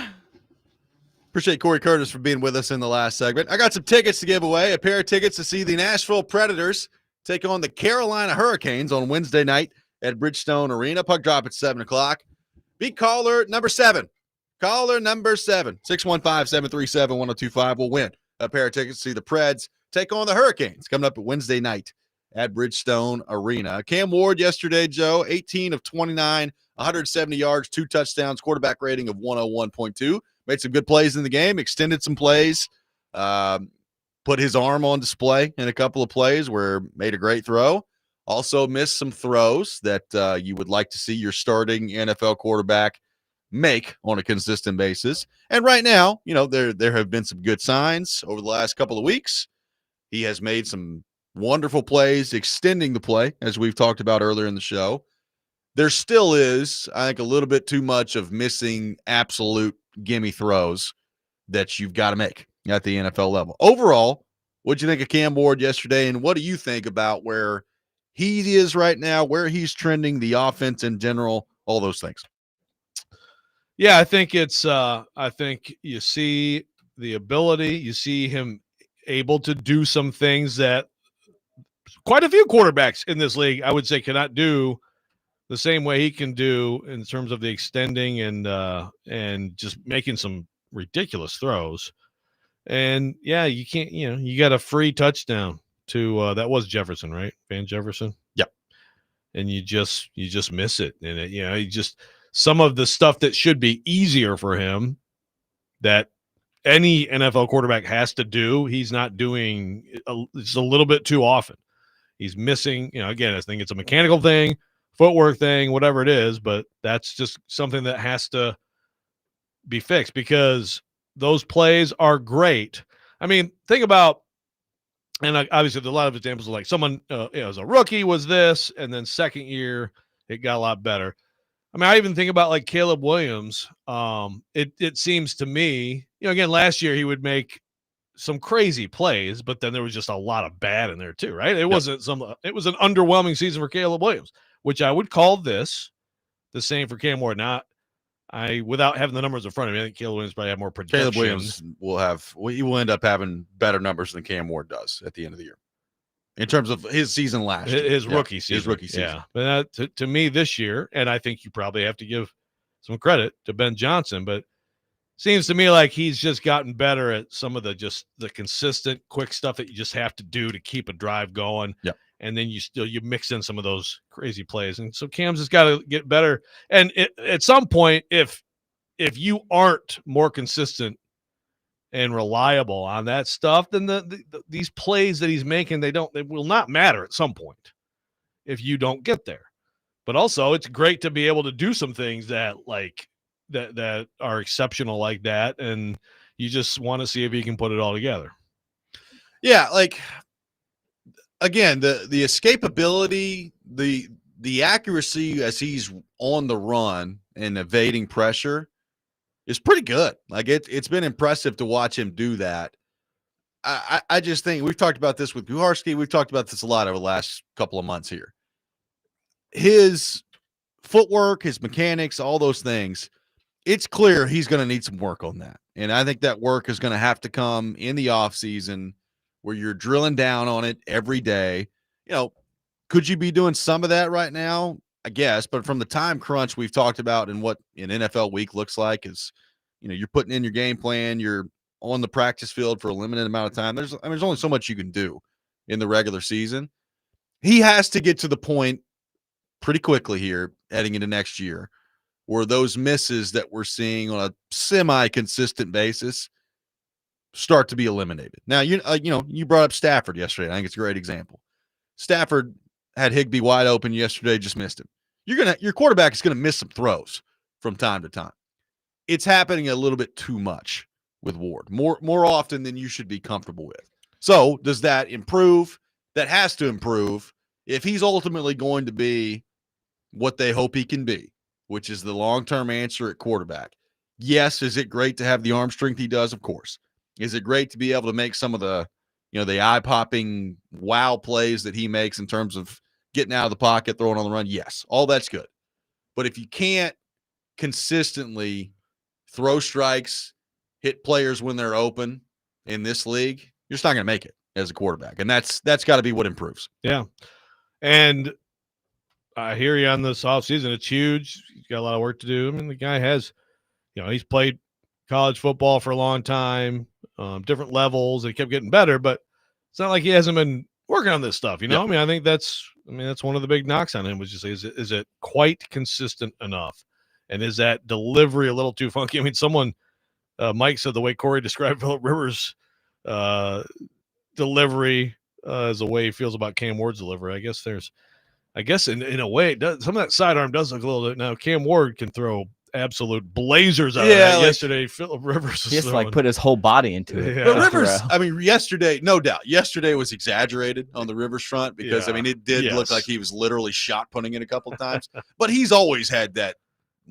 Appreciate Cory Curtis for being with us in the last segment. I got some tickets to give away, a pair of tickets to see the Nashville Predators take on the Carolina Hurricanes on Wednesday night at Bridgestone Arena. Puck drop at 7 o'clock. Be caller number 7. Caller number 7, 615-737-1025 will win a pair of tickets to see the Preds take on the Hurricanes coming up at Wednesday night at Bridgestone Arena. Cam Ward yesterday, Joe, 18 of 29, 170 yards, 2 touchdowns, quarterback rating of 101.2. Made some good plays in the game, extended some plays, put his arm on display in a couple of plays where made a great throw. Also missed some throws that you would like to see your starting NFL quarterback make on a consistent basis. And right now, there have been some good signs over the last couple of weeks. He has made some wonderful plays, extending the play, as we've talked about earlier in the show. There still is, I think, a little bit too much of missing absolute gimme throws that you've got to make at the NFL level. Overall, what'd you think of Cam Ward yesterday, and what do you think about where he is right now, where he's trending, the offense in general, all those things? Yeah, I think I think you see the ability, you see him able to do some things that quite a few quarterbacks in this league, I would say, cannot do the same way he can do in terms of the extending and just making some ridiculous throws. And yeah, you can't, you got a free touchdown to that was Jefferson, right? Van Jefferson. Yep. And you just miss it. And he just, some of the stuff that should be easier for him that any NFL quarterback has to do, he's not doing it's a little bit too often. He's missing, again, I think it's a mechanical thing, footwork thing, whatever it is, but that's just something that has to be fixed because those plays are great. I mean, think about, and obviously there's a lot of examples of like someone, as a rookie was this, and then second year it got a lot better. I mean, I even think about like Caleb Williams. It seems to me, again, last year he would make some crazy plays, but then there was just a lot of bad in there too, right? It wasn't it was an underwhelming season for Caleb Williams, which I would call this the same for Cam Ward. Without having the numbers in front of me, I think Caleb Williams probably have more production. Caleb Williams he will end up having better numbers than Cam Ward does at the end of the year in terms of his season last year. His rookie season. His rookie season. Yeah. But to me this year, and I think you probably have to give some credit to Ben Johnson, but seems to me like he's just gotten better at some of the consistent quick stuff that you just have to do to keep a drive going. Yeah. And then you mix in some of those crazy plays. And so Cam's has got to get better. And at some point, if you aren't more consistent and reliable on that stuff, then these plays that he's making, they will not matter at some point if you don't get there. But also it's great to be able to do some things that that are exceptional like that. And you just want to see if he can put it all together. Yeah. Like, again, the escapability, the accuracy as he's on the run and evading pressure is pretty good. Like it's been impressive to watch him do that. I just think we've talked about this with Buharski. We've talked about this a lot over the last couple of months here. His footwork, his mechanics, all those things, it's clear he's going to need some work on that. And I think that work is going to have to come in the offseason where you're drilling down on it every day. Could you be doing some of that right now? I guess, but from the time crunch we've talked about and what an NFL week looks like is, you're putting in your game plan, you're on the practice field for a limited amount of time. There's only so much you can do in the regular season. He has to get to the point pretty quickly here heading into next year where those misses that we're seeing on a semi-consistent basis start to be eliminated. Now, you brought up Stafford yesterday. I think it's a great example. Stafford had Higbee wide open yesterday, just missed him. Your quarterback is going to miss some throws from time to time. It's happening a little bit too much with Ward, more often than you should be comfortable with. So does that improve? That has to improve if he's ultimately going to be what they hope he can be, which is the long-term answer at quarterback. Yes, is it great to have the arm strength he does? Of course. Is it great to be able to make some of the, the eye-popping wow plays that he makes in terms of getting out of the pocket, throwing on the run? Yes, all that's good. But if you can't consistently throw strikes, hit players when they're open in this league, you're just not going to make it as a quarterback. And that's got to be what improves. Yeah. And I hear you on this offseason. It's huge. He's got a lot of work to do. I mean, the guy has, he's played college football for a long time, different levels. He kept getting better, but it's not like he hasn't been working on this stuff. I mean, I think that's one of the big knocks on him was just, is it quite consistent enough? And is that delivery a little too funky? I mean, Mike said the way Cory described Phillip Rivers' delivery is the way he feels about Cam Ward's delivery. I guess in a way, some of that sidearm does look a little bit. Now, Cam Ward can throw absolute blazers out of that. Yesterday, Phillip Rivers he has to put his whole body into it. But Rivers, I mean, yesterday, no doubt, yesterday was exaggerated on the Rivers front because, it did look like he was literally shot putting it a couple of times. But he's always had that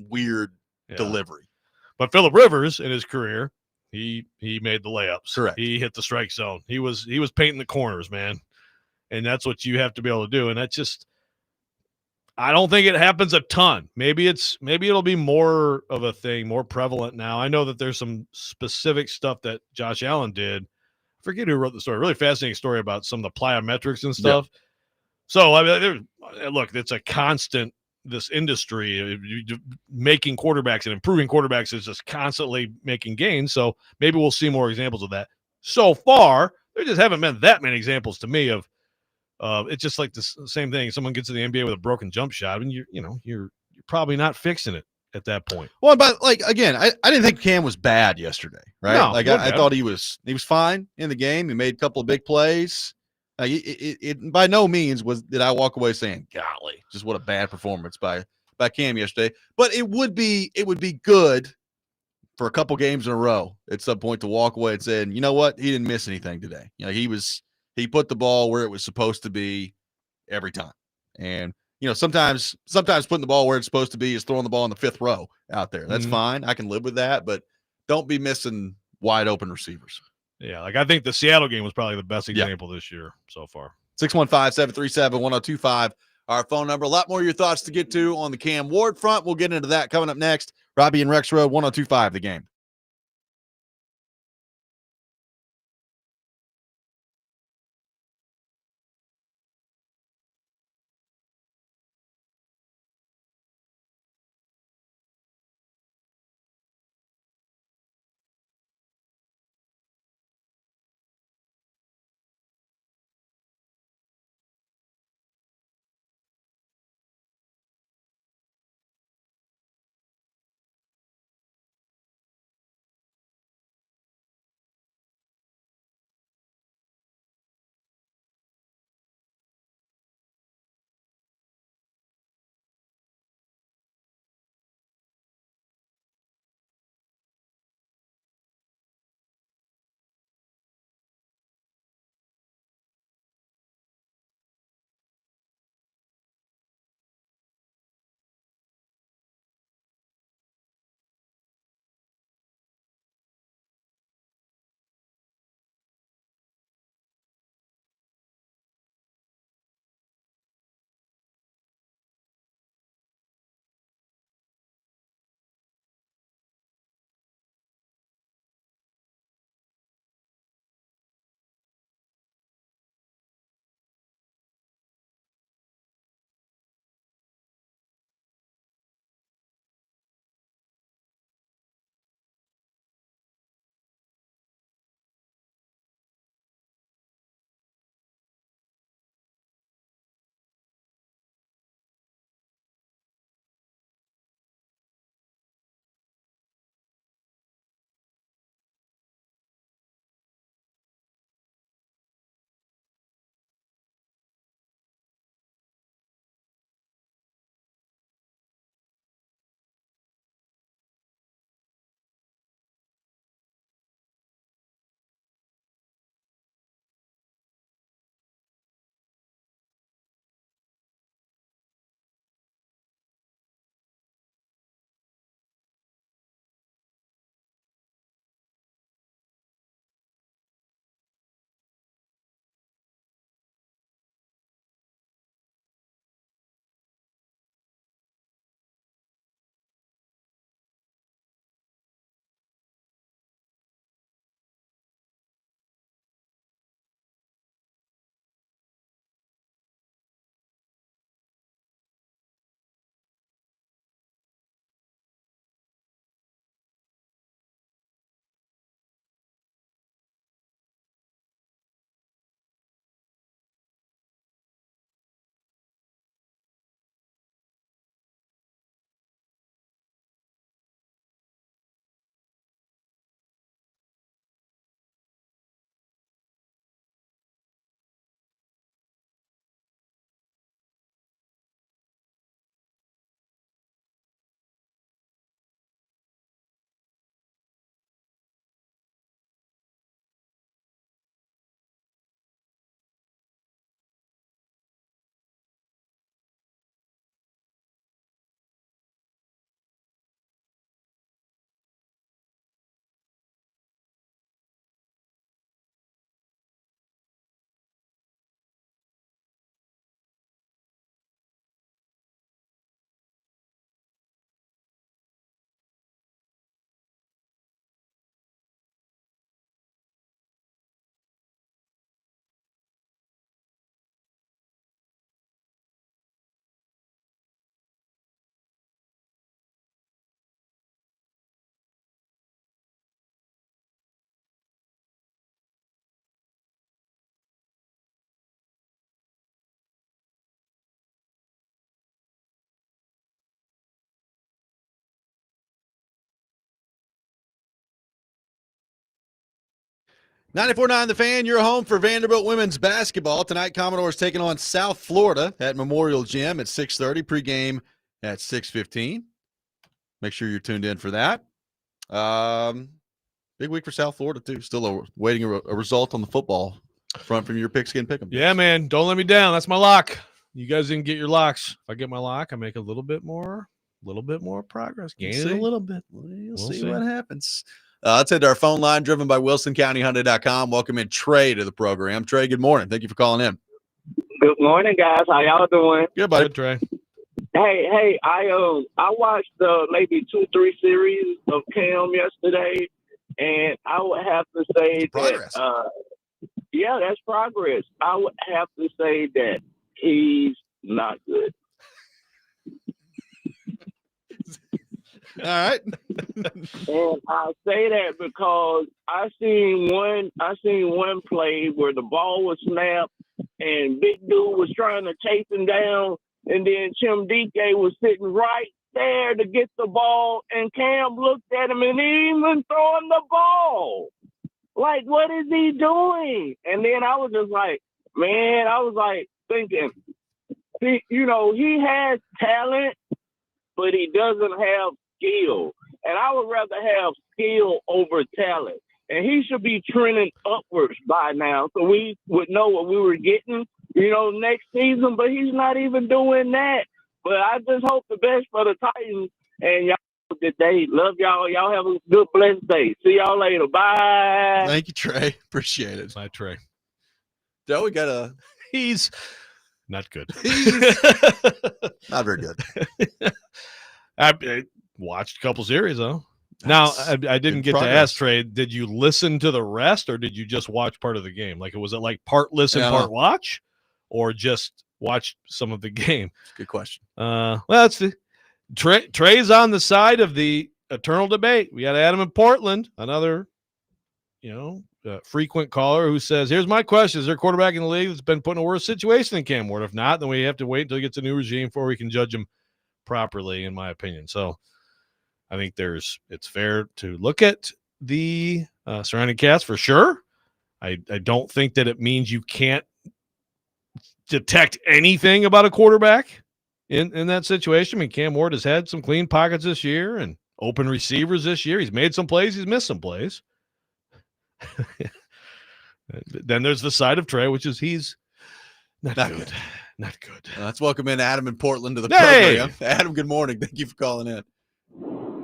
weird delivery. But Phillip Rivers, in his career, he made the layups. Correct. He hit the strike zone. He was painting the corners, man. And that's what you have to be able to do. And that's just – I don't think it happens a ton. Maybe it'll be more of a thing, more prevalent now. I know that there's some specific stuff that Josh Allen did. I forget who wrote the story. Really fascinating story about some of the plyometrics and stuff. Yep. So I mean, look, it's a constant. This industry making quarterbacks and improving quarterbacks is just constantly making gains. So maybe we'll see more examples of that. So far, there just haven't been that many examples to me of. It's just like the same thing. Someone gets to the NBA with a broken jump shot, and you're probably not fixing it at that point. Well, but again, I didn't think Cam was bad yesterday, right? No, I thought he was fine in the game. He made a couple of big plays. It by no means did I walk away saying, "Golly, just what a bad performance by Cam yesterday." But it would be good for a couple games in a row at some point to walk away and saying, "You know what? He didn't miss anything today. He put the ball where it was supposed to be every time." And, sometimes putting the ball where it's supposed to be is throwing the ball in the fifth row out there. That's fine. I can live with that, but don't be missing wide open receivers. Yeah, I think the Seattle game was probably the best example this year so far. 615-737-1025, our phone number. A lot more of your thoughts to get to on the Cam Ward front. We'll get into that coming up next. Robby and Rexrode, 1025 The Game. 94.9 The Fan, your home for Vanderbilt women's basketball. Tonight, Commodores taking on South Florida at Memorial Gym at 6:30. Pregame at 6:15. Make sure you're tuned in for that. Big week for South Florida, too. Still waiting a result on the football front from your Pigskin Pick'em. Yeah, man. Don't let me down. That's my lock. You guys didn't get your locks. If I get my lock, I make a little bit more progress. Gain it a little bit. We'll see what happens. Let's head to our phone line, driven by WilsonCountyHyundai.com. Welcome in Trey to the program. Trey, good morning. Thank you for calling in. Good morning, guys. How y'all doing? Good, buddy. Good, Trey. Hey, I watched maybe 2-3 series of Cam yesterday, and I would have to say progress. Yeah, that's progress. I would have to say that he's not good. All right. And I say that because I seen one play where the ball was snapped and big dude was trying to chase him down, and then Tim DK was sitting right there to get the ball, and Cam looked at him and he even throwing the ball. Like, what is he doing? And then I was just like, man, I was like thinking, he has talent, but he doesn't have skill. And I would rather have skill over talent. And he should be trending upwards by now so we would know what we were getting, next season. But he's not even doing that. But I just hope the best for the Titans. And y'all have a good day. Love y'all. Y'all have a good, blessed day. See y'all later. Bye. Thank you, Trey. Appreciate it. Bye, Trey. Joe, we got He's not good. Not very good. I watched a couple series, though. Now, I didn't get to ask Trey, did you listen to the rest, or did you just watch part of the game? Like, was it like part listen, part watch, or just watch some of the game? Good question. Well, that's Trey's on the side of the eternal debate. We got Adam in Portland, another, frequent caller who says, here's my question. Is there a quarterback in the league that's been put in a worse situation than Cam Ward? If not, then we have to wait until he gets a new regime before we can judge him properly, in my opinion. So I think it's fair to look at the surrounding cast for sure. I don't think that it means you can't detect anything about a quarterback in that situation. I mean, Cam Ward has had some clean pockets this year and open receivers this year. He's made some plays. He's missed some plays. Then there's the side of Trey, which is he's not good. Not good. Let's welcome in Adam in Portland to the program. Adam, good morning. Thank you for calling in.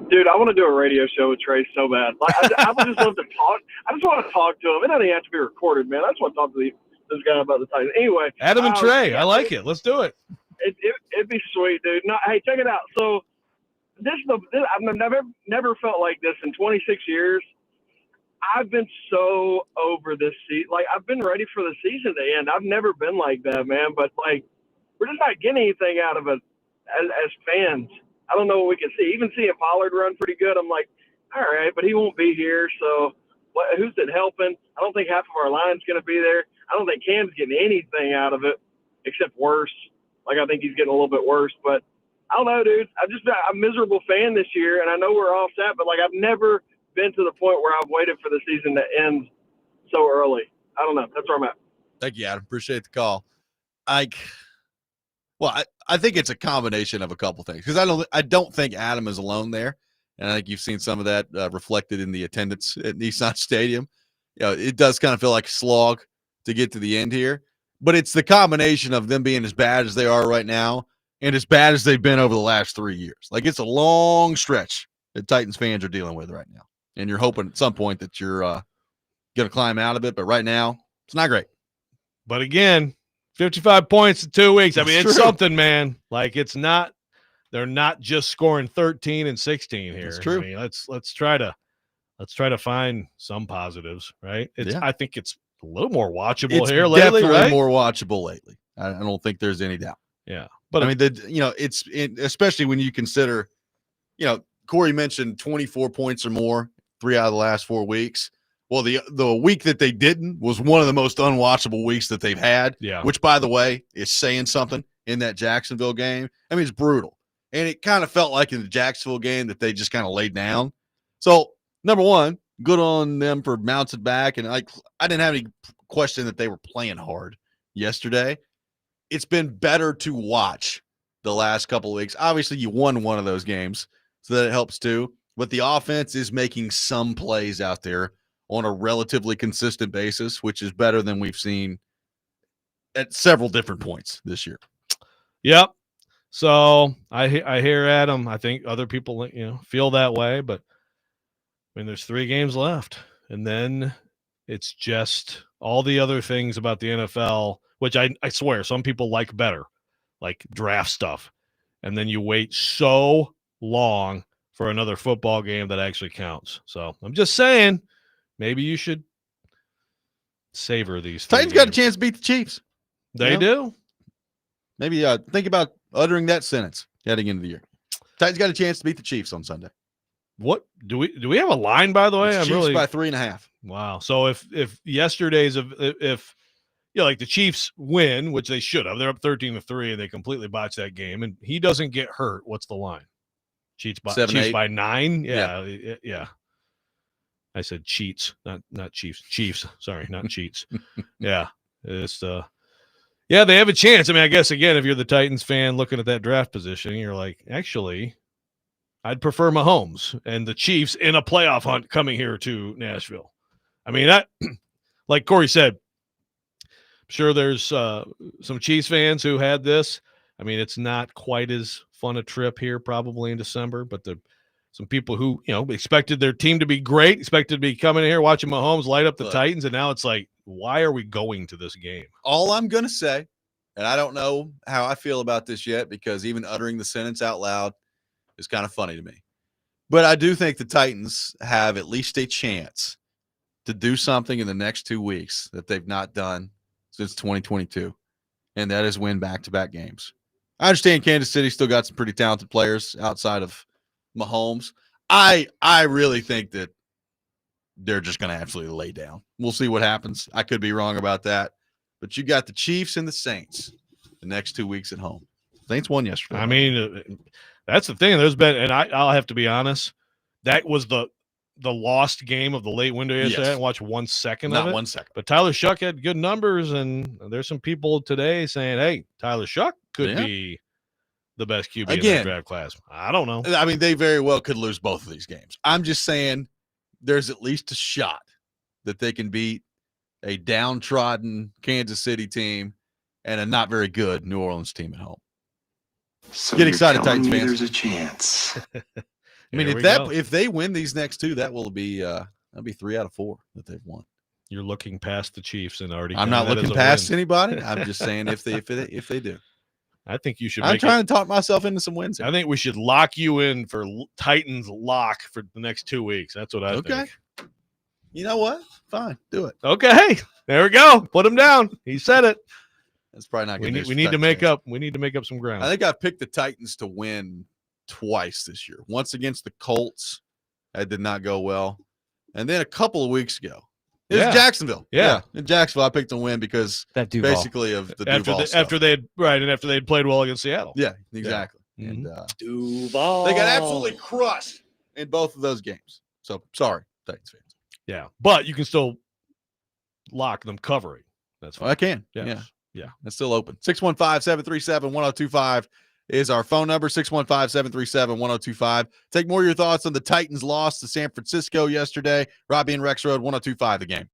Dude, I want to do a radio show with Trey so bad. Like, I would just love to talk. I just want to talk to him. It doesn't have to be recorded, man. I just want to talk to this guy about the Titans. Anyway. Adam and Trey. I like it. Let's do it. It'd be sweet, dude. No, hey, check it out. So I've never felt like this in 26 years. I've been so over this season. Like, I've been ready for the season to end. I've never been like that, man. But, like, we're just not getting anything out of it as fans. I don't know what we can see. Even seeing Pollard run pretty good, I'm like, all right, but he won't be here. So who's it helping? I don't think half of our line's going to be there. I don't think Cam's getting anything out of it except worse. Like, I think he's getting a little bit worse. But I don't know, dude. I'm a miserable fan this year, and I know we're all set, but, like, I've never been to the point where I've waited for the season to end so early. I don't know. That's where I'm at. Thank you, Adam. Appreciate the call. I think it's a combination of a couple things, because I don't think Adam is alone there, and I think you've seen some of that reflected in the attendance at Nissan Stadium. It does kind of feel like a slog to get to the end here, but it's the combination of them being as bad as they are right now and as bad as they've been over the last 3 years. Like, it's a long stretch that Titans fans are dealing with right now, and you're hoping at some point that you're going to climb out of it, but right now it's not great. But again, 55 points in 2 weeks. I mean, it's something, man. Like, they're not just scoring 13 and 16 here. It's true. I mean, let's try to find some positives, right? I think it's a little more watchable here lately, definitely right? more watchable lately. I don't think there's any doubt. Yeah. But I mean, especially when you consider, Cory mentioned 24 points or more 3 out of the last 4 weeks. Well, the week that they didn't was one of the most unwatchable weeks that they've had, which, by the way, is saying something in that Jacksonville game. I mean, it's brutal. And it kind of felt like in the Jacksonville game that they just kind of laid down. So, number one, good on them for bouncing back. And I didn't have any question that they were playing hard yesterday. It's been better to watch the last couple of weeks. Obviously, you won one of those games, so that it helps too. But the offense is making some plays out there on a relatively consistent basis, which is better than we've seen at several different points this year. Yep. So I hear Adam. I think other people, feel that way. But I mean, there's 3 games left, and then it's just all the other things about the NFL, which I swear some people like better, like draft stuff. And then you wait so long for another football game that actually counts. So I'm just saying, maybe you should savor these. Titans got a chance to beat the Chiefs. They do. Maybe think about uttering that sentence heading into the year. Titans got a chance to beat the Chiefs on Sunday. What do we have a line, by the way? It's Chiefs by 3.5. Wow. So if yesterday's like the Chiefs win, which they should have, they're up 13-3, and they completely botched that game, and he doesn't get hurt. What's the line? Chiefs by 9. Yeah. I said cheats, not Chiefs. Chiefs. Sorry, not cheats. Yeah. It's yeah, they have a chance. I mean, I guess again, if you're the Titans fan looking at that draft position, you're like, actually, I'd prefer Mahomes and the Chiefs in a playoff hunt coming here to Nashville. I mean, that, like Cory said, I'm sure there's some Chiefs fans who had this. I mean, it's not quite as fun a trip here probably in December, but some people who, expected their team to be great, expected to be coming here watching Mahomes light up the Titans, and now it's like, why are we going to this game? All I'm going to say, and I don't know how I feel about this yet because even uttering the sentence out loud is kind of funny to me. But I do think the Titans have at least a chance to do something in the next 2 weeks that they've not done since 2022, and that is win back-to-back games. I understand Kansas City still got some pretty talented players outside of Mahomes. I really think that they're just going to absolutely lay down. We'll see what happens. I could be wrong about that. But you got the Chiefs and the Saints the next 2 weeks at home. Saints won yesterday. I mean, that's the thing. There's been, and I'll have to be honest, that was the lost game of the late window yesterday. I didn't watch 1 second of it. Not 1 second. But Tyler Shuck had good numbers, and there's some people today saying, hey, Tyler Shuck could be the best QB in the draft class. I don't know. I mean, they very well could lose both of these games. I'm just saying there's at least a shot that they can beat a downtrodden Kansas City team and a not very good New Orleans team at home. So get excited, Titans fans. There's a chance. I mean, if they win these next 2, that will be that'll be 3 out of 4 that they've won. You're looking past the Chiefs and already. I'm not looking past anybody. I'm just saying if they do. I think you should. I'm trying to talk myself into some wins. I think we should lock you in for Titans lock for the next 2 weeks. That's what I think. You know what? Fine, do it. Okay, there we go. Put him down. He said it. That's probably not good. We need to make up. We need to make up some ground. I think I picked the Titans to win twice this year. Once against the Colts, that did not go well, and then a couple of weeks ago, it was Jacksonville. Yeah, in Jacksonville, I picked to win because that Duval. Basically of the Duval stuff. after they'd played well against Seattle. Yeah, exactly. Yeah. And Duval, they got absolutely crushed in both of those games. So sorry, Titans fans. Yeah, but you can still lock them covering. That's fine. I can. Yes. Yeah, it's still open. 615-737-1025 is our phone number. 615-737-1025. Take more of your thoughts on the Titans' loss to San Francisco yesterday. Robby and Rexrode, 1025 The Game.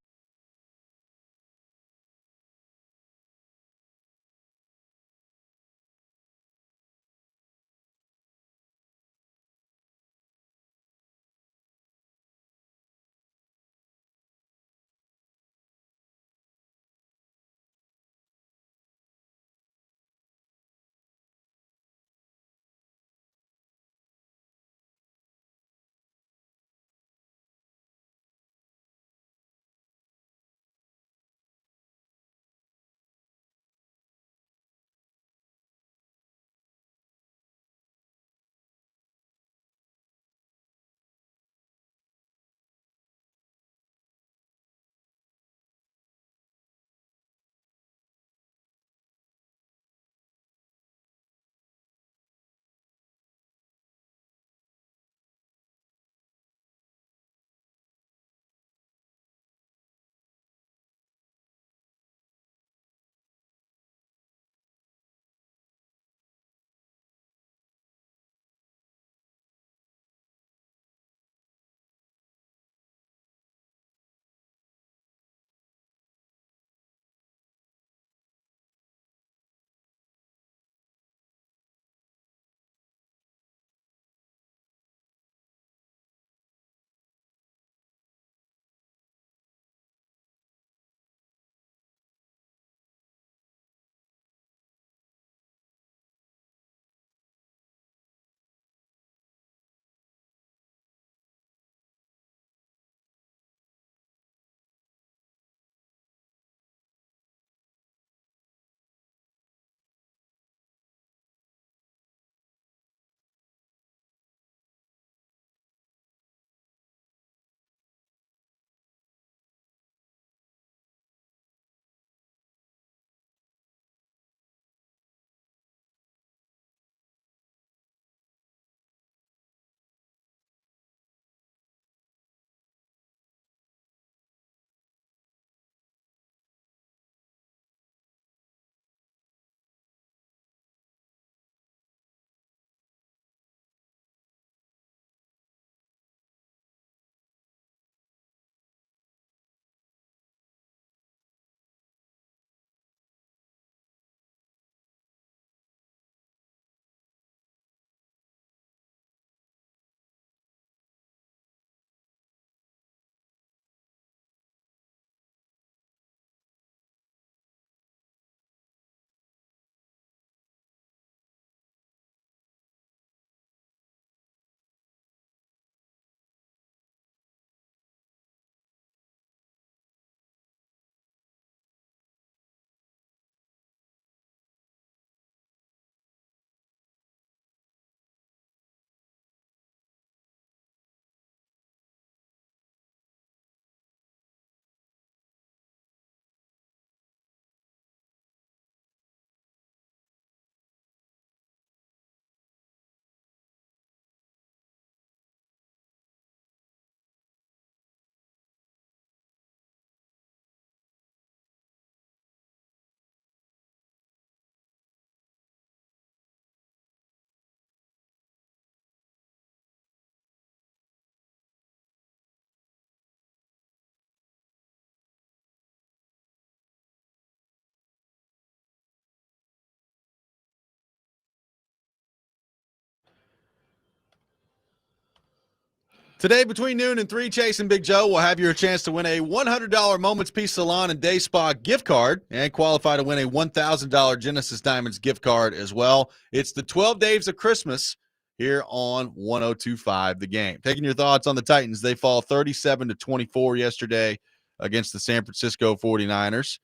Today, between noon and 3, Chase and Big Joe will have your chance to win a $100 Moments Peace Salon and Day Spa gift card and qualify to win a $1,000 Genesis Diamonds gift card as well. It's the 12 Days of Christmas here on 102.5 The Game. Taking your thoughts on the Titans. They fall 37-24 yesterday against the San Francisco 49ers.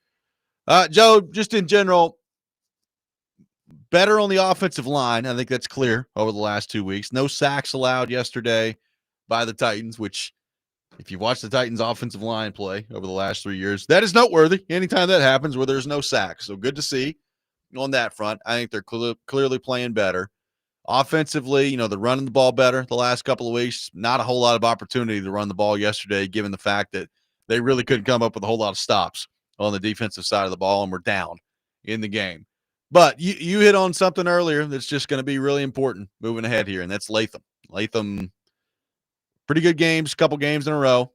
Joe, just in general, better on the offensive line. I think that's clear over the last 2 weeks. No sacks allowed yesterday by the Titans, which if you've watched the Titans offensive line play over the last 3 years, that is noteworthy anytime that happens where there's no sacks. So good to see on that front. I think they're clearly playing better. Offensively, they're running the ball better the last couple of weeks. Not a whole lot of opportunity to run the ball yesterday, given the fact that they really couldn't come up with a whole lot of stops on the defensive side of the ball and were down in the game. But you hit on something earlier that's just going to be really important moving ahead here, and that's Latham. Latham, pretty good games, couple games in a row.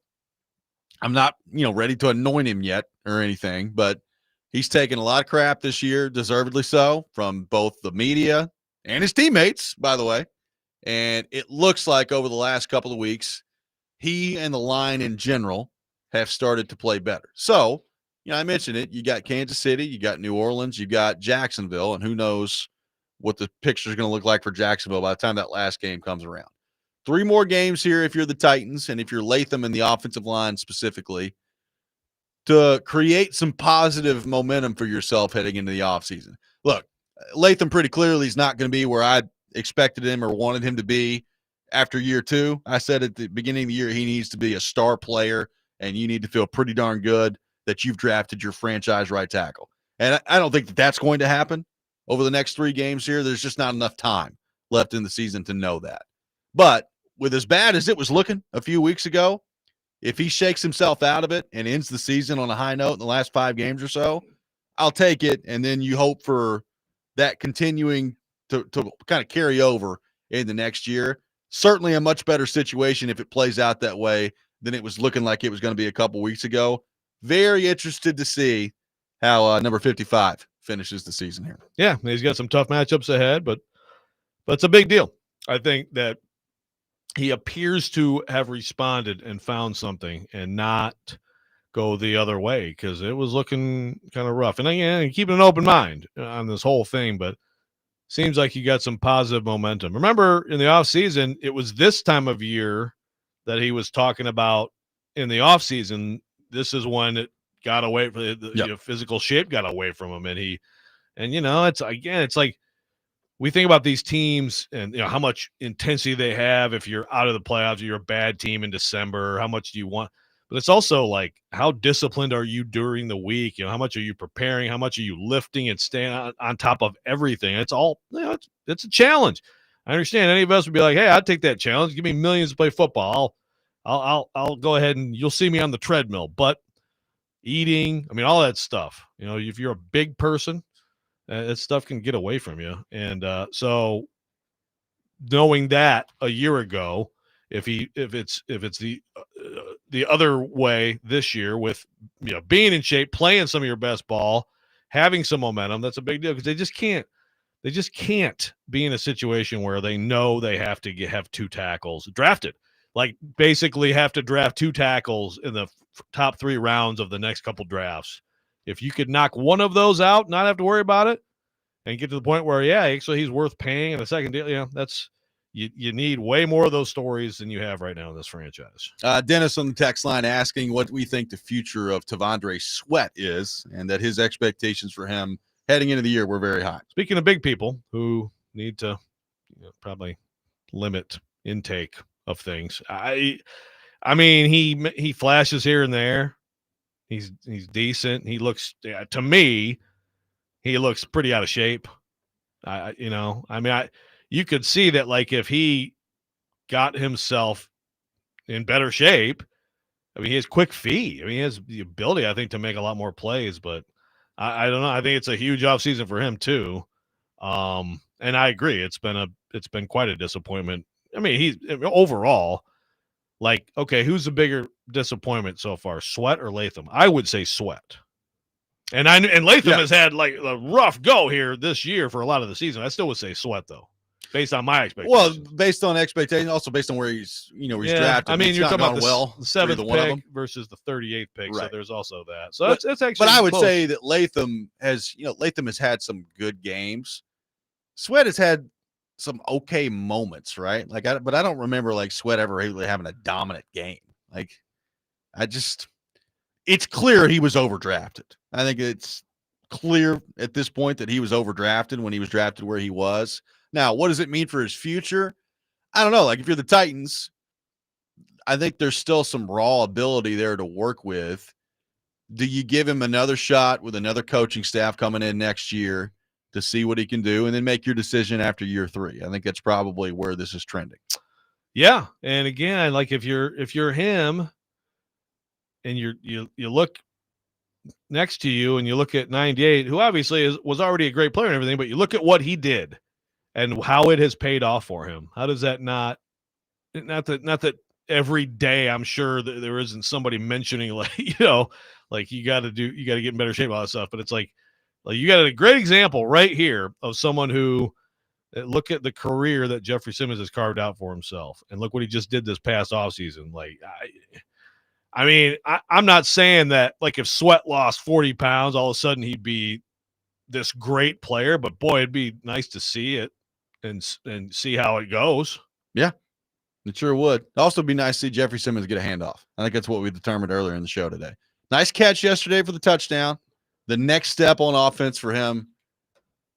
I'm not, ready to anoint him yet or anything, but he's taken a lot of crap this year, deservedly so, from both the media and his teammates, by the way. And it looks like over the last couple of weeks, he and the line in general have started to play better. So, I mentioned it. You got Kansas City, you got New Orleans, you got Jacksonville, and who knows what the picture is going to look like for Jacksonville by the time that last game comes around. 3 more games here if you're the Titans and if you're Latham in the offensive line specifically to create some positive momentum for yourself heading into the offseason. Look, Latham pretty clearly is not going to be where I expected him or wanted him to be after year 2. I said at the beginning of the year he needs to be a star player, and you need to feel pretty darn good that you've drafted your franchise right tackle. And I don't think that that's going to happen over the next 3 games here. There's just not enough time left in the season to know that. But with as bad as it was looking a few weeks ago, if he shakes himself out of it and ends the season on a high note in the last 5 games or so, I'll take it. And then you hope for that continuing to kind of carry over in the next year. Certainly a much better situation if it plays out that way than it was looking like it was going to be a couple weeks ago. Very interested to see how number 55 finishes the season here. Yeah, he's got some tough matchups ahead, but it's a big deal. I think that he appears to have responded and found something and not go the other way because it was looking kind of rough. And again, keeping an open mind on this whole thing, but seems like he got some positive momentum. Remember, in the offseason, it was this time of year that he was talking about in the offseason. This is when it got away from the physical shape got away from him. It's like we think about these teams and how much intensity they have if you're out of the playoffs, or you're a bad team in December, how much do you want? But it's also like, how disciplined are you during the week? How much are you preparing? How much are you lifting and staying on top of everything? It's all, it's a challenge. I understand any of us would be like, hey, I'd take that challenge. Give me millions to play football. I'll go ahead and you'll see me on the treadmill. But eating, all that stuff, if you're a big person, that stuff can get away from you. And so knowing that a year ago, if it's the other way this year with being in shape, playing some of your best ball, having some momentum, that's a big deal because they just can't be in a situation where they know they have to have 2 tackles drafted, like basically have to draft 2 tackles in the top 3 rounds of the next couple drafts. If you could knock one of those out, not have to worry about it, and get to the point where, actually he's worth paying in a second deal, that's you need way more of those stories than you have right now in this franchise. Dennis on the text line asking what we think the future of Tavondre Sweat is, and that his expectations for him heading into the year were very high. Speaking of big people who need to probably limit intake of things, he flashes here and there. He's decent. He looks, to me, he looks pretty out of shape. You could see that, like, if he got himself in better shape, he has quick feet. He has the ability, I think, to make a lot more plays, but I don't know. I think it's a huge offseason for him too. And I agree. It's been quite a disappointment. He's overall, like, okay, who's the bigger disappointment so far, Sweat or Latham? I would say Sweat. And Latham has had like a rough go here this year for a lot of the season. I still would say Sweat though. based on my expectations. Well, based on expectations, also based on where he's drafted. I mean, He's you're not talking about gone the 7th one of them. pick versus the 38th pick, so Right. there's also that. So it's actually. But I would close. say that Latham has had some good games. Sweat has had some okay moments, right? But I don't remember like Sweat ever really having a dominant game. It's clear he was overdrafted. I think it's clear at this point that he was overdrafted when he was drafted where he was. Now, what does it mean for his future? I don't know. Like, if you're the Titans, I think there's still some raw ability there to work with. Do you give him another shot with another coaching staff coming in next year to see what he can do, and then make your decision after year 3? I think that's probably where this is trending. Yeah, and again, like if you're him, and you look next to you and you look at 98, who obviously was already a great player and everything, but you look at what he did and how it has paid off for him. How does that not that every day I'm sure that there isn't somebody mentioning like you got to get in better shape, all that stuff, but it's like you got a great example right here of someone who look at the career that Jeffrey Simmons has carved out for himself, and look what he just did this past offseason. I mean, I'm not saying that like if Sweat lost 40 pounds, all of a sudden he'd be this great player, but boy, it'd be nice to see it and see how it goes. Yeah, it sure would. It'd also be nice to see Jeffrey Simmons get a handoff. I think that's what we determined earlier in the show today. Nice catch yesterday for the touchdown. The next step on offense for him,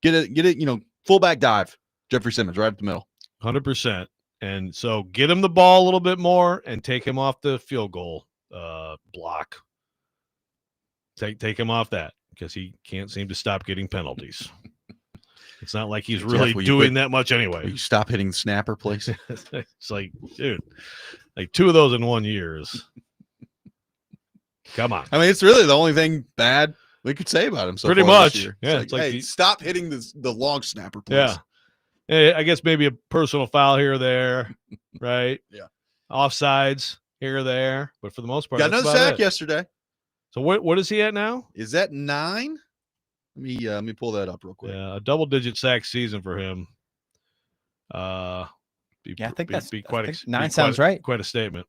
get it, fullback dive. Jeffrey Simmons right up the middle. 100%. And so get him the ball a little bit more and take him off the field goal block. Take him off that because he can't seem to stop getting penalties. It's not like he's really doing that much anyway. Will you stop hitting the snapper, please? It's like, dude, like 2 of those in 1 year is come on. I mean, it's really the only thing bad we could say about him so pretty far much. this year. Yeah, it's like hey, stop hitting the long snapper, please. Yeah. I guess maybe a personal foul here or there, right? Yeah. Offsides here or there, but for the most part, got another sack yesterday. So what is he at now? Is that 9? Let me pull that up real quick. Yeah, a double-digit sack season for him. I think that's quite 9 sounds right. Quite a statement.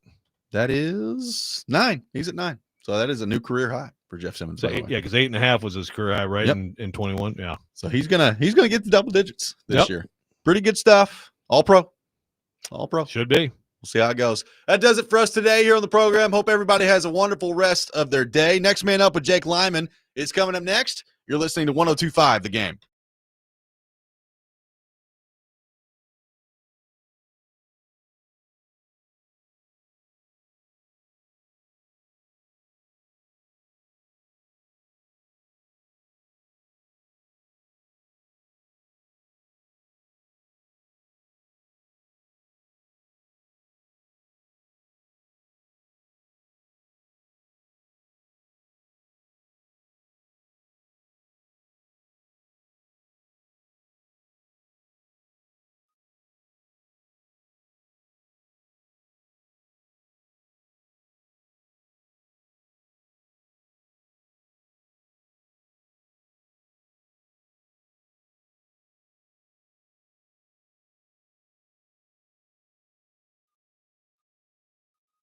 That is 9. He's at 9. So that is a new career high for Jeff Simmons. So because 8.5 was his career high, right? Yep. In 21. Yeah. So he's gonna get the double digits this year. Pretty good stuff. All pro. Should be. We'll see how it goes. That does it for us today here on the program. Hope everybody has a wonderful rest of their day. Next Man Up with Jake Lyman is coming up next. You're listening to 102.5 The Game.